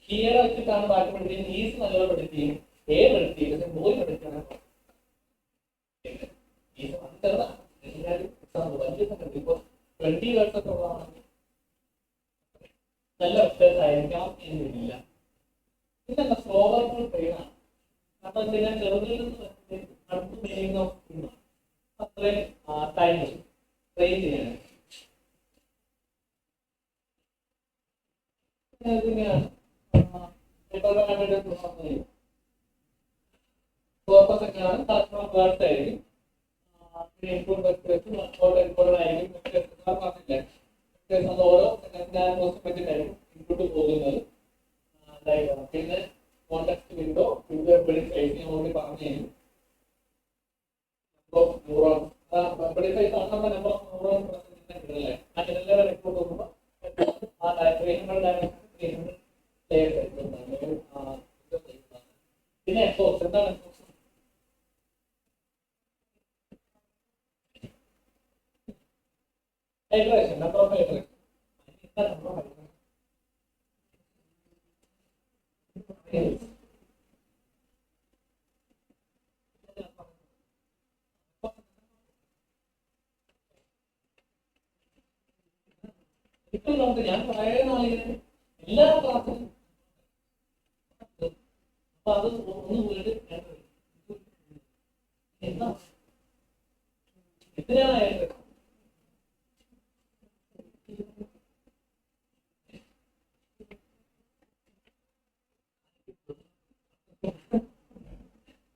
ഹീയെ വെച്ചിട്ടാണ് ബാക്കി പഠിപ്പിക്കുന്നത്. ഈസ് നല്ലോണം പഠിപ്പിക്കും, എ പഠിപ്പിക്കും, ബോയ് പഠിക്കണം. ഈസ് ചെറുതാണ്, വലിയ ഇപ്പൊ 20 years ഒക്കെ ഉള്ളതാണെങ്കിൽ നല്ല വെബ്സൈറ്റ് ആയിരിക്കാം എന്നില്ല. പിന്നെ സ്ലോവർ ട്രെയിനാണ്. അപ്പൊ ഞാൻ ചെറുതിൽ നിന്ന് അടുത്ത് ചെയ്യുന്ന അത്രയും ടൈം ട്രെയിൻ ചെയ്യാൻ ഇതിനെയാണ് ഫോക്കസ് ഒക്കെയാണ്. കളക്ഷൻ ഓഫ് വേർഡ്സ് ആയിരിക്കും, ഓരോ പറ്റിയിട്ടായിരിക്കും ഇൻപുട്ട് പോകുന്നത്. പിന്നെ കോൺടാക്ട് വിൻഡോ സൈസ് ഞാൻ ഓൾറെഡി പറഞ്ഞു തരും. സൈസ് ആണ് നമ്മുടെ നമ്പർ ഓഫ് ന്യൂറോൺ കിട്ടുന്നല്ലേ. ആ ജനറൽ റിപ്പോർട്ട് നോക്കുമ്പോൾ ആ 300 പിന്നെ എക്സോസ് എന്താണ് hydration, number of hydration. ഇപ്പോൾ നമുക്ക് ഞാൻ പഴയ നാളിങ്ങനെ എല്ലാ ക്ലാസ്സിലും അപ്പൊ അത് ഒന്ന് വീട് എന്താ എത്രയാണ്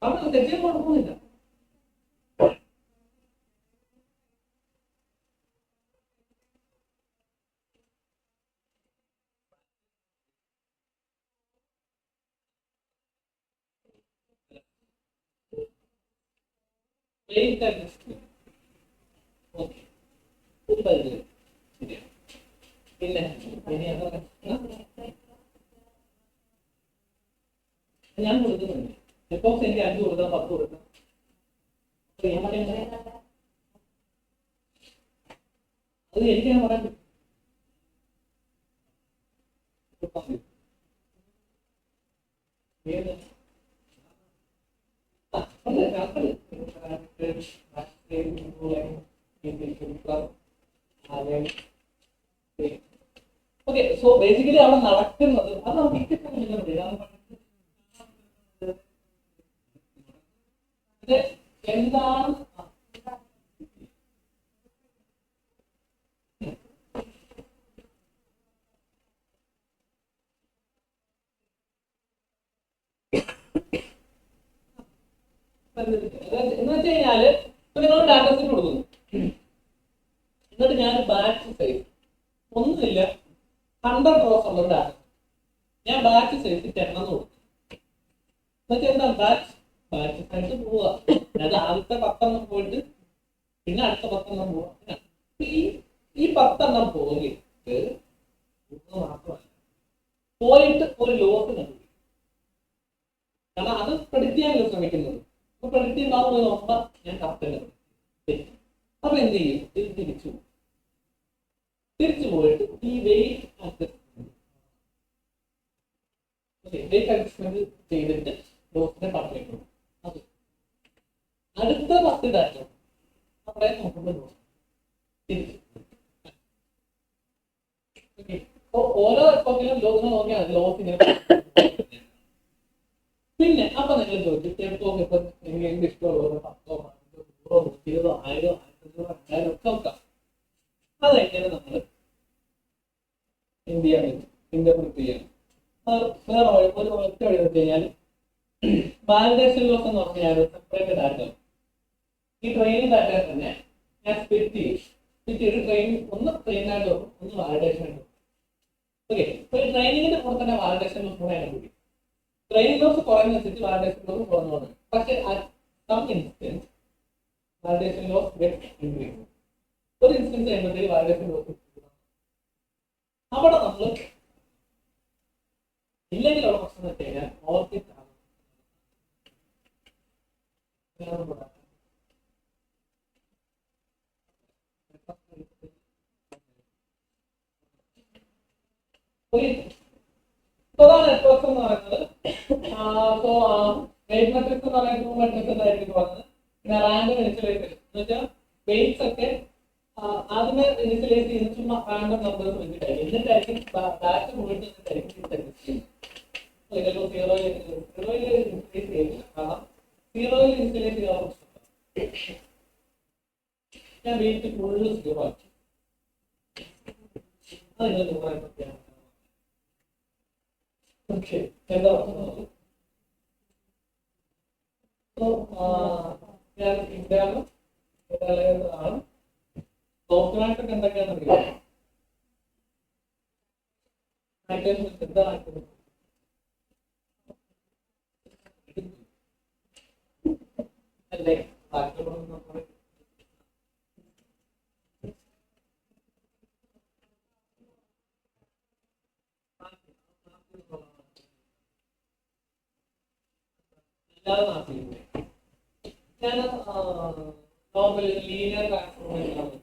അവിടെ തെറ്റിയ കുഴപ്പമൊന്നുമില്ല. പിന്നെ ഞാൻ കൊടുക്കുന്നുണ്ട്. എപ്പോഴും എനിക്ക് 5 കൊടുക്കണം, 10 കൊടുക്കണം. അത് എനിക്ക് ഞാൻ പറയാൻ പറ്റും. ഓക്കെ, സോ ബേസിക്കലി അവിടെ നടക്കുന്നത് അത് നമുക്ക് എന്താണ് എന്ന് വെച്ച് കഴിഞ്ഞാല് നിങ്ങൾ ഡാറ്റ സെറ്റ് കൊടുക്കുന്നു. എന്നിട്ട് ഞാൻ ബാച്ച് സൈസ് ഒന്നുമില്ല 100 റോസ് ഉള്ള ഡാറ്റ ഞാൻ ബാച്ച് സൈസ് 10 എന്ന് കൊടുക്കും. എന്നുവെച്ചാൽ എന്താ ബാച്ച് സൈസ് പോവുക. അതായത് ആദ്യത്തെ 10 പോയിട്ട് പിന്നെ അടുത്ത 10 പോവുക. ഈ 10 പോയിട്ട് മാത്രമല്ല പോയിട്ട് ഒരു ലോസ് കണ്ടു. കാരണം അത് പ്രെഡിക്റ്റ് ചെയ്യാനല്ലോ ശ്രമിക്കുന്നത്. അപ്പൊ പ്രെഡിക്റ്റ് ചെയ്യുമ്പോൾ നോക്കുമ്പോൾ ഞാൻ കറക്റ്റ്. അപ്പൊ എന്ത് ചെയ്യും? ഇത് തിരിച്ചു പോയിട്ട് ഈ വെയിറ്റ് അഡ്ജസ്റ്റ്മെന്റ് ചെയ്തിട്ട് ലോസിനെ പറഞ്ഞേക്കും. അത് അടുത്ത 10 ഡാറ്റ അവിടെ നോക്കുമ്പോൾ തിരിച്ചു. ഓരോ എപ്പോഴും ലോസിനെ നോക്കിയാൽ മതി. ലോസിനെ പിന്നെ അപ്പൊ നിങ്ങൾ ചോദിച്ചു എപ്പോൾ ഇപ്പൊ നിങ്ങൾക്ക് ഇഷ്ടമുള്ള 10, 100, 100, 1000, 1500 ഒക്കെ നോക്കാം. അതെങ്ങനെ നമ്മൾ എന്ത് ചെയ്യാൻ പറ്റും? ഇന്റർപ്രിറ്റ് ചെയ്യാൻ വേറെ ഒരു ഒറ്റ വഴി വെച്ച് കഴിഞ്ഞാൽ വാലിഡേഷൻ ലോസ് എന്ന് പറഞ്ഞാൽ സെപ്പറേറ്റ് ഡാറ്റ. ഈ ട്രെയിനിങ് ഡാറ്റ തന്നെ ഞാൻ സ്പ്ലിറ്റ് ചെയ്ത് ട്രെയിനിങ് ഒന്ന് ട്രെയിനായിട്ട് വരും, ഒന്ന് വാലിഡേഷൻ ആയിട്ട് വരും. ഓക്കെ, ഒരു ട്രെയിനിങ്ങിന്റെ കൂടെ തന്നെ വാലിഡേഷൻ ലോസ് കൂടെ അതിനെ കൂടി ട്രെയിനിങ് ലോസ് കുറയുന്നതനുസരിച്ച് വാലിഡേഷൻ ലോസ് കുറഞ്ഞു പോകുന്നത്. പക്ഷെ some instance validation loss get increase. ഒരു ഇൻസ്റ്റൻസ് കഴിയുമ്പോഴത്തേക്ക് വാലിഡേഷൻ ലോസ് അവിടെ നമ്മൾ ഇല്ലെങ്കിൽ ഉള്ള പ്രശ്നം എന്ന് വെച്ച് കഴിഞ്ഞാൽ ഓവർഫിറ്റ് ആണ്. അതാണ് നെറ്റ്വർക്ക് എന്ന് പറയുന്നത്. സോ വെയിറ്റ് മെട്രിക്സ് എന്ന് പറയുമ്പോൾ മെട്രിക്സ് എന്തായിരിക്കും പറഞ്ഞത്, പിന്നെ റാൻഡം ഇനിഷ്യലൈസേഷൻ എന്ന് വെച്ചാൽ വെയിറ്റ്സ് ഒക്കെ ആദ്യമേ ഇനിഷ്യലൈസ് ചെയ്യുന്ന ചുമ്മാ റാൻഡം നമ്പേഴ്സ് വെച്ചിട്ടായിരിക്കും, എന്നിട്ടായിരിക്കും ബാക്ക് പോയിട്ട് സീറോയിൽ ഇനിഷ്യലൈസ് ചെയ്യില്ല. കാരണം സീറോയിൽ ഇനിഷ്യലൈസ് ചെയ്യാൻ പ്രശ്നം, ഞാൻ വെയിറ്റ് ഫുള്ള് സീറോ ആക്കി. അത് നിങ്ങൾ ഓക്കെ എന്താ പറഞ്ഞത്? ഞാൻ ഇന്ത്യയാണ് സോഫ്റ്റ്വെയർ എന്തൊക്കെയാണെന്ന് അറിയാം. എന്താണ് അല്ലേ ഞാൻ നോർമലി ലീനിയർ ട്രാൻസ്ഫോർമേഷൻ ആണ്.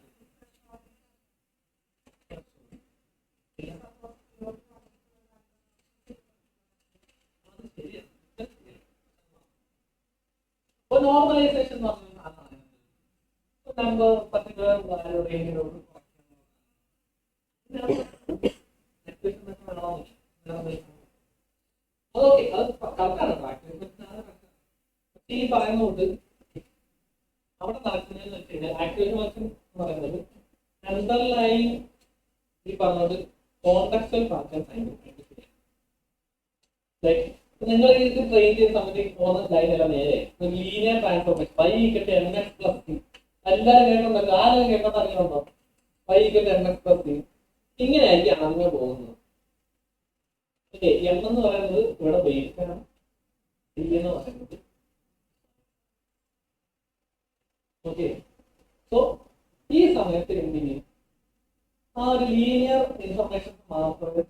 നോർമലൈസേഷൻ എന്ന് പറഞ്ഞാൽ നമ്പർ പർട്ടിക്കുലർ വാല്യൂ റേഞ്ചിലോട്ട് അതൊക്കെ അത് കറക്റ്റാണ്. പ്രാക്ടീസ് ഈ പറയുന്നതുകൊണ്ട് അവിടെ നടക്കുന്നതെന്ന് വെച്ച് കഴിഞ്ഞാൽ ആക്ടിവേഷൻ ഫംഗ്ഷൻ എന്ന് പറയുന്നത് അണ്ടർലൈൻ ഈ പറഞ്ഞത് കോണ്ടക്സ്റ്റൽ ഫങ്ഷൻസ് ആയിട്ട് നിങ്ങൾ ഇത് ട്രെയിൻ ചെയ്യുന്ന സമയത്ത് പോകുന്ന ലൈനെല്ലാം നേരെ linear transformation y = mx + c. എല്ലാവരും കേട്ടുണ്ടല്ലോ, ആരും കേട്ടത് അറിയുന്നുണ്ടോ? y = mx + c. ഇങ്ങനെയായിരിക്കും ആദ്യമേ പോകുന്നത്. ഓക്കെ, m എന്ന് പറയുന്നത് ഇവിടെ ബേസ് ആണ്, d എന്ന് പറയുന്നത്. ഓക്കെ, സോ ഈ സമയത്ത് എന്ത് ചെയ്യും? ആ ഒരു ലീനിയർ ഇൻഫർമേഷൻ മാത്രമേ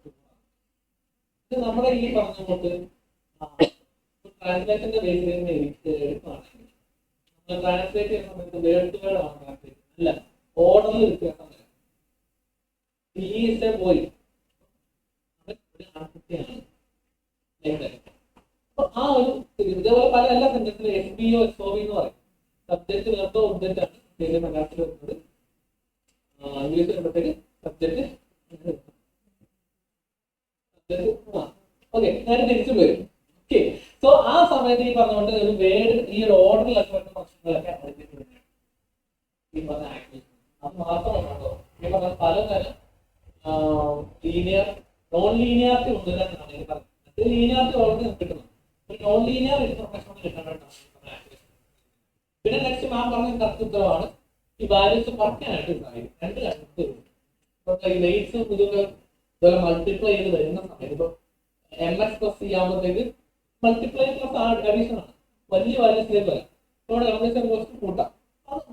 ഇത് നമ്മുടെ ഈ പറഞ്ഞുകൊണ്ട് ട്രാൻസ്ലേഷന്റെ ബേസിൽ എടുക്കുകയാണെങ്കിൽ നമ്മൾ ട്രാൻസ്ലേറ്റ് ചെയ്യുന്ന സമയത്ത് വേർഡ് ടു വേർഡ് ആണ് ട്രാൻസ്ലേറ്റ്, അല്ല ഓർഡറിൽ വ്യത്യാസം വരാം. പോയി ആ ഒരു ഇതേപോലെ പല എല്ലാ സെന്റൻസിലും SVO SOV എന്ന് പറയും. സബ്ജക്ട് വെർബ് ഒബ്ജക്റ്റ് ആണ് മലയാളത്തിൽ വരുന്നത്. ഇംഗ്ലീഷ് വരുമ്പോഴത്തേക്ക് സബ്ജക്ട് ഓക്കെ, ഞാൻ തിരിച്ചു വരും. ഓക്കെ, സോ ആ സമയത്ത് ഈ പറഞ്ഞുകൊണ്ട് ഒരു വേർഡ് ഈ ഒരു ഓർഡറിലൊക്കെ വരുന്ന പ്രശ്നങ്ങളൊക്കെ ഈ പറഞ്ഞ ആക്ടിവിറ്റി അത് മാത്രമല്ലോ. ഈ പറഞ്ഞ പലതരം ലീനിയർ നോൺ ലീനിയാരിറ്റി ഉണ്ട് എന്നാണ് എനിക്ക് പറഞ്ഞത്. ലീനിയാരിറ്റി ഓൾറെഡി കിട്ടുന്നു, നോൺ ലീനിയർ ഇൻഫർമേഷൻ കിട്ടാനായിട്ടാണ്. പിന്നെ നെക്സ്റ്റ് മാം പറഞ്ഞ കറക്റ്റ് ഉത്തരവാണ് ഈ വാല്യൂസ് കുറയ്ക്കാനായിട്ട് സാധിക്കും. രണ്ട് കാര്യങ്ങൾ വെയിറ്റ്സ് ഇതുപോലെ മൾട്ടിപ്ലൈ ചെയ്ത് വരുന്ന സമയത്ത് ഇപ്പൊ mx + c ആകുമ്പോഴത്തേക്ക് മൾട്ടിപ്ലൈ പ്ലസ് അഡീഷൻ ആണ്, വലിയ വാല്യൂസിലേക്ക് വരാം. ഇവിടെ എംഎസ് കോസ്റ്റ് കൂട്ടാം. അത്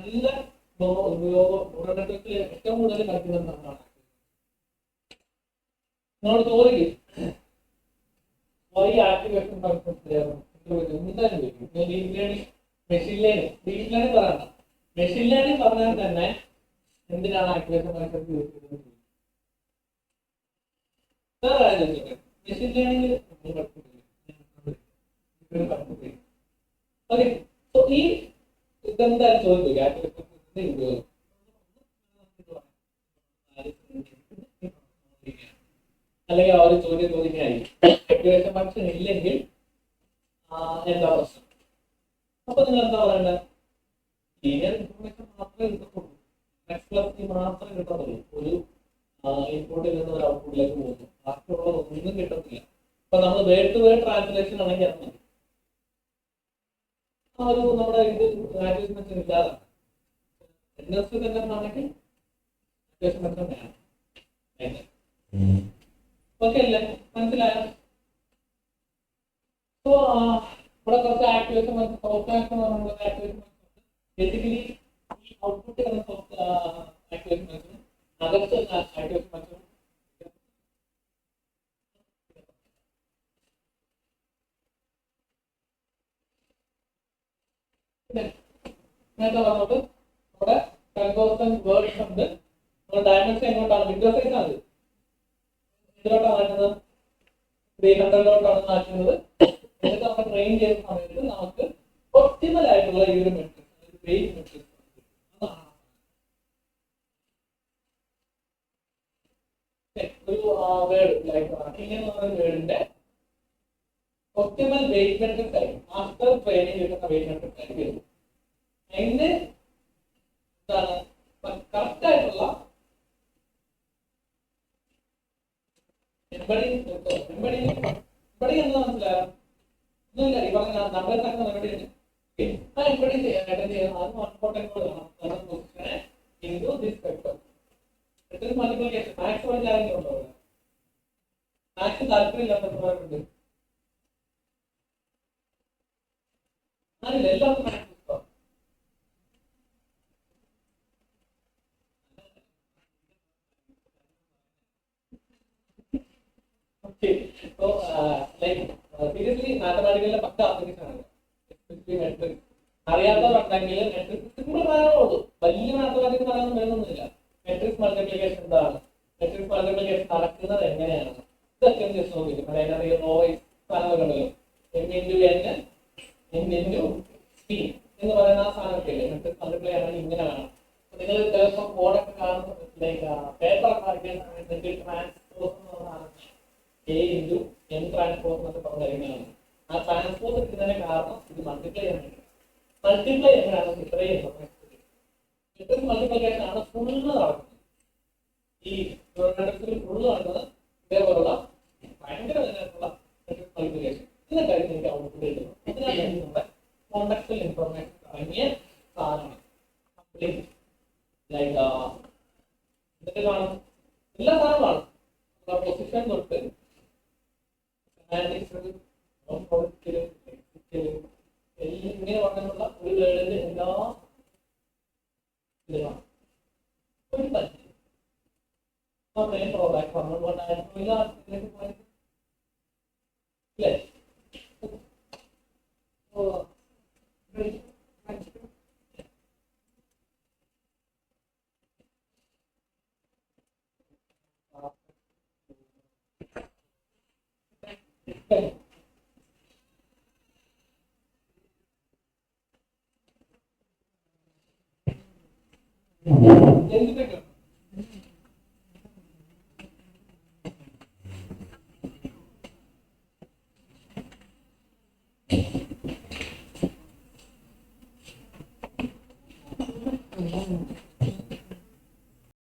നല്ല ഏറ്റവും കൂടുതൽ കളിക്കുന്നതാണ്. നിങ്ങളോട് ചോദിക്കും ആക്ടിവേഷൻ എന്തായാലും deep learning machine learning deep learning പറയണ്ട, മെഷീൻ ലേണിംഗ് പറഞ്ഞാൽ തന്നെ എന്തിനാണ് ആക്ടിവേഷൻ ഫങ്ഷൻസ് യൂസ് ചെയ്യുന്നത്? മെഷീൻ ലേണിംഗ് ഓക്കെ, സോ ഈ ഇതെന്തായാലും ചോദിക്കും ആക്ടിവേഷൻ ഉപയോഗം അല്ലെങ്കിൽ ആ ഒരു ചോദ്യം ചോദിക്കാനായിരിക്കും. ആക്ടിവേഷൻ ഫങ്ഷൻ ഇല്ലെങ്കിൽ എന്താ പ്രശ്നം? അപ്പൊ നിങ്ങൾ എന്താ പറയണ്ടത്? ലീനിയർ ഇൻഫർമേഷൻ മാത്രമേ കിട്ടത്തുള്ളൂ, മാത്രമേ കിട്ടത്തുള്ളൂ. ഒരു ഇൻപുട്ടിൽ നിന്ന് ഒരു ഔട്ട്പുട്ടിലേക്ക് പോകുന്നു, ബാക്കിയുള്ളത് ഒന്നും കിട്ടത്തില്ല. അപ്പൊ നമ്മൾ വേർഡ് ടു വേർഡ് ട്രാൻസ്ലേഷൻ ആണെങ്കിൽ അത് മതി. ആ ഒരു നമ്മുടെ ഇത് ആക്ടിവേഷൻ ഫങ്ഷൻ ഇല്ലാതാണ്. ആണെങ്കിൽ ആക്ടിവേഷൻ ഫങ്ഷൻ വേണം. ഓക്കെ അല്ലേ, മനസ്സിലായോ? സോ ഇവിടെ കുറച്ച് ആക്ടിവേഷൻ ആക്ടിവേഷൻ ബേസിക്കലി ഈ ഔട്ട്പുട്ട് ആക്ടിവേഷൻ ഫങ്ഷനും അകത്ത് ആക്ടിവേഷൻ ഫങ്ഷനും നേരത്തെ പറഞ്ഞോട്ട് നമ്മുടെ 10,000 വേർഡ്സ് ഉണ്ട്. നമ്മുടെ ഡയമെൻഷൻ എങ്ങോട്ടാണ്? വിൻഡോ സൈസ് ആണ്. ഇതിലോട്ടാണ് മാറ്റുന്നത്, 300 മാറ്റുന്നത്. എന്നിട്ട് നമ്മൾ ട്രെയിൻ ചെയ്യുന്ന സമയത്ത് നമുക്ക് ഒപ്റ്റിമൽ ആയിട്ടുള്ള ഈ ഒരു മെട്രിക്സ്, വെയിറ്റ് മെട്രിക്സ് അതാണ്. ഒരു വേർഡ് ലൈക്ക് റാങ്കിങ് എന്ന് പറയുന്ന വേർഡിന്റെ ഒപ്റ്റിമൽ വെയിറ്റ് മെട്രിക്സ് ആയിരിക്കും. ആഫ്റ്റർ ട്രെയിനിങ് കിട്ടുന്ന വെയിറ്റ് മെട്രിക്സ് ആയിരിക്കും. അതിന്റെ എന്താണ് കറക്റ്റ് ആയിട്ടുള്ള എംബഡിങ് എന്താ മനസ്സിലായോ? ഒന്നുമില്ല, ഈ പറഞ്ഞ നമ്പേഴ്സ് ഒക്കെ എംബഡി ഉണ്ട്. ആ എംബഡി ചെയ്യാനായിട്ട് ചെയ്യുന്നത് അത് പൊസിഷനെ into this vector. Multiplication maths പഠിച്ചാലും ഉണ്ടോ? മാത്സ് താല്പര്യമില്ലാത്തവരുണ്ട് ആരില്ല, എല്ലാവർക്കും മാത്സ് ഇഷ്ടം. Okay, so like seriously mathematical പക്ക ആപ്ലിക്കേഷൻ ആണ്. മെട്രിക്സ് അറിയാത്തവരുണ്ടെങ്കിൽ മെട്രിക്സ് സിമ്പിൾ പറയാനുള്ളൂ, വലിയ മാത്തമാറ്റിക്സ് പറയാനൊന്നും വരുന്നൊന്നുമില്ല. മെട്രിക്സ് മൾട്ടിപ്ലിക്കേഷൻ എന്താണ്, മെട്രിക്സ് മൾട്ടിപ്ലിക്കേഷൻ നടക്കുന്നത് എങ്ങനെയാണ്, ഇതൊക്കെ ജസ്റ്റ് നോക്കിയിട്ട് അതിനകത്ത് വോയിസ് സാധനങ്ങളുണ്ടല്ലോ, N എന്ന് പറയുന്ന ആ സാധനമൊക്കെ ഇല്ലേ, മെട്രിക്സ് മൾട്ടിപ്ലൈ ആണെങ്കിൽ ഇങ്ങനെ വേണം. നിങ്ങൾ ചിലപ്പോൾ കോഡൊക്കെ കാണുന്ന ലൈക്ക് പേപ്പറൊക്കെ വരയ്ക്കുന്ന സമയത്ത് നിങ്ങൾക്ക് ട്രാൻസ്പോസ് എന്ന് പറഞ്ഞ A × N ട്രാൻസ്പോസ് എന്നൊക്കെ പറഞ്ഞ കാര്യങ്ങളാണ്. ആ ട്രാൻസ്പോസ് കിട്ടുന്നതിന് കാരണം ഇത് മൾട്ടിപ്ലൈ ചെയ്യാൻ വേണ്ടി. മൾട്ടിപ്ലൈ എങ്ങനെയാണ് ഇത്രയും മെട്രിക്സ് മൾട്ടിപ്ലിക്കേഷൻ ആണ് ഫുള്ള് നടക്കുന്നത്. ഈ ഫുള്ള് നടക്കുന്നത് ഇതേപോലുള്ള ഭയങ്കര മെട്രിക്സ് മൾട്ടിപ്ലിക്കേഷൻ. ഇതിനെക്കാര്യം എനിക്ക് ഔട്ട്പുട്ട് കിട്ടുന്നു. ഇതിനാണ് നമ്മുടെ കോണ്ടക്സ്റ്റൽ ഇൻഫർമേഷൻ അടങ്ങിയ സാധനമാണ്. കംപ്ലീറ്റ് ലൈക്ക് ഇതൊക്കെ കാണും, എല്ലാ സാധനങ്ങളും പൊസിഷൻ തൊട്ട് ഇങ്ങനെ പറഞ്ഞിട്ടുള്ള ഒരു വേർഡിന്റെ എല്ലാ ഇതാണ് ഒരു പറ്റി മെയിൻ ഡ്രോബാക്ക് പറഞ്ഞുകൊണ്ടായിരുന്നു അല്ലേ? എന്തിനൊക്കെ